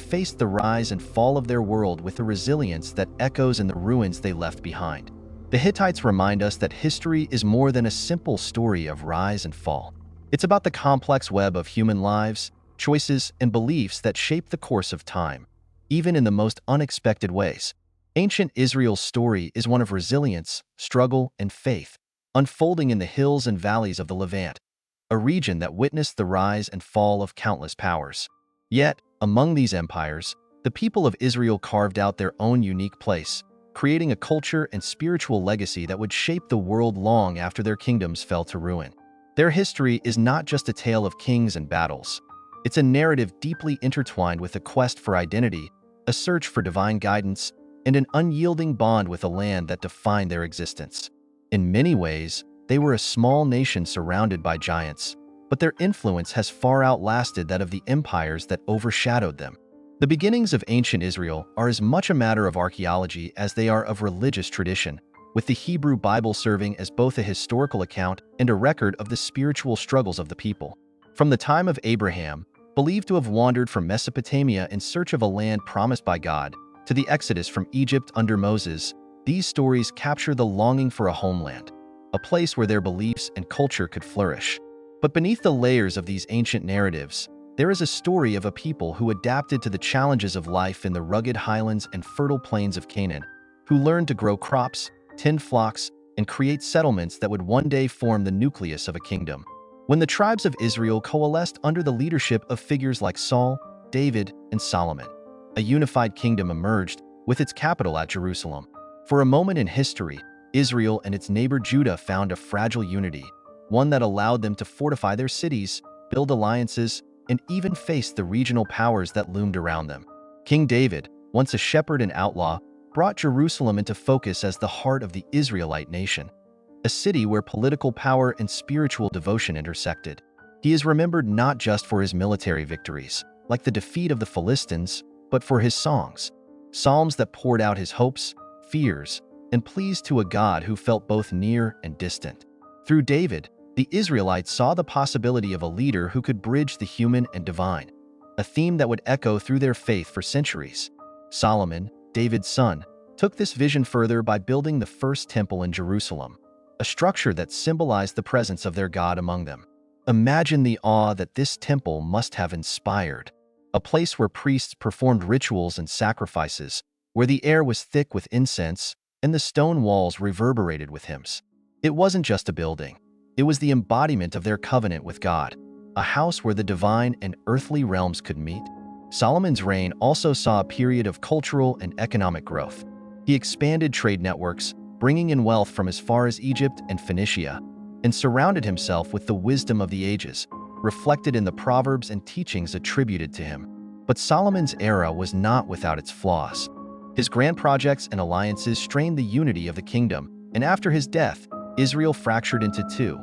A: faced the rise and fall of their world with a resilience that echoes in the ruins they left behind. The Hittites remind us that history is more than a simple story of rise and fall. It's about the complex web of human lives, choices, and beliefs that shape the course of time, even in the most unexpected ways. Ancient Israel's story is one of resilience, struggle, and faith, unfolding in the hills and valleys of the Levant, a region that witnessed the rise and fall of countless powers. Yet, among these empires, the people of Israel carved out their own unique place, creating a culture and spiritual legacy that would shape the world long after their kingdoms fell to ruin. Their history is not just a tale of kings and battles. It's a narrative deeply intertwined with a quest for identity, a search for divine guidance, and an unyielding bond with a land that defined their existence. In many ways, they were a small nation surrounded by giants, but their influence has far outlasted that of the empires that overshadowed them. The beginnings of ancient Israel are as much a matter of archaeology as they are of religious tradition, with the Hebrew Bible serving as both a historical account and a record of the spiritual struggles of the people. From the time of Abraham, believed to have wandered from Mesopotamia in search of a land promised by God, to the exodus from Egypt under Moses, these stories capture the longing for a homeland, a place where their beliefs and culture could flourish. But beneath the layers of these ancient narratives, there is a story of a people who adapted to the challenges of life in the rugged highlands and fertile plains of Canaan, who learned to grow crops, tend flocks, and create settlements that would one day form the nucleus of a kingdom. When the tribes of Israel coalesced under the leadership of figures like Saul, David, and Solomon, a unified kingdom emerged, with its capital at Jerusalem. For a moment in history, Israel and its neighbor Judah found a fragile unity, one that allowed them to fortify their cities, build alliances, and even face the regional powers that loomed around them. King David, once a shepherd and outlaw, brought Jerusalem into focus as the heart of the Israelite nation, a city where political power and spiritual devotion intersected. He is remembered not just for his military victories, like the defeat of the Philistines, but for his songs, psalms that poured out his hopes, fears, and pleased to a God who felt both near and distant. Through David, the Israelites saw the possibility of a leader who could bridge the human and divine, a theme that would echo through their faith for centuries. Solomon, David's son, took this vision further by building the first temple in Jerusalem, a structure that symbolized the presence of their God among them. Imagine the awe that this temple must have inspired, a place where priests performed rituals and sacrifices, where the air was thick with incense and the stone walls reverberated with hymns. It wasn't just a building. It was the embodiment of their covenant with God, a house where the divine and earthly realms could meet. Solomon's reign also saw a period of cultural and economic growth. He expanded trade networks, bringing in wealth from as far as Egypt and Phoenicia, and surrounded himself with the wisdom of the ages, reflected in the proverbs and teachings attributed to him. But Solomon's era was not without its flaws. His grand projects and alliances strained the unity of the kingdom, and after his death, Israel fractured into two,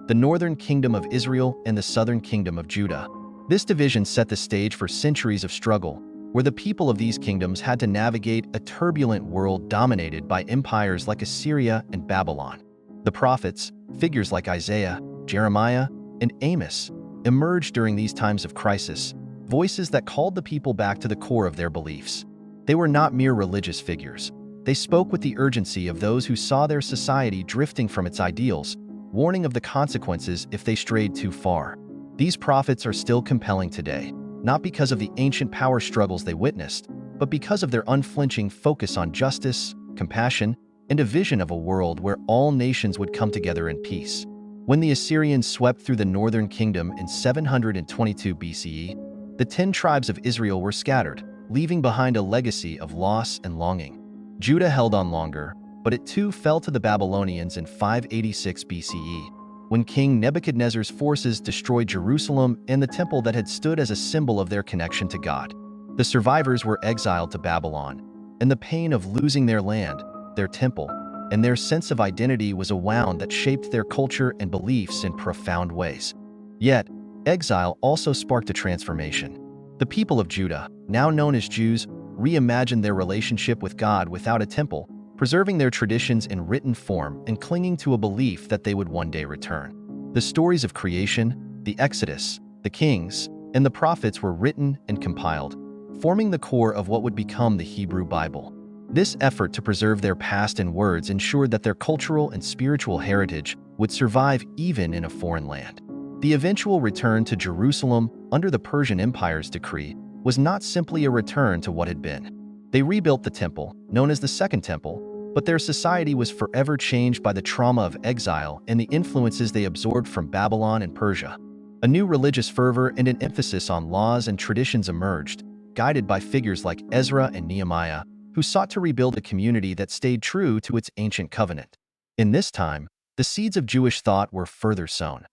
A: the northern kingdom of Israel and the southern kingdom of Judah. This division set the stage for centuries of struggle, where the people of these kingdoms had to navigate a turbulent world dominated by empires like Assyria and Babylon. The prophets, figures like Isaiah, Jeremiah, and Amos, emerged during these times of crisis, voices that called the people back to the core of their beliefs. They were not mere religious figures. They spoke with the urgency of those who saw their society drifting from its ideals, warning of the consequences if they strayed too far. These prophets are still compelling today, not because of the ancient power struggles they witnessed, but because of their unflinching focus on justice, compassion, and a vision of a world where all nations would come together in peace. When the Assyrians swept through the northern kingdom in 722 BCE, the 10 tribes of Israel were scattered, leaving behind a legacy of loss and longing. Judah held on longer, but it too fell to the Babylonians in 586 BCE, when King Nebuchadnezzar's forces destroyed Jerusalem and the temple that had stood as a symbol of their connection to God. The survivors were exiled to Babylon, and the pain of losing their land, their temple, and their sense of identity was a wound that shaped their culture and beliefs in profound ways. Yet, exile also sparked a transformation. The people of Judah, now known as Jews, reimagined their relationship with God without a temple, preserving their traditions in written form and clinging to a belief that they would one day return. The stories of creation, the Exodus, the kings, and the prophets were written and compiled, forming the core of what would become the Hebrew Bible. This effort to preserve their past in words ensured that their cultural and spiritual heritage would survive even in a foreign land. The eventual return to Jerusalem under the Persian Empire's decree was not simply a return to what had been. They rebuilt the temple, known as the Second Temple, but their society was forever changed by the trauma of exile and the influences they absorbed from Babylon and Persia. A new religious fervor and an emphasis on laws and traditions emerged, guided by figures like Ezra and Nehemiah, who sought to rebuild a community that stayed true to its ancient covenant. In this time, the seeds of Jewish thought were further sown.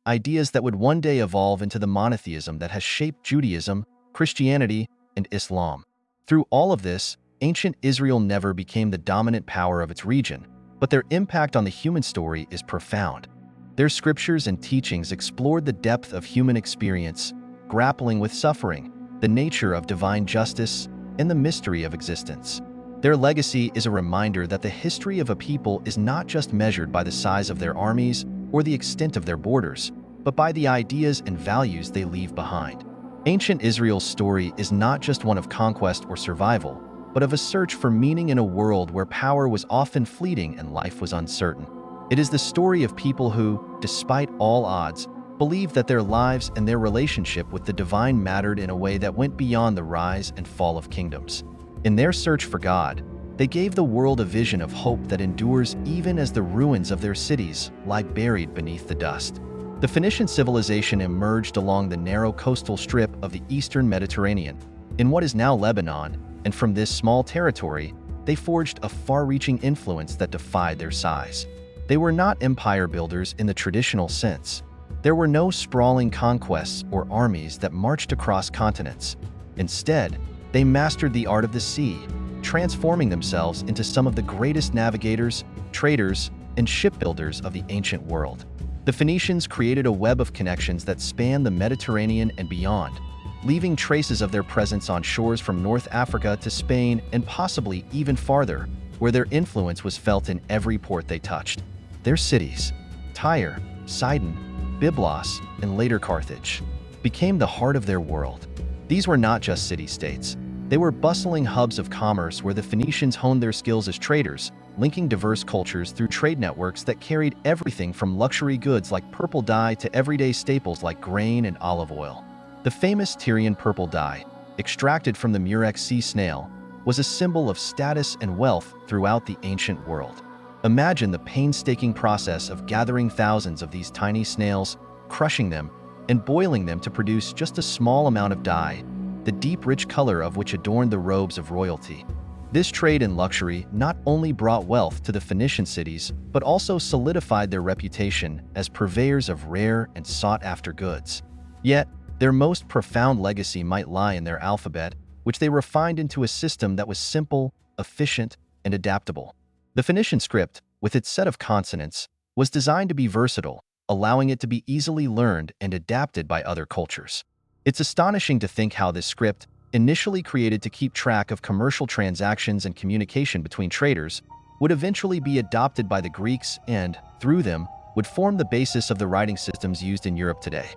A: Ideas that would one day evolve into the monotheism that has shaped Judaism, Christianity, and Islam. Through all of this, ancient Israel never became the dominant power of its region, but their impact on the human story is profound. Their scriptures and teachings explored the depth of human experience, grappling with suffering, the nature of divine justice, and the mystery of existence. Their legacy is a reminder that the history of a people is not just measured by the size of their armies or the extent of their borders, but by the ideas and values they leave behind. Ancient Israel's story is not just one of conquest or survival, but of a search for meaning in a world where power was often fleeting and life was uncertain. It is the story of people who, despite all odds, believed that their lives and their relationship with the divine mattered in a way that went beyond the rise and fall of kingdoms. In their search for God, they gave the world a vision of hope that endures even as the ruins of their cities lie buried beneath the dust. The Phoenician civilization emerged along the narrow coastal strip of the eastern Mediterranean, in what is now Lebanon, and from this small territory, they forged a far-reaching influence that defied their size. They were not empire builders in the traditional sense. There were no sprawling conquests or armies that marched across continents. Instead, they mastered the art of the sea, transforming themselves into some of the greatest navigators, traders, and shipbuilders of the ancient world. The Phoenicians created a web of connections that spanned the Mediterranean and beyond, leaving traces of their presence on shores from North Africa to Spain and possibly even farther, where their influence was felt in every port they touched. Their cities, Tyre, Sidon, Byblos, and later Carthage, became the heart of their world. These were not just city-states. They were bustling hubs of commerce where the Phoenicians honed their skills as traders, linking diverse cultures through trade networks that carried everything from luxury goods like purple dye to everyday staples like grain and olive oil. The famous Tyrian purple dye, extracted from the murex sea snail, was a symbol of status and wealth throughout the ancient world. Imagine the painstaking process of gathering thousands of these tiny snails, crushing them, and boiling them to produce just a small amount of dye, the deep rich color of which adorned the robes of royalty. This trade in luxury not only brought wealth to the Phoenician cities, but also solidified their reputation as purveyors of rare and sought-after goods. Yet, their most profound legacy might lie in their alphabet, which they refined into a system that was simple, efficient, and adaptable. The Phoenician script, with its set of consonants, was designed to be versatile, allowing it to be easily learned and adapted by other cultures. It's astonishing to think how this script, initially created to keep track of commercial transactions and communication between traders, would eventually be adopted by the Greeks and, through them, would form the basis of the writing systems used in Europe today.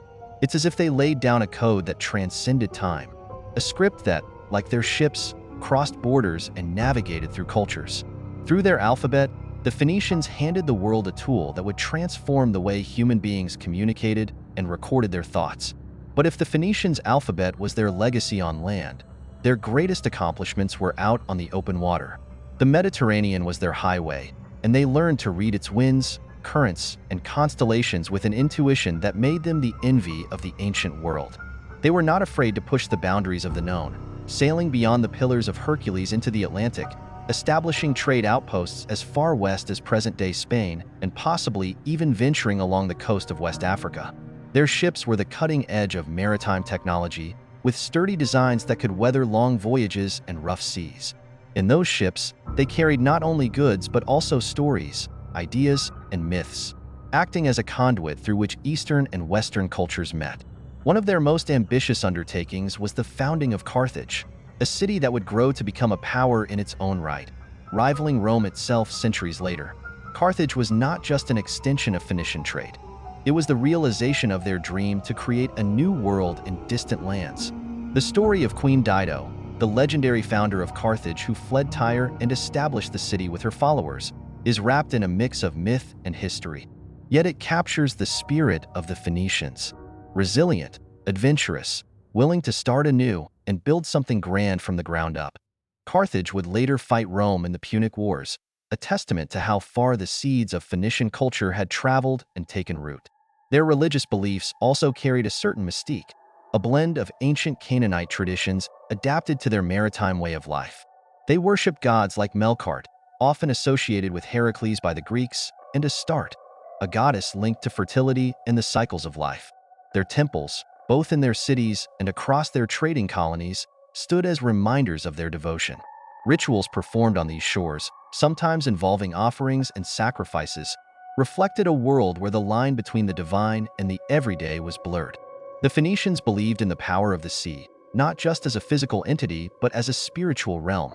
A: It's as if they laid down a code that transcended time, a script that, like their ships, crossed borders and navigated through cultures. Through their alphabet, the Phoenicians handed the world a tool that would transform the way human beings communicated and recorded their thoughts. But if the Phoenicians' alphabet was their legacy on land, their greatest accomplishments were out on the open water. The Mediterranean was their highway, and they learned to read its winds, currents, and constellations with an intuition that made them the envy of the ancient world. They were not afraid to push the boundaries of the known, sailing beyond the Pillars of Hercules into the Atlantic, establishing trade outposts as far west as present-day Spain, and possibly even venturing along the coast of West Africa. Their ships were the cutting edge of maritime technology, with sturdy designs that could weather long voyages and rough seas. In those ships, they carried not only goods but also stories, ideas, and myths, acting as a conduit through which Eastern and Western cultures met. One of their most ambitious undertakings was the founding of Carthage, a city that would grow to become a power in its own right, rivaling Rome itself centuries later. Carthage was not just an extension of Phoenician trade. It was the realization of their dream to create a new world in distant lands. The story of Queen Dido, the legendary founder of Carthage who fled Tyre and established the city with her followers, is wrapped in a mix of myth and history. Yet it captures the spirit of the Phoenicians. Resilient, adventurous, willing to start anew and build something grand from the ground up. Carthage would later fight Rome in the Punic Wars, a testament to how far the seeds of Phoenician culture had traveled and taken root. Their religious beliefs also carried a certain mystique, a blend of ancient Canaanite traditions adapted to their maritime way of life. They worshipped gods like Melkart, often associated with Heracles by the Greeks, and Astarte, a goddess linked to fertility and the cycles of life. Their temples, both in their cities and across their trading colonies, stood as reminders of their devotion. Rituals performed on these shores, sometimes involving offerings and sacrifices, reflected a world where the line between the divine and the everyday was blurred. The Phoenicians believed in the power of the sea, not just as a physical entity, but as a spiritual realm,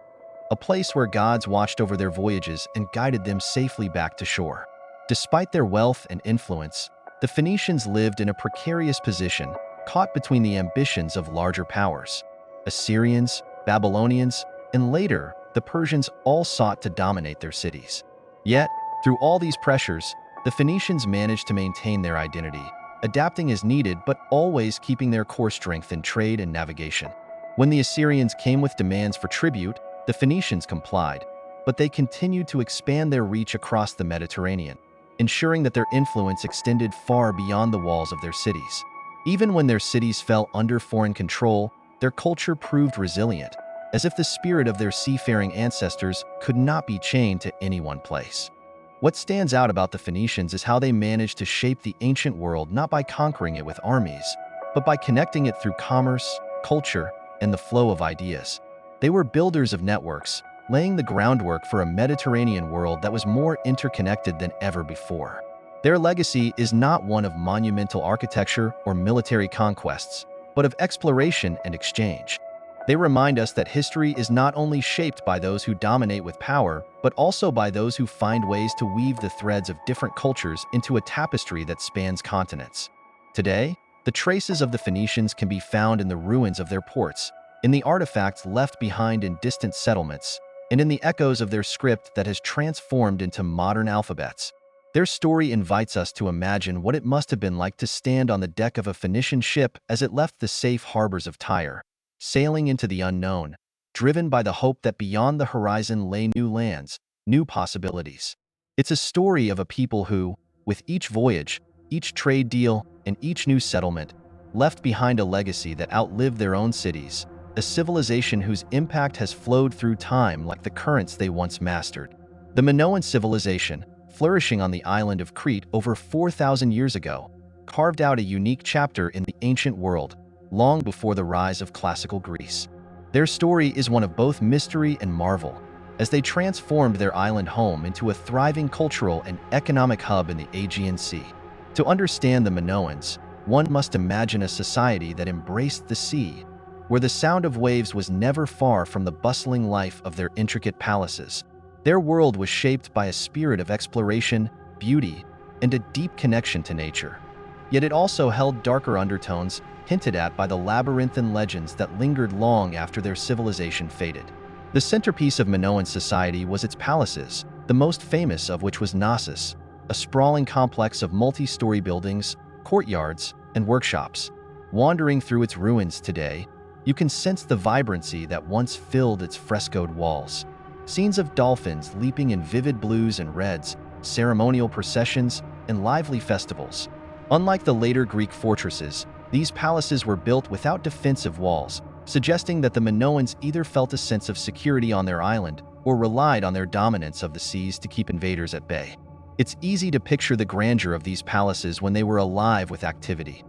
A: a place where gods watched over their voyages and guided them safely back to shore. Despite their wealth and influence, the Phoenicians lived in a precarious position, caught between the ambitions of larger powers. Assyrians, Babylonians, and later, the Persians all sought to dominate their cities. Yet, through all these pressures, the Phoenicians managed to maintain their identity, adapting as needed but always keeping their core strength in trade and navigation. When the Assyrians came with demands for tribute, the Phoenicians complied, but they continued to expand their reach across the Mediterranean, ensuring that their influence extended far beyond the walls of their cities. Even when their cities fell under foreign control, their culture proved resilient, as if the spirit of their seafaring ancestors could not be chained to any one place. What stands out about the Phoenicians is how they managed to shape the ancient world not by conquering it with armies, but by connecting it through commerce, culture, and the flow of ideas. They were builders of networks, laying the groundwork for a Mediterranean world that was more interconnected than ever before. Their legacy is not one of monumental architecture or military conquests, but of exploration and exchange. They remind us that history is not only shaped by those who dominate with power, but also by those who find ways to weave the threads of different cultures into a tapestry that spans continents. Today, the traces of the Phoenicians can be found in the ruins of their ports, in the artifacts left behind in distant settlements, and in the echoes of their script that has transformed into modern alphabets. Their story invites us to imagine what it must have been like to stand on the deck of a Phoenician ship as it left the safe harbors of Tyre, sailing into the unknown, driven by the hope that beyond the horizon lay new lands, new possibilities. It's a story of a people who, with each voyage, each trade deal, and each new settlement, left behind a legacy that outlived their own cities, a civilization whose impact has flowed through time like the currents they once mastered. The Minoan Civilization, flourishing on the island of Crete over 4,000 years ago, carved out a unique chapter in the ancient world, long before the rise of classical Greece. Their story is one of both mystery and marvel, as they transformed their island home into a thriving cultural and economic hub in the Aegean Sea. To understand the Minoans, one must imagine a society that embraced the sea, where the sound of waves was never far from the bustling life of their intricate palaces. Their world was shaped by a spirit of exploration, beauty, and a deep connection to nature. Yet it also held darker undertones, hinted at by the labyrinthine legends that lingered long after their civilization faded. The centerpiece of Minoan society was its palaces, the most famous of which was Knossos, a sprawling complex of multi-story buildings, courtyards, and workshops. Wandering through its ruins today, you can sense the vibrancy that once filled its frescoed walls. Scenes of dolphins leaping in vivid blues and reds, ceremonial processions, and lively festivals. Unlike the later Greek fortresses, these palaces were built without defensive walls, suggesting that the Minoans either felt a sense of security on their island or relied on their dominance of the seas to keep invaders at bay. It's easy to picture the grandeur of these palaces when they were alive with activity.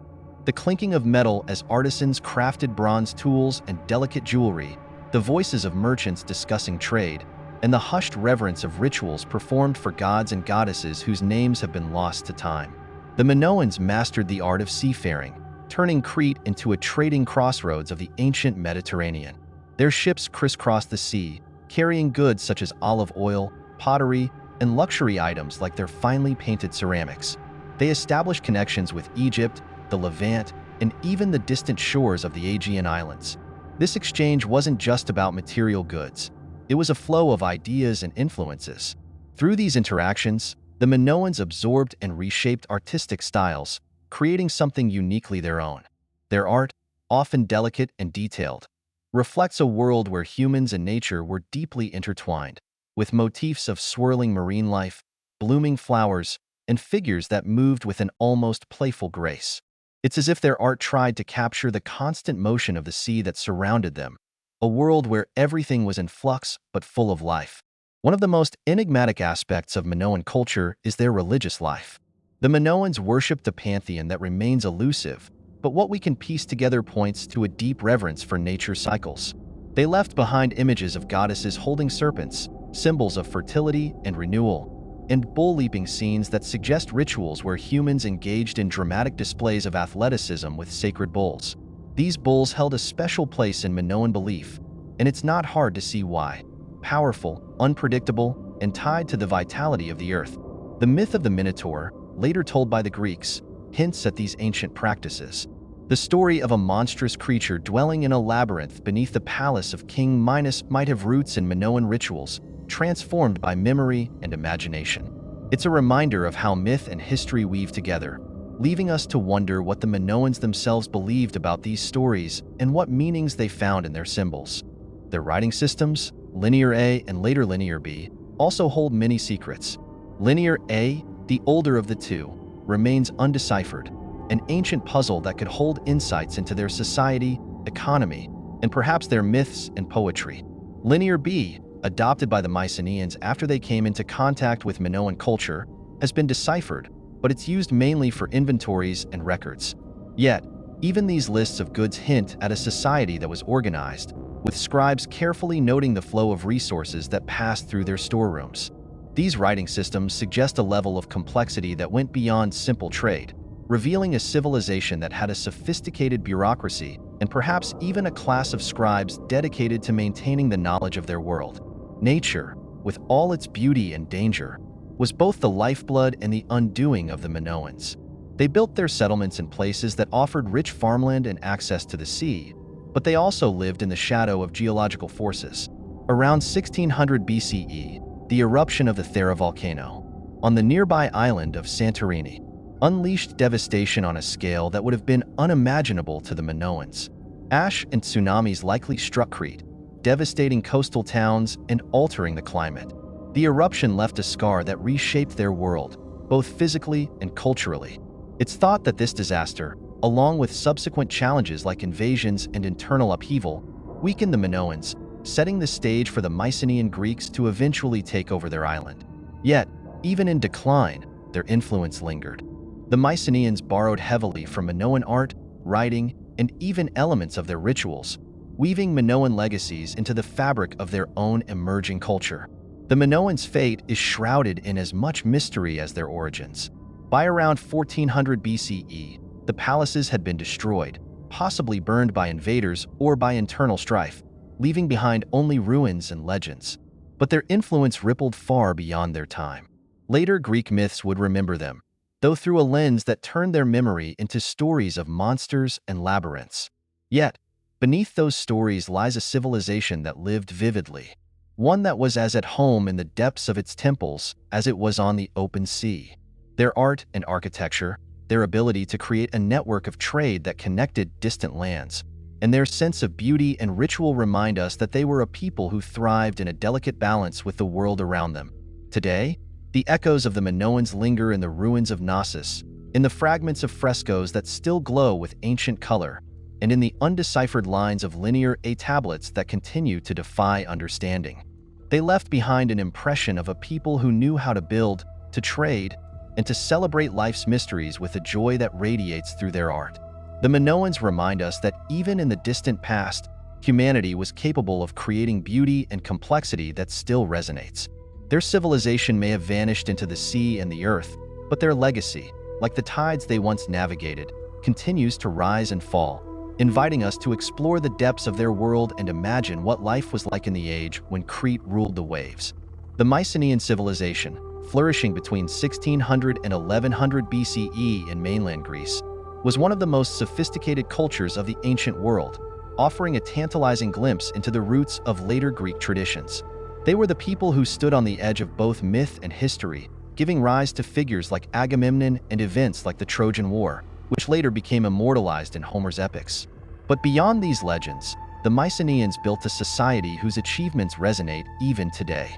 A: The clinking of metal as artisans crafted bronze tools and delicate jewelry, the voices of merchants discussing trade, and the hushed reverence of rituals performed for gods and goddesses whose names have been lost to time. The Minoans mastered the art of seafaring, turning Crete into a trading crossroads of the ancient Mediterranean. Their ships crisscrossed the sea, carrying goods such as olive oil, pottery, and luxury items like their finely painted ceramics. They established connections with Egypt, the Levant, and even the distant shores of the Aegean Islands. This exchange wasn't just about material goods. It was a flow of ideas and influences. Through these interactions, the Minoans absorbed and reshaped artistic styles, creating something uniquely their own. Their art, often delicate and detailed, reflects a world where humans and nature were deeply intertwined, with motifs of swirling marine life, blooming flowers, and figures that moved with an almost playful grace. It's as if their art tried to capture the constant motion of the sea that surrounded them, a world where everything was in flux but full of life. One of the most enigmatic aspects of Minoan culture is their religious life. The Minoans worshipped a pantheon that remains elusive, but what we can piece together points to a deep reverence for nature's cycles. They left behind images of goddesses holding serpents, symbols of fertility and renewal, and bull-leaping scenes that suggest rituals where humans engaged in dramatic displays of athleticism with sacred bulls. These bulls held a special place in Minoan belief, and it's not hard to see why. Powerful, unpredictable, and tied to the vitality of the earth. The myth of the Minotaur, later told by the Greeks, hints at these ancient practices. The story of a monstrous creature dwelling in a labyrinth beneath the palace of King Minos might have roots in Minoan rituals, transformed by memory and imagination. It's a reminder of how myth and history weave together, leaving us to wonder what the Minoans themselves believed about these stories and what meanings they found in their symbols. Their writing systems, Linear A and later Linear B, also hold many secrets. Linear A, the older of the two, remains undeciphered, an ancient puzzle that could hold insights into their society, economy, and perhaps their myths and poetry. Linear B, adopted by the Mycenaeans after they came into contact with Minoan culture, has been deciphered, but it's used mainly for inventories and records. Yet, even these lists of goods hint at a society that was organized, with scribes carefully noting the flow of resources that passed through their storerooms. These writing systems suggest a level of complexity that went beyond simple trade, revealing a civilization that had a sophisticated bureaucracy and perhaps even a class of scribes dedicated to maintaining the knowledge of their world. Nature, with all its beauty and danger, was both the lifeblood and the undoing of the Minoans. They built their settlements in places that offered rich farmland and access to the sea, but they also lived in the shadow of geological forces. Around 1600 BCE, the eruption of the Thera volcano on the nearby island of Santorini unleashed devastation on a scale that would have been unimaginable to the Minoans. Ash and tsunamis likely struck Crete, devastating coastal towns and altering the climate. The eruption left a scar that reshaped their world, both physically and culturally. It's thought that this disaster, along with subsequent challenges like invasions and internal upheaval, weakened the Minoans, setting the stage for the Mycenaean Greeks to eventually take over their island. Yet, even in decline, their influence lingered. The Mycenaeans borrowed heavily from Minoan art, writing, and even elements of their rituals, weaving Minoan legacies into the fabric of their own emerging culture. The Minoans' fate is shrouded in as much mystery as their origins. By around 1400 BCE, the palaces had been destroyed, possibly burned by invaders or by internal strife, leaving behind only ruins and legends. But their influence rippled far beyond their time. Later Greek myths would remember them, though through a lens that turned their memory into stories of monsters and labyrinths. Yet, beneath those stories lies a civilization that lived vividly, one that was as at home in the depths of its temples as it was on the open sea. Their art and architecture, their ability to create a network of trade that connected distant lands, and their sense of beauty and ritual remind us that they were a people who thrived in a delicate balance with the world around them. Today, the echoes of the Minoans linger in the ruins of Knossos, in the fragments of frescoes that still glow with ancient color, and in the undeciphered lines of linear A tablets that continue to defy understanding. They left behind an impression of a people who knew how to build, to trade, and to celebrate life's mysteries with a joy that radiates through their art. The Minoans remind us that even in the distant past, humanity was capable of creating beauty and complexity that still resonates. Their civilization may have vanished into the sea and the earth, but their legacy, like the tides they once navigated, continues to rise and fall, inviting us to explore the depths of their world and imagine what life was like in the age when Crete ruled the waves. The Mycenaean Civilization, flourishing between 1600 and 1100 BCE in mainland Greece, was one of the most sophisticated cultures of the ancient world, offering a tantalizing glimpse into the roots of later Greek traditions. They were the people who stood on the edge of both myth and history, giving rise to figures like Agamemnon and events like the Trojan War, which later became immortalized in Homer's epics. But beyond these legends, the Mycenaeans built a society whose achievements resonate even today.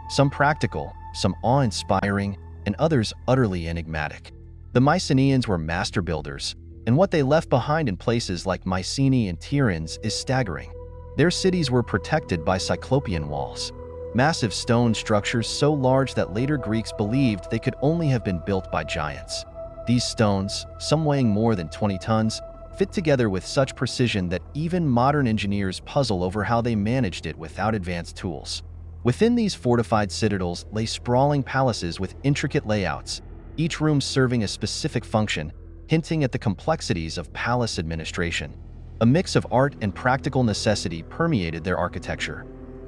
A: Some practical, some awe-inspiring, and others utterly enigmatic. The Mycenaeans were master builders, and what they left behind in places like Mycenae and Tiryns is staggering. Their cities were protected by cyclopean walls, massive stone structures so large that later Greeks believed they could only have been built by giants. These stones, some weighing more than 20 tons, fit together with such precision that even modern engineers puzzle over how they managed it without advanced tools. Within these fortified citadels lay sprawling palaces with intricate layouts, each room serving a specific function, hinting at the complexities of palace administration. A mix of art and practical necessity permeated their architecture.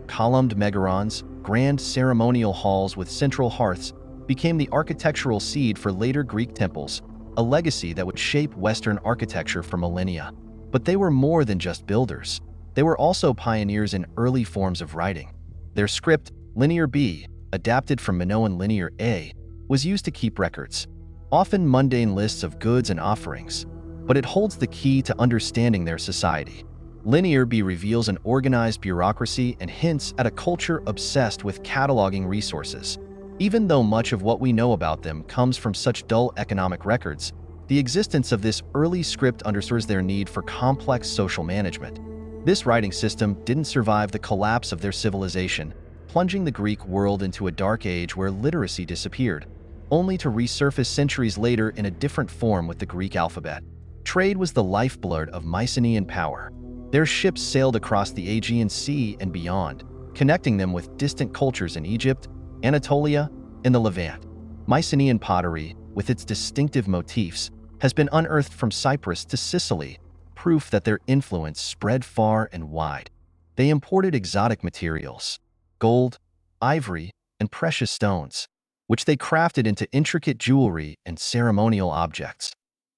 A: Columned megarons, grand ceremonial halls with central hearths, became the architectural seed for later Greek temples, a legacy that would shape Western architecture for millennia. But they were more than just builders. They were also pioneers in early forms of writing. Their script, Linear B, adapted from Minoan Linear A, was used to keep records, often mundane lists of goods and offerings, but it holds the key to understanding their society. Linear B reveals an organized bureaucracy and hints at a culture obsessed with cataloging resources. Even though much of what we know about them comes from such dull economic records, the existence of this early script underscores their need for complex social management. This writing system didn't survive the collapse of their civilization, plunging the Greek world into a dark age where literacy disappeared, only to resurface centuries later in a different form with the Greek alphabet. Trade was the lifeblood of Mycenaean power. Their ships sailed across the Aegean Sea and beyond, connecting them with distant cultures in Egypt, Anatolia, and the Levant. Mycenaean pottery, with its distinctive motifs, has been unearthed from Cyprus to Sicily, proof that their influence spread far and wide. They imported exotic materials, gold, ivory, and precious stones, which they crafted into intricate jewelry and ceremonial objects.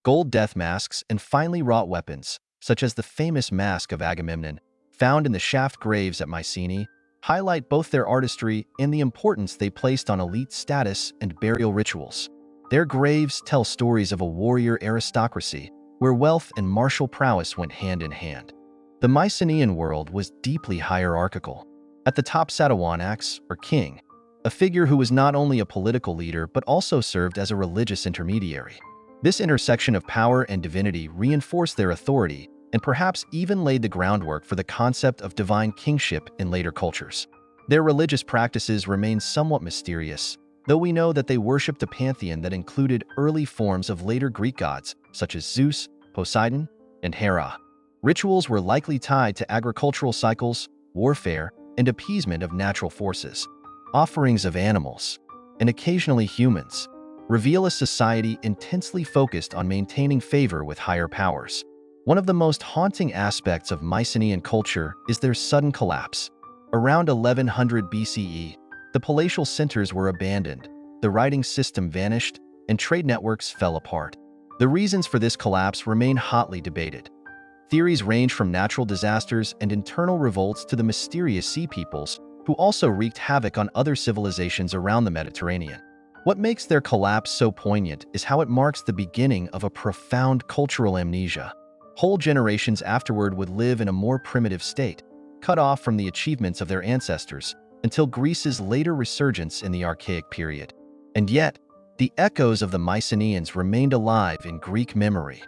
A: Gold death masks and finely wrought weapons, such as the famous mask of Agamemnon, found in the shaft graves at Mycenae, highlight both their artistry and the importance they placed on elite status and burial rituals. Their graves tell stories of a warrior aristocracy, where wealth and martial prowess went hand in hand. The Mycenaean world was deeply hierarchical. At the top sat a Wanax, or king, a figure who was not only a political leader but also served as a religious intermediary. This intersection of power and divinity reinforced their authority and perhaps even laid the groundwork for the concept of divine kingship in later cultures. Their religious practices remain somewhat mysterious, though we know that they worshipped a pantheon that included early forms of later Greek gods, such as Zeus, Poseidon, and Hera. Rituals were likely tied to agricultural cycles, warfare, and appeasement of natural forces. Offerings of animals, and occasionally humans, reveal a society intensely focused on maintaining favor with higher powers. One of the most haunting aspects of Mycenaean culture is their sudden collapse. Around 1100 BCE, the palatial centers were abandoned, the writing system vanished, and trade networks fell apart. The reasons for this collapse remain hotly debated. Theories range from natural disasters and internal revolts to the mysterious sea peoples, who also wreaked havoc on other civilizations around the Mediterranean. What makes their collapse so poignant is how it marks the beginning of a profound cultural amnesia. Whole generations afterward would live in a more primitive state, cut off from the achievements of their ancestors, until Greece's later resurgence in the Archaic period. And yet, the echoes of the Mycenaeans remained alive in Greek memory.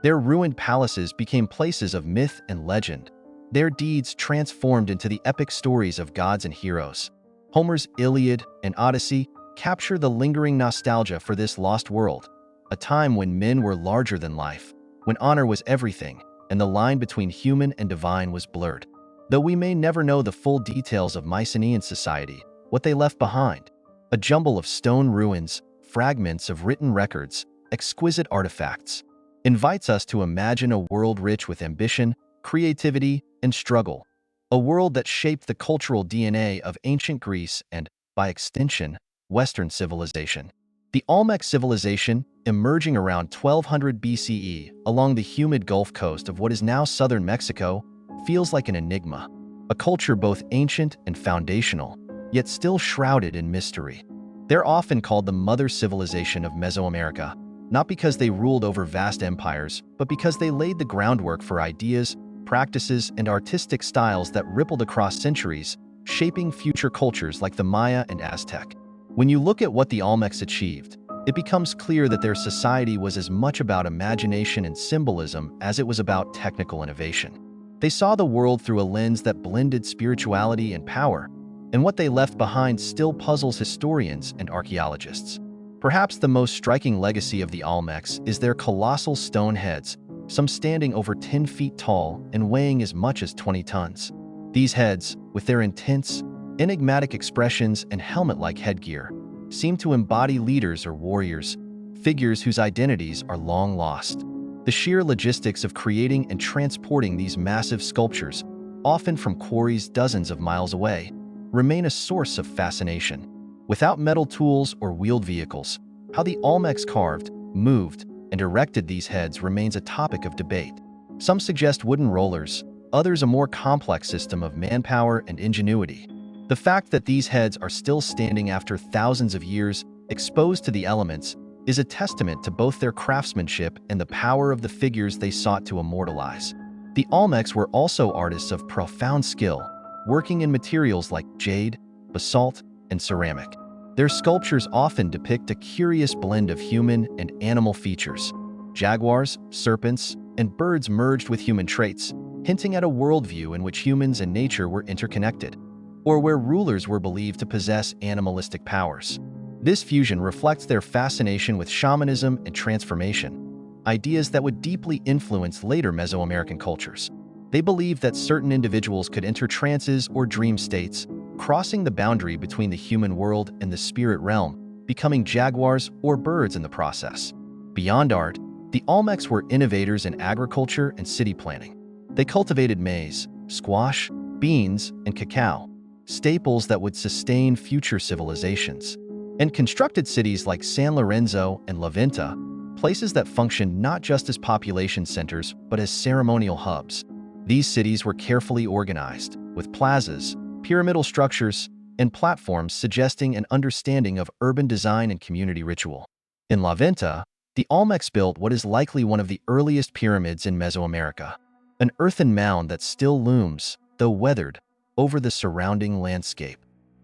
A: Their ruined palaces became places of myth and legend. Their deeds transformed into the epic stories of gods and heroes. Homer's Iliad and Odyssey capture the lingering nostalgia for this lost world, a time when men were larger than life, when honor was everything, and the line between human and divine was blurred. Though we may never know the full details of Mycenaean society, what they left behind, a jumble of stone ruins, fragments of written records, exquisite artifacts, invites us to imagine a world rich with ambition, creativity, and struggle, a world that shaped the cultural DNA of ancient Greece and, by extension, Western civilization. The Olmec Civilization, emerging around 1200 BCE along the humid Gulf Coast of what is now southern Mexico, feels like an enigma, a culture both ancient and foundational, yet still shrouded in mystery. They're often called the mother civilization of Mesoamerica, not because they ruled over vast empires, but because they laid the groundwork for ideas, practices, and artistic styles that rippled across centuries, shaping future cultures like the Maya and Aztec. When you look at what the Olmecs achieved, it becomes clear that their society was as much about imagination and symbolism as it was about technical innovation. They saw the world through a lens that blended spirituality and power, and what they left behind still puzzles historians and archaeologists. Perhaps the most striking legacy of the Olmecs is their colossal stone heads, some standing over 10 feet tall and weighing as much as 20 tons. These heads, with their intense, enigmatic expressions and helmet-like headgear, seem to embody leaders or warriors, figures whose identities are long lost. The sheer logistics of creating and transporting these massive sculptures, often from quarries dozens of miles away, remain a source of fascination. Without metal tools or wheeled vehicles, how the Olmecs carved, moved, and erected these heads remains a topic of debate. Some suggest wooden rollers, others a more complex system of manpower and ingenuity. The fact that these heads are still standing after thousands of years, exposed to the elements, is a testament to both their craftsmanship and the power of the figures they sought to immortalize. The Olmecs were also artists of profound skill, working in materials like jade, basalt, and ceramic. Their sculptures often depict a curious blend of human and animal features. Jaguars, serpents, and birds merged with human traits, hinting at a worldview in which humans and nature were interconnected, or where rulers were believed to possess animalistic powers. This fusion reflects their fascination with shamanism and transformation, ideas that would deeply influence later Mesoamerican cultures. They believed that certain individuals could enter trances or dream states, crossing the boundary between the human world and the spirit realm, becoming jaguars or birds in the process. Beyond art, the The Olmecs were innovators in agriculture and city planning. They cultivated maize, squash, beans, and cacao, staples that would sustain future civilizations, and constructed cities like San Lorenzo and La Venta, places that functioned not just as population centers but as ceremonial hubs. These cities were carefully organized, with plazas, pyramidal structures, and platforms suggesting an understanding of urban design and community ritual. In La Venta, the Olmecs built what is likely one of the earliest pyramids in Mesoamerica, an earthen mound that still looms, though weathered, over the surrounding landscape.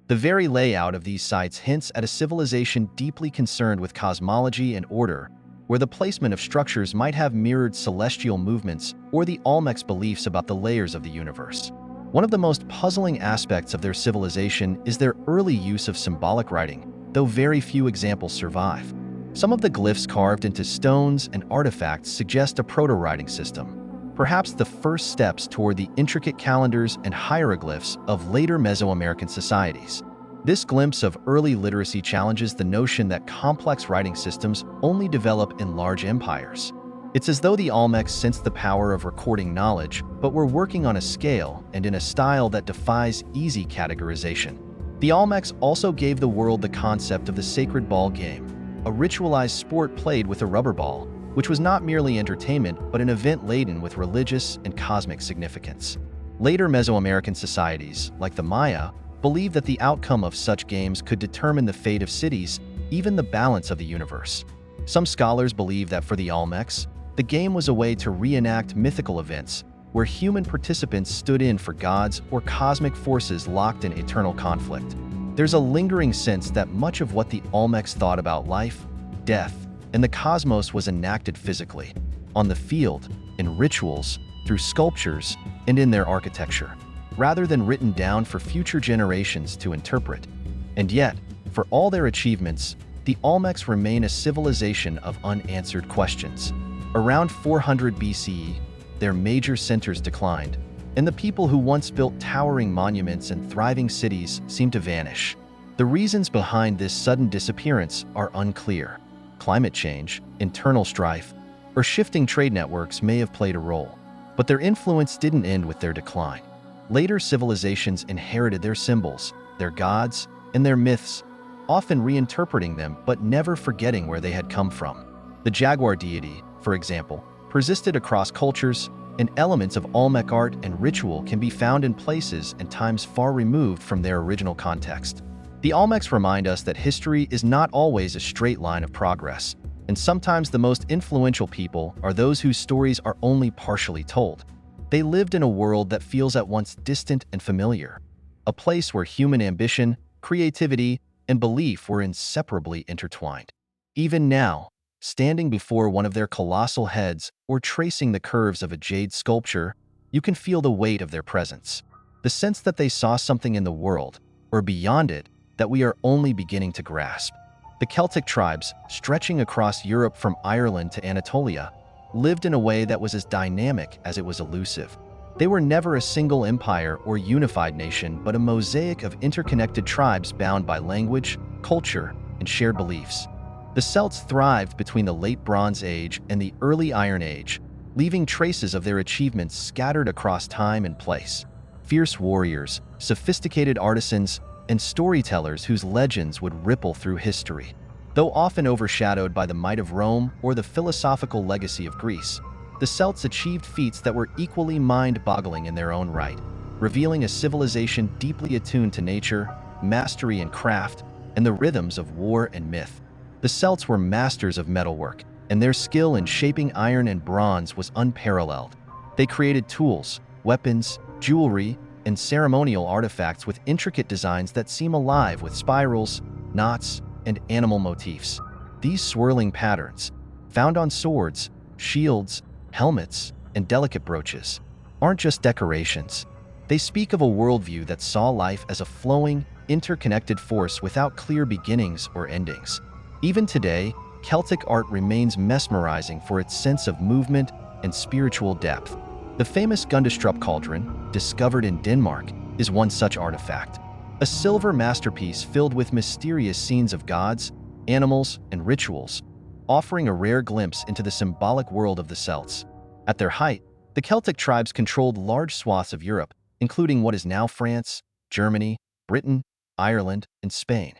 A: The very layout of these sites hints at a civilization deeply concerned with cosmology and order, where the placement of structures might have mirrored celestial movements or the Olmecs' beliefs about the layers of the universe. One of the most puzzling aspects of their civilization is their early use of symbolic writing, though very few examples survive. Some of the glyphs carved into stones and artifacts suggest a proto-writing system, perhaps the first steps toward the intricate calendars and hieroglyphs of later Mesoamerican societies. This glimpse of early literacy challenges the notion that complex writing systems only develop in large empires. It's as though the Olmecs sensed the power of recording knowledge, but were working on a scale and in a style that defies easy categorization. The Olmecs also gave the world the concept of the sacred ball game, a ritualized sport played with a rubber ball, which was not merely entertainment but an event laden with religious and cosmic significance. Later Mesoamerican societies, like the Maya, believed that the outcome of such games could determine the fate of cities, even the balance of the universe. Some scholars believe that for the Olmecs, the game was a way to reenact mythical events, where human participants stood in for gods or cosmic forces locked in eternal conflict. There's a lingering sense that much of what the Olmecs thought about life, death, and the cosmos was enacted physically, on the field, in rituals, through sculptures, and in their architecture, rather than written down for future generations to interpret. And yet, for all their achievements, the Olmecs remain a civilization of unanswered questions. Around 400 BCE, their major centers declined, and the people who once built towering monuments and thriving cities seemed to vanish. The reasons behind this sudden disappearance are unclear. Climate change, internal strife, or shifting trade networks may have played a role, but their influence didn't end with their decline. Later civilizations inherited their symbols, their gods, and their myths, often reinterpreting them but never forgetting where they had come from. The jaguar deity, for example, persisted across cultures, and elements of Olmec art and ritual can be found in places and times far removed from their original context. The Olmecs remind us that history is not always a straight line of progress, and sometimes the most influential people are those whose stories are only partially told. They lived in a world that feels at once distant and familiar, a place where human ambition, creativity, and belief were inseparably intertwined. Even now, standing before one of their colossal heads or tracing the curves of a jade sculpture, you can feel the weight of their presence, the sense that they saw something in the world, or beyond it, that we are only beginning to grasp. The Celtic tribes, stretching across Europe from Ireland to Anatolia, lived in a way that was as dynamic as it was elusive. They were never a single empire or unified nation, but a mosaic of interconnected tribes bound by language, culture, and shared beliefs. The Celts thrived between the Late Bronze Age and the Early Iron Age, leaving traces of their achievements scattered across time and place. Fierce warriors, sophisticated artisans, and storytellers whose legends would ripple through history. Though often overshadowed by the might of Rome or the philosophical legacy of Greece, the Celts achieved feats that were equally mind-boggling in their own right, revealing a civilization deeply attuned to nature, mastery in craft, and the rhythms of war and myth. The Celts were masters of metalwork, and their skill in shaping iron and bronze was unparalleled. They created tools, weapons, jewelry, and ceremonial artifacts with intricate designs that seem alive with spirals, knots, and animal motifs. These swirling patterns, found on swords, shields, helmets, and delicate brooches, aren't just decorations. They speak of a worldview that saw life as a flowing, interconnected force without clear beginnings or endings. Even today, Celtic art remains mesmerizing for its sense of movement and spiritual depth. The famous Gundestrup cauldron, discovered in Denmark, is one such artifact. A silver masterpiece filled with mysterious scenes of gods, animals, and rituals, offering a rare glimpse into the symbolic world of the Celts. At their height, the Celtic tribes controlled large swaths of Europe, including what is now France, Germany, Britain, Ireland, and Spain.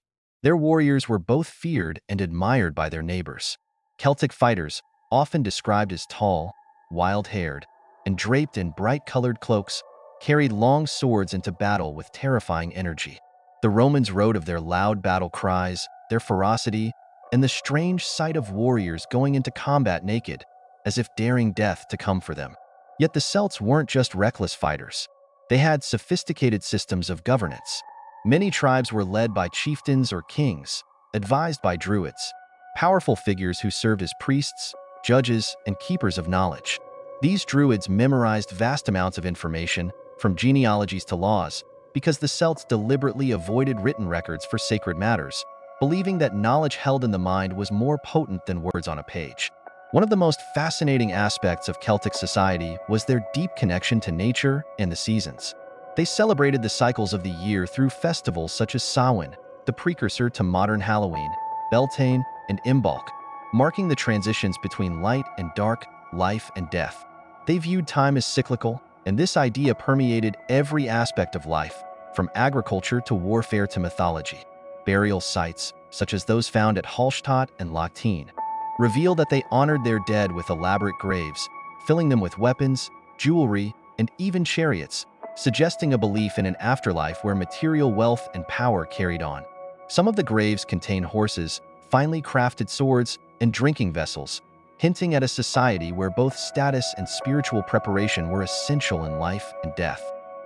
A: Their warriors were both feared and admired by their neighbors. Celtic fighters, often described as tall, wild-haired, and draped in bright-colored cloaks, carried long swords into battle with terrifying energy. The Romans wrote of their loud battle cries, their ferocity, and the strange sight of warriors going into combat naked, as if daring death to come for them. Yet the Celts weren't just reckless fighters. They had sophisticated systems of governance. Many tribes were led by chieftains or kings, advised by druids, powerful figures who served as priests, judges, and keepers of knowledge. These druids memorized vast amounts of information, from genealogies to laws, because the Celts deliberately avoided written records for sacred matters, believing that knowledge held in the mind was more potent than words on a page. One of the most fascinating aspects of Celtic society was their deep connection to nature and the seasons. They celebrated the cycles of the year through festivals such as Samhain, the precursor to modern Halloween, Beltane, and Imbolc, marking the transitions between light and dark, life and death. They viewed time as cyclical, and this idea permeated every aspect of life, from agriculture to warfare to mythology. Burial sites, such as those found at Hallstatt and Loch Teen, reveal that they honored their dead with elaborate graves, filling them with weapons, jewelry, and even chariots, suggesting a belief in an afterlife where material wealth and power carried on. Some of the graves contain horses, finely crafted swords, and drinking vessels, hinting at a society where both status and spiritual preparation were essential in life and death.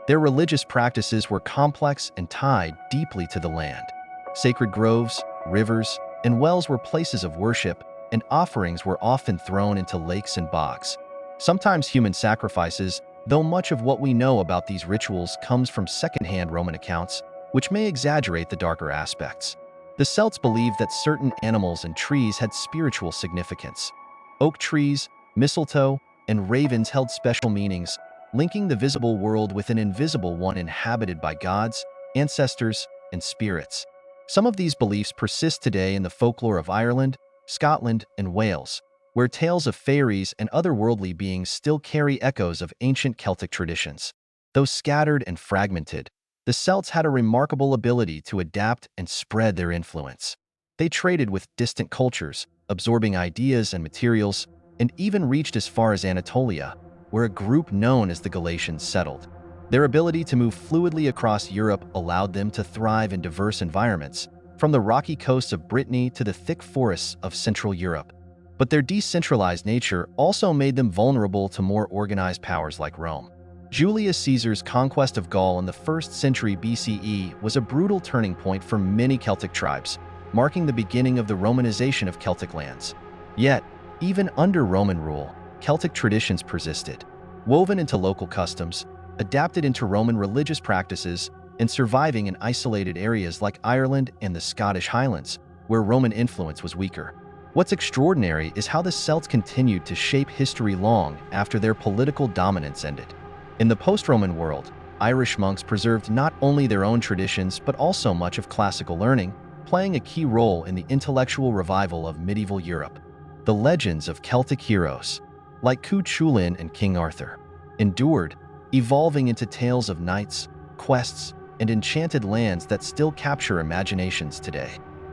A: Their religious practices were complex and tied deeply to the land. Sacred groves, rivers, and wells were places of worship, and offerings were often thrown into lakes and bogs. Sometimes human sacrifices, though much of what we know about these rituals comes from second-hand Roman accounts, which may exaggerate the darker aspects. The Celts believed that certain animals and trees had spiritual significance. Oak trees, mistletoe, and ravens held special meanings, linking the visible world with an invisible one inhabited by gods, ancestors, and spirits. Some of these beliefs persist today in the folklore of Ireland, Scotland, and Wales, where tales of fairies and otherworldly beings still carry echoes of ancient Celtic traditions. Though scattered and fragmented, the Celts had a remarkable ability to adapt and spread their influence. They traded with distant cultures, absorbing ideas and materials, and even reached as far as Anatolia, where a group known as the Galatians settled. Their ability to move fluidly across Europe allowed them to thrive in diverse environments, from the rocky coasts of Brittany to the thick forests of Central Europe. But their decentralized nature also made them vulnerable to more organized powers like Rome. Julius Caesar's conquest of Gaul in the 1st century BCE was a brutal turning point for many Celtic tribes, marking the beginning of the Romanization of Celtic lands. Yet, even under Roman rule, Celtic traditions persisted, woven into local customs, adapted into Roman religious practices, and surviving in isolated areas like Ireland and the Scottish Highlands, where Roman influence was weaker. What's extraordinary is how the Celts continued to shape history long after their political dominance ended. In the post-Roman world, Irish monks preserved not only their own traditions but also much of classical learning, playing a key role in the intellectual revival of medieval Europe. The legends of Celtic heroes, like Cu Chulainn and King Arthur, endured, evolving into tales of knights, quests, and enchanted lands that still capture imaginations today.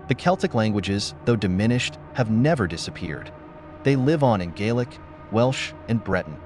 A: The Celtic languages, though diminished, have never disappeared. They live on in Gaelic, Welsh, and Breton,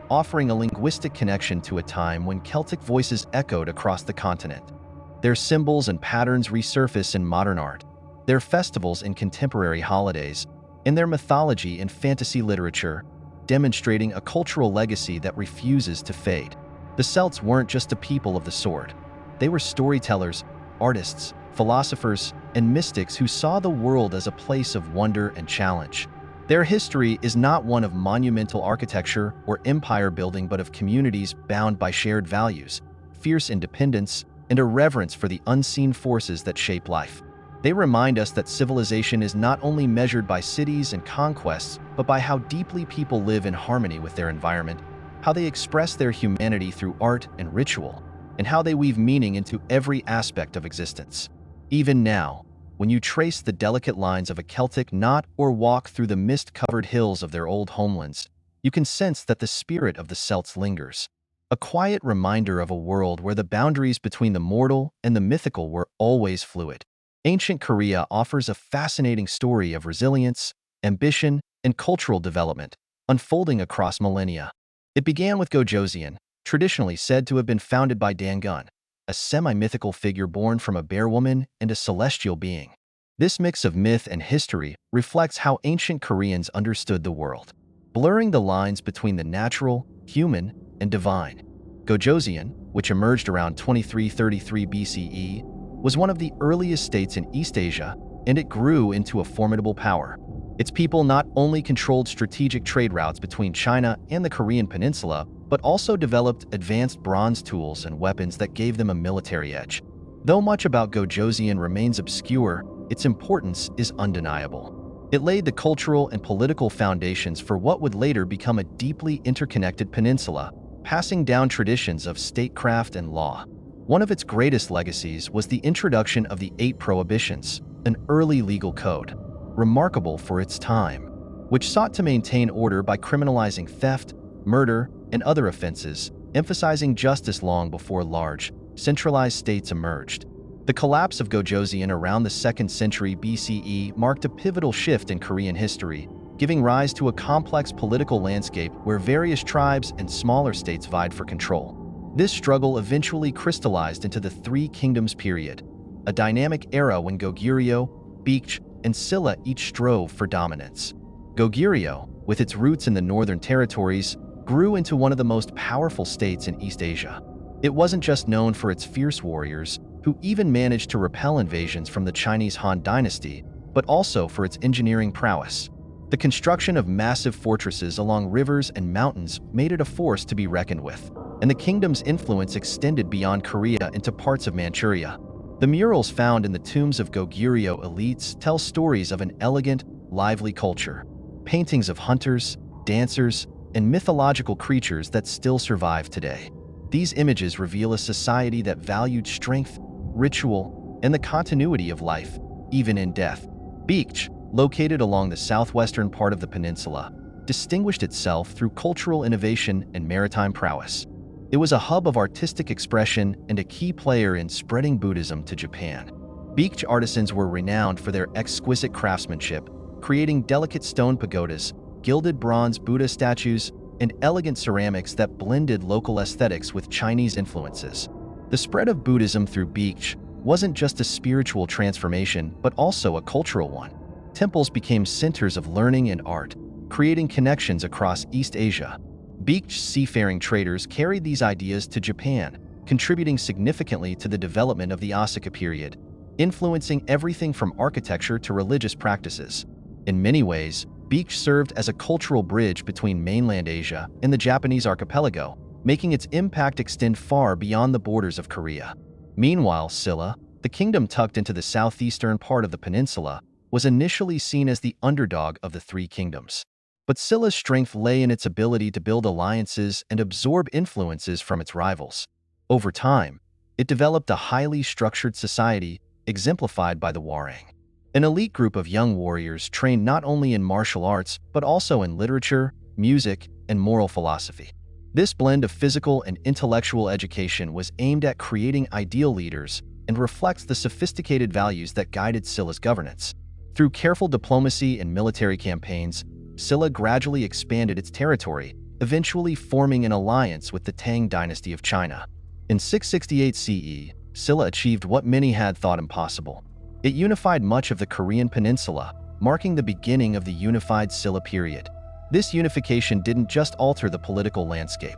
A: offering a linguistic connection to a time when Celtic voices echoed across the continent. Their symbols and patterns resurface in modern art, their festivals in contemporary holidays, and their mythology in fantasy literature, demonstrating a cultural legacy that refuses to fade. The Celts weren't just a people of the sword. They were storytellers, artists, philosophers, and mystics who saw the world as a place of wonder and challenge. Their history is not one of monumental architecture or empire building but of communities bound by shared values, fierce independence, and a reverence for the unseen forces that shape life. They remind us that civilization is not only measured by cities and conquests, but by how deeply people live in harmony with their environment, how they express their humanity through art and ritual, and how they weave meaning into every aspect of existence. Even now, when you trace the delicate lines of a Celtic knot or walk through the mist-covered hills of their old homelands, you can sense that the spirit of the Celts lingers. A quiet reminder of a world where the boundaries between the mortal and the mythical were always fluid. Ancient Korea offers a fascinating story of resilience, ambition, and cultural development, unfolding across millennia. It began with Gojoseon, traditionally said to have been founded by Dangun, a semi-mythical figure born from a bear woman and a celestial being. This mix of myth and history reflects how ancient Koreans understood the world, blurring the lines between the natural, human, and divine. Gojoseon, which emerged around 2333 BCE, was one of the earliest states in East Asia, and it grew into a formidable power. Its people not only controlled strategic trade routes between China and the Korean peninsula, but also developed advanced bronze tools and weapons that gave them a military edge. Though much about Gojoseon remains obscure, its importance is undeniable. It laid the cultural and political foundations for what would later become a deeply interconnected peninsula, passing down traditions of statecraft and law. One of its greatest legacies was the introduction of the Eight Prohibitions, an early legal code, remarkable for its time, which sought to maintain order by criminalizing theft, murder, and other offenses, emphasizing justice long before large, centralized states emerged. The collapse of Gojoseon around the 2nd century BCE marked a pivotal shift in Korean history, giving rise to a complex political landscape where various tribes and smaller states vied for control. This struggle eventually crystallized into the Three Kingdoms period, a dynamic era when Goguryeo, Baekje, and Silla each strove for dominance. Goguryeo, with its roots in the northern territories, grew into one of the most powerful states in East Asia. It wasn't just known for its fierce warriors, who even managed to repel invasions from the Chinese Han Dynasty, but also for its engineering prowess. The construction of massive fortresses along rivers and mountains made it a force to be reckoned with, and the kingdom's influence extended beyond Korea into parts of Manchuria. The murals found in the tombs of Goguryeo elites tell stories of an elegant, lively culture, paintings of hunters, dancers, and mythological creatures that still survive today. These images reveal a society that valued strength, ritual, and the continuity of life, even in death. Baekje, located along the southwestern part of the peninsula, distinguished itself through cultural innovation and maritime prowess. It was a hub of artistic expression and a key player in spreading Buddhism to Japan. Baekje artisans were renowned for their exquisite craftsmanship, creating delicate stone pagodas, gilded bronze Buddha statues, and elegant ceramics that blended local aesthetics with Chinese influences. The spread of Buddhism through Baekje wasn't just a spiritual transformation, but also a cultural one. Temples became centers of learning and art, creating connections across East Asia. Baekje's seafaring traders carried these ideas to Japan, contributing significantly to the development of the Asuka period, influencing everything from architecture to religious practices. In many ways, Baekje served as a cultural bridge between mainland Asia and the Japanese archipelago, making its impact extend far beyond the borders of Korea. Meanwhile, Silla, the kingdom tucked into the southeastern part of the peninsula, was initially seen as the underdog of the Three Kingdoms. But Silla's strength lay in its ability to build alliances and absorb influences from its rivals. Over time, it developed a highly structured society, exemplified by the Warang, an elite group of young warriors trained not only in martial arts but also in literature, music, and moral philosophy. This blend of physical and intellectual education was aimed at creating ideal leaders and reflects the sophisticated values that guided Silla's governance. Through careful diplomacy and military campaigns, Silla gradually expanded its territory, eventually forming an alliance with the Tang dynasty of China. In 668 CE, Silla achieved what many had thought impossible. It unified much of the Korean peninsula, marking the beginning of the unified Silla period. This unification didn't just alter the political landscape.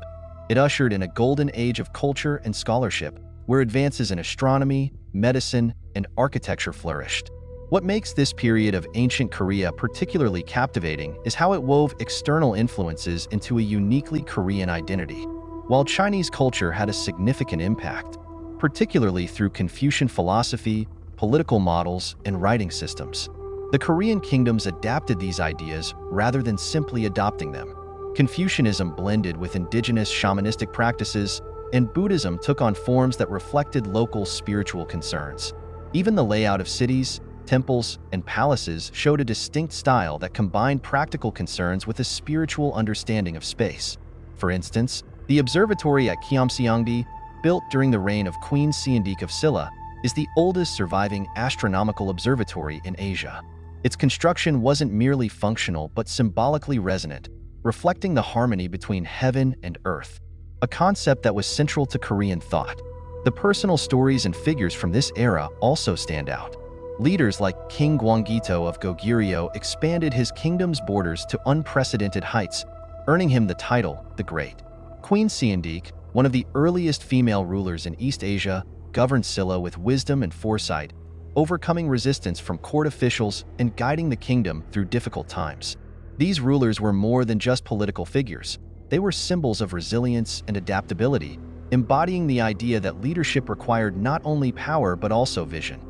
A: It ushered in a golden age of culture and scholarship, where advances in astronomy, medicine, and architecture flourished. What makes this period of ancient Korea particularly captivating is how it wove external influences into a uniquely Korean identity. While Chinese culture had a significant impact, particularly through Confucian philosophy, political models, and writing systems, the Korean kingdoms adapted these ideas rather than simply adopting them. Confucianism blended with indigenous shamanistic practices, and Buddhism took on forms that reflected local spiritual concerns. Even the layout of cities, temples, and palaces showed a distinct style that combined practical concerns with a spiritual understanding of space. For instance, the observatory at Kiamsiangdi, built during the reign of Queen Siandik of Silla, is the oldest surviving astronomical observatory in Asia. Its construction wasn't merely functional but symbolically resonant, reflecting the harmony between heaven and earth, a concept that was central to Korean thought. The personal stories and figures from this era also stand out. Leaders like King Gwanggaeto of Goguryeo expanded his kingdom's borders to unprecedented heights, earning him the title, the Great. Queen Siandik, one of the earliest female rulers in East Asia, governed Silla with wisdom and foresight, overcoming resistance from court officials and guiding the kingdom through difficult times. These rulers were more than just political figures. They were symbols of resilience and adaptability, embodying the idea that leadership required not only power but also vision.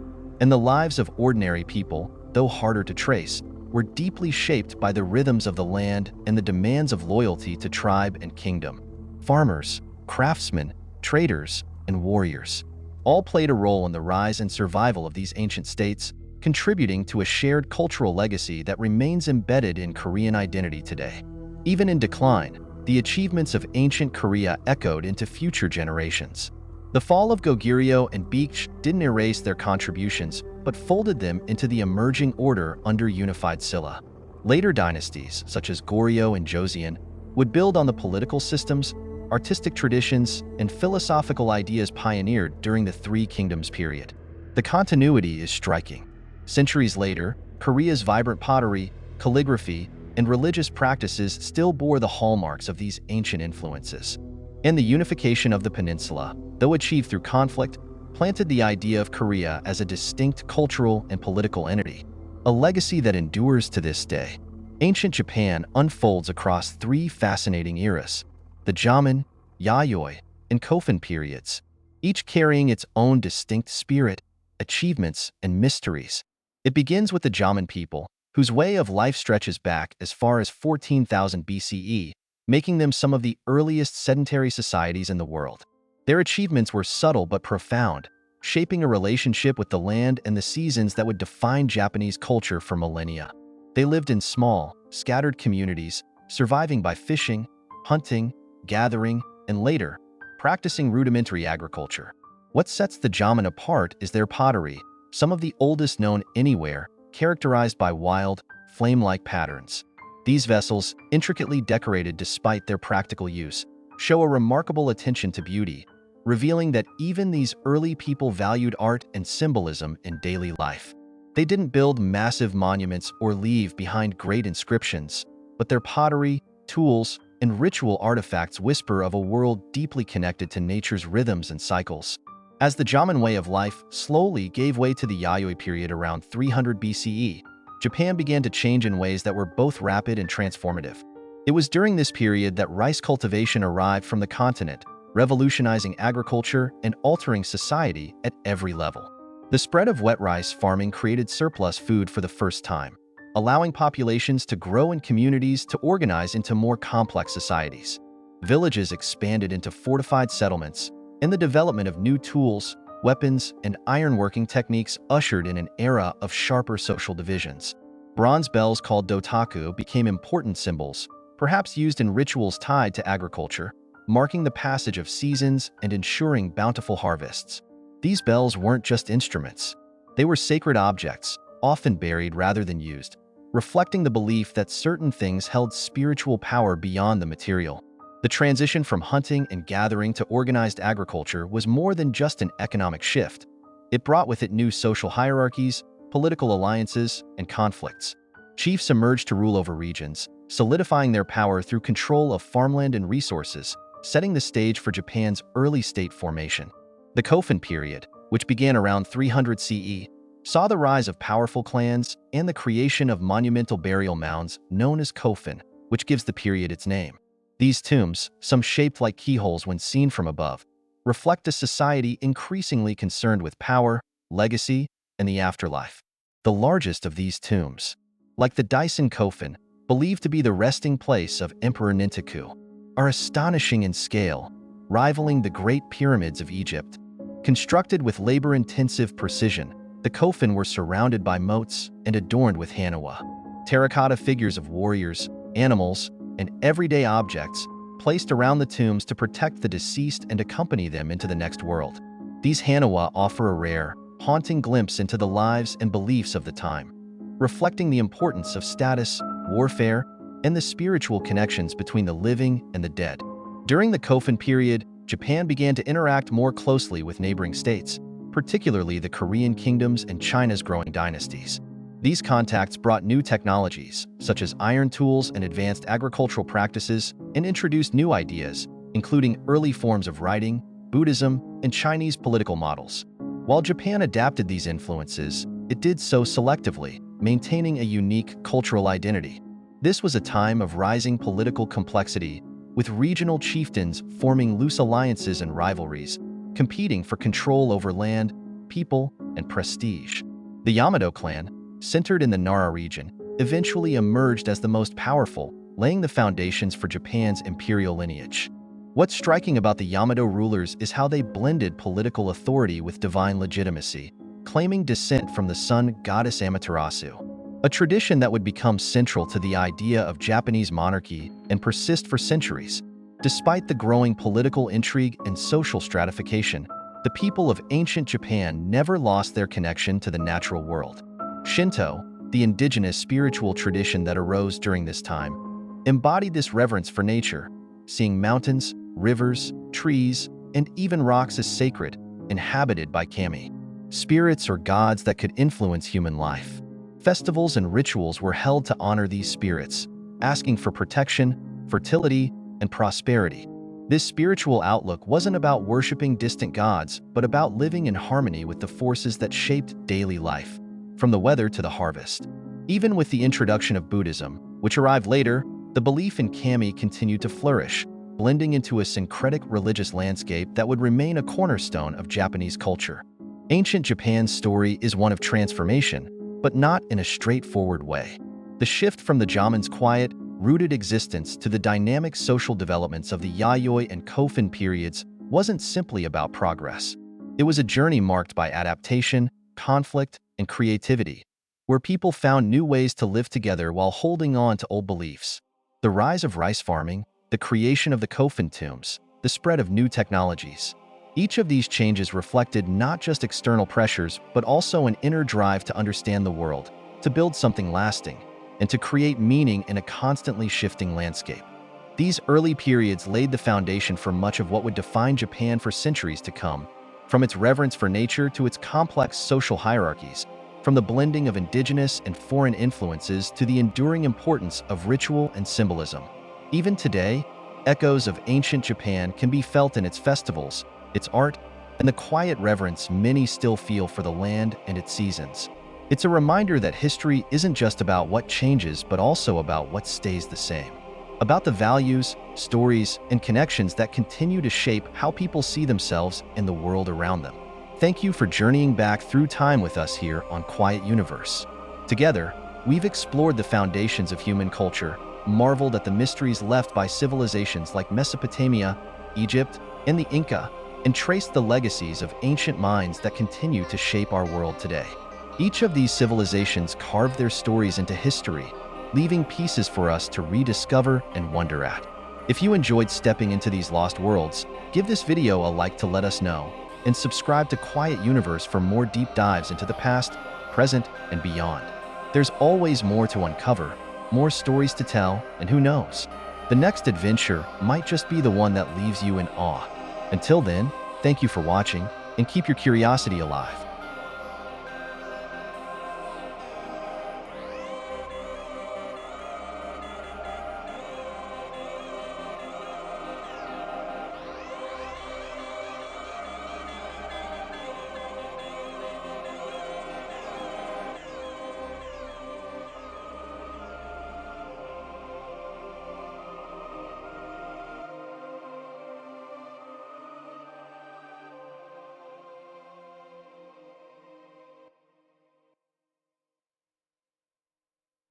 A: And the lives of ordinary people, though harder to trace, were deeply shaped by the rhythms of the land and the demands of loyalty to tribe and kingdom. Farmers, craftsmen, traders, and warriors all played a role in the rise and survival of these ancient states, contributing to a shared cultural legacy that remains embedded in Korean identity today. Even in decline, the achievements of ancient Korea echoed into future generations. The fall of Goguryeo and Baekje didn't erase their contributions, but folded them into the emerging order under unified Silla. Later dynasties, such as Goryeo and Joseon, would build on the political systems, artistic traditions, and philosophical ideas pioneered during the Three Kingdoms period. The continuity is striking. Centuries later, Korea's vibrant pottery, calligraphy, and religious practices still bore the hallmarks of these ancient influences. And the unification of the peninsula, though achieved through conflict, planted the idea of Korea as a distinct cultural and political entity, a legacy that endures to this day. Ancient Japan unfolds across three fascinating eras: the Jomon, Yayoi, and Kofun periods, each carrying its own distinct spirit, achievements, and mysteries. It begins with the Jomon people, whose way of life stretches back as far as 14,000 BCE, making them some of the earliest sedentary societies in the world. Their achievements were subtle but profound, shaping a relationship with the land and the seasons that would define Japanese culture for millennia. They lived in small, scattered communities, surviving by fishing, hunting, gathering, and later, practicing rudimentary agriculture. What sets the Jomon apart is their pottery, some of the oldest known anywhere, characterized by wild, flame-like patterns. These vessels, intricately decorated despite their practical use, show a remarkable attention to beauty, revealing that even these early people valued art and symbolism in daily life. They didn't build massive monuments or leave behind great inscriptions, but their pottery, tools, and ritual artifacts whisper of a world deeply connected to nature's rhythms and cycles. As the Jomon way of life slowly gave way to the Yayoi period around 300 BCE, Japan began to change in ways that were both rapid and transformative. It was during this period that rice cultivation arrived from the continent, revolutionizing agriculture and altering society at every level. The spread of wet rice farming created surplus food for the first time, allowing populations to grow and communities to organize into more complex societies. Villages expanded into fortified settlements, and the development of new tools, weapons, and ironworking techniques ushered in an era of sharper social divisions. Bronze bells called dotaku became important symbols, perhaps used in rituals tied to agriculture, marking the passage of seasons and ensuring bountiful harvests. These bells weren't just instruments. They were sacred objects, often buried rather than used, reflecting the belief that certain things held spiritual power beyond the material. The transition from hunting and gathering to organized agriculture was more than just an economic shift. It brought with it new social hierarchies, political alliances, and conflicts. Chiefs emerged to rule over regions, solidifying their power through control of farmland and resources, setting the stage for Japan's early state formation. The Kofun period, which began around 300 CE, saw the rise of powerful clans and the creation of monumental burial mounds known as kofun, which gives the period its name. These tombs, some shaped like keyholes when seen from above, reflect a society increasingly concerned with power, legacy, and the afterlife. The largest of these tombs, like the Daisen Kofun, believed to be the resting place of Emperor Nintoku, are astonishing in scale, rivaling the Great Pyramids of Egypt. Constructed with labor-intensive precision, The coffin were surrounded by moats and adorned with hanawa, terracotta figures of warriors, animals, and everyday objects placed around the tombs to protect the deceased and accompany them into the next world. These hanawa offer a rare, haunting glimpse into the lives and beliefs of the time, reflecting the importance of status, warfare, and the spiritual connections between the living and the dead. During the Kofun period, Japan began to interact more closely with neighboring states, particularly the Korean kingdoms and China's growing dynasties. These contacts brought new technologies, such as iron tools and advanced agricultural practices, and introduced new ideas, including early forms of writing, Buddhism, and Chinese political models. While Japan adapted these influences, it did so selectively, maintaining a unique cultural identity. This was a time of rising political complexity, with regional chieftains forming loose alliances and rivalries, competing for control over land, people, and prestige. The Yamato clan, centered in the Nara region, eventually emerged as the most powerful, laying the foundations for Japan's imperial lineage. What's striking about the Yamato rulers is how they blended political authority with divine legitimacy, claiming descent from the sun goddess Amaterasu, a tradition that would become central to the idea of Japanese monarchy and persist for centuries. Despite the growing political intrigue and social stratification, the people of ancient Japan never lost their connection to the natural world. Shinto, the indigenous spiritual tradition that arose during this time, embodied this reverence for nature, seeing mountains, rivers, trees, and even rocks as sacred, inhabited by kami, spirits or gods that could influence human life. Festivals and rituals were held to honor these spirits, asking for protection, fertility, and prosperity. This spiritual outlook wasn't about worshiping distant gods, but about living in harmony with the forces that shaped daily life, from the weather to the harvest. Even with the introduction of Buddhism, which arrived later, the belief in kami continued to flourish, blending into a syncretic religious landscape that would remain a cornerstone of Japanese culture. Ancient Japan's story is one of transformation, but not in a straightforward way. The shift from the Jaman's quiet, rooted existence to the dynamic social developments of the Yayoi and Kofun periods wasn't simply about progress. It was a journey marked by adaptation, conflict, and creativity, where people found new ways to live together while holding on to old beliefs. The rise of rice farming, the creation of the Kofun tombs, the spread of new technologies. Each of these changes reflected not just external pressures, but also an inner drive to understand the world, to build something lasting, and to create meaning in a constantly shifting landscape. These early periods laid the foundation for much of what would define Japan for centuries to come, from its reverence for nature to its complex social hierarchies, from the blending of indigenous and foreign influences to the enduring importance of ritual and symbolism. Even today, echoes of ancient Japan can be felt in its festivals, its art, and the quiet reverence many still feel for the land and its seasons. It's a reminder that history isn't just about what changes, but also about what stays the same. About the values, stories, and connections that continue to shape how people see themselves and the world around them. Thank you for journeying back through time with us here on Quiet Universe. Together, we've explored the foundations of human culture, marveled at the mysteries left by civilizations like Mesopotamia, Egypt, and the Inca, and traced the legacies of ancient minds that continue to shape our world today. Each of these civilizations carved their stories into history, leaving pieces for us to rediscover and wonder at. If you enjoyed stepping into these lost worlds, give this video a like to let us know, and subscribe to Quiet Universe for more deep dives into the past, present, and beyond. There's always more to uncover, more stories to tell, and who knows? The next adventure might just be the one that leaves you in awe. Until then, thank you for watching, and keep your curiosity alive.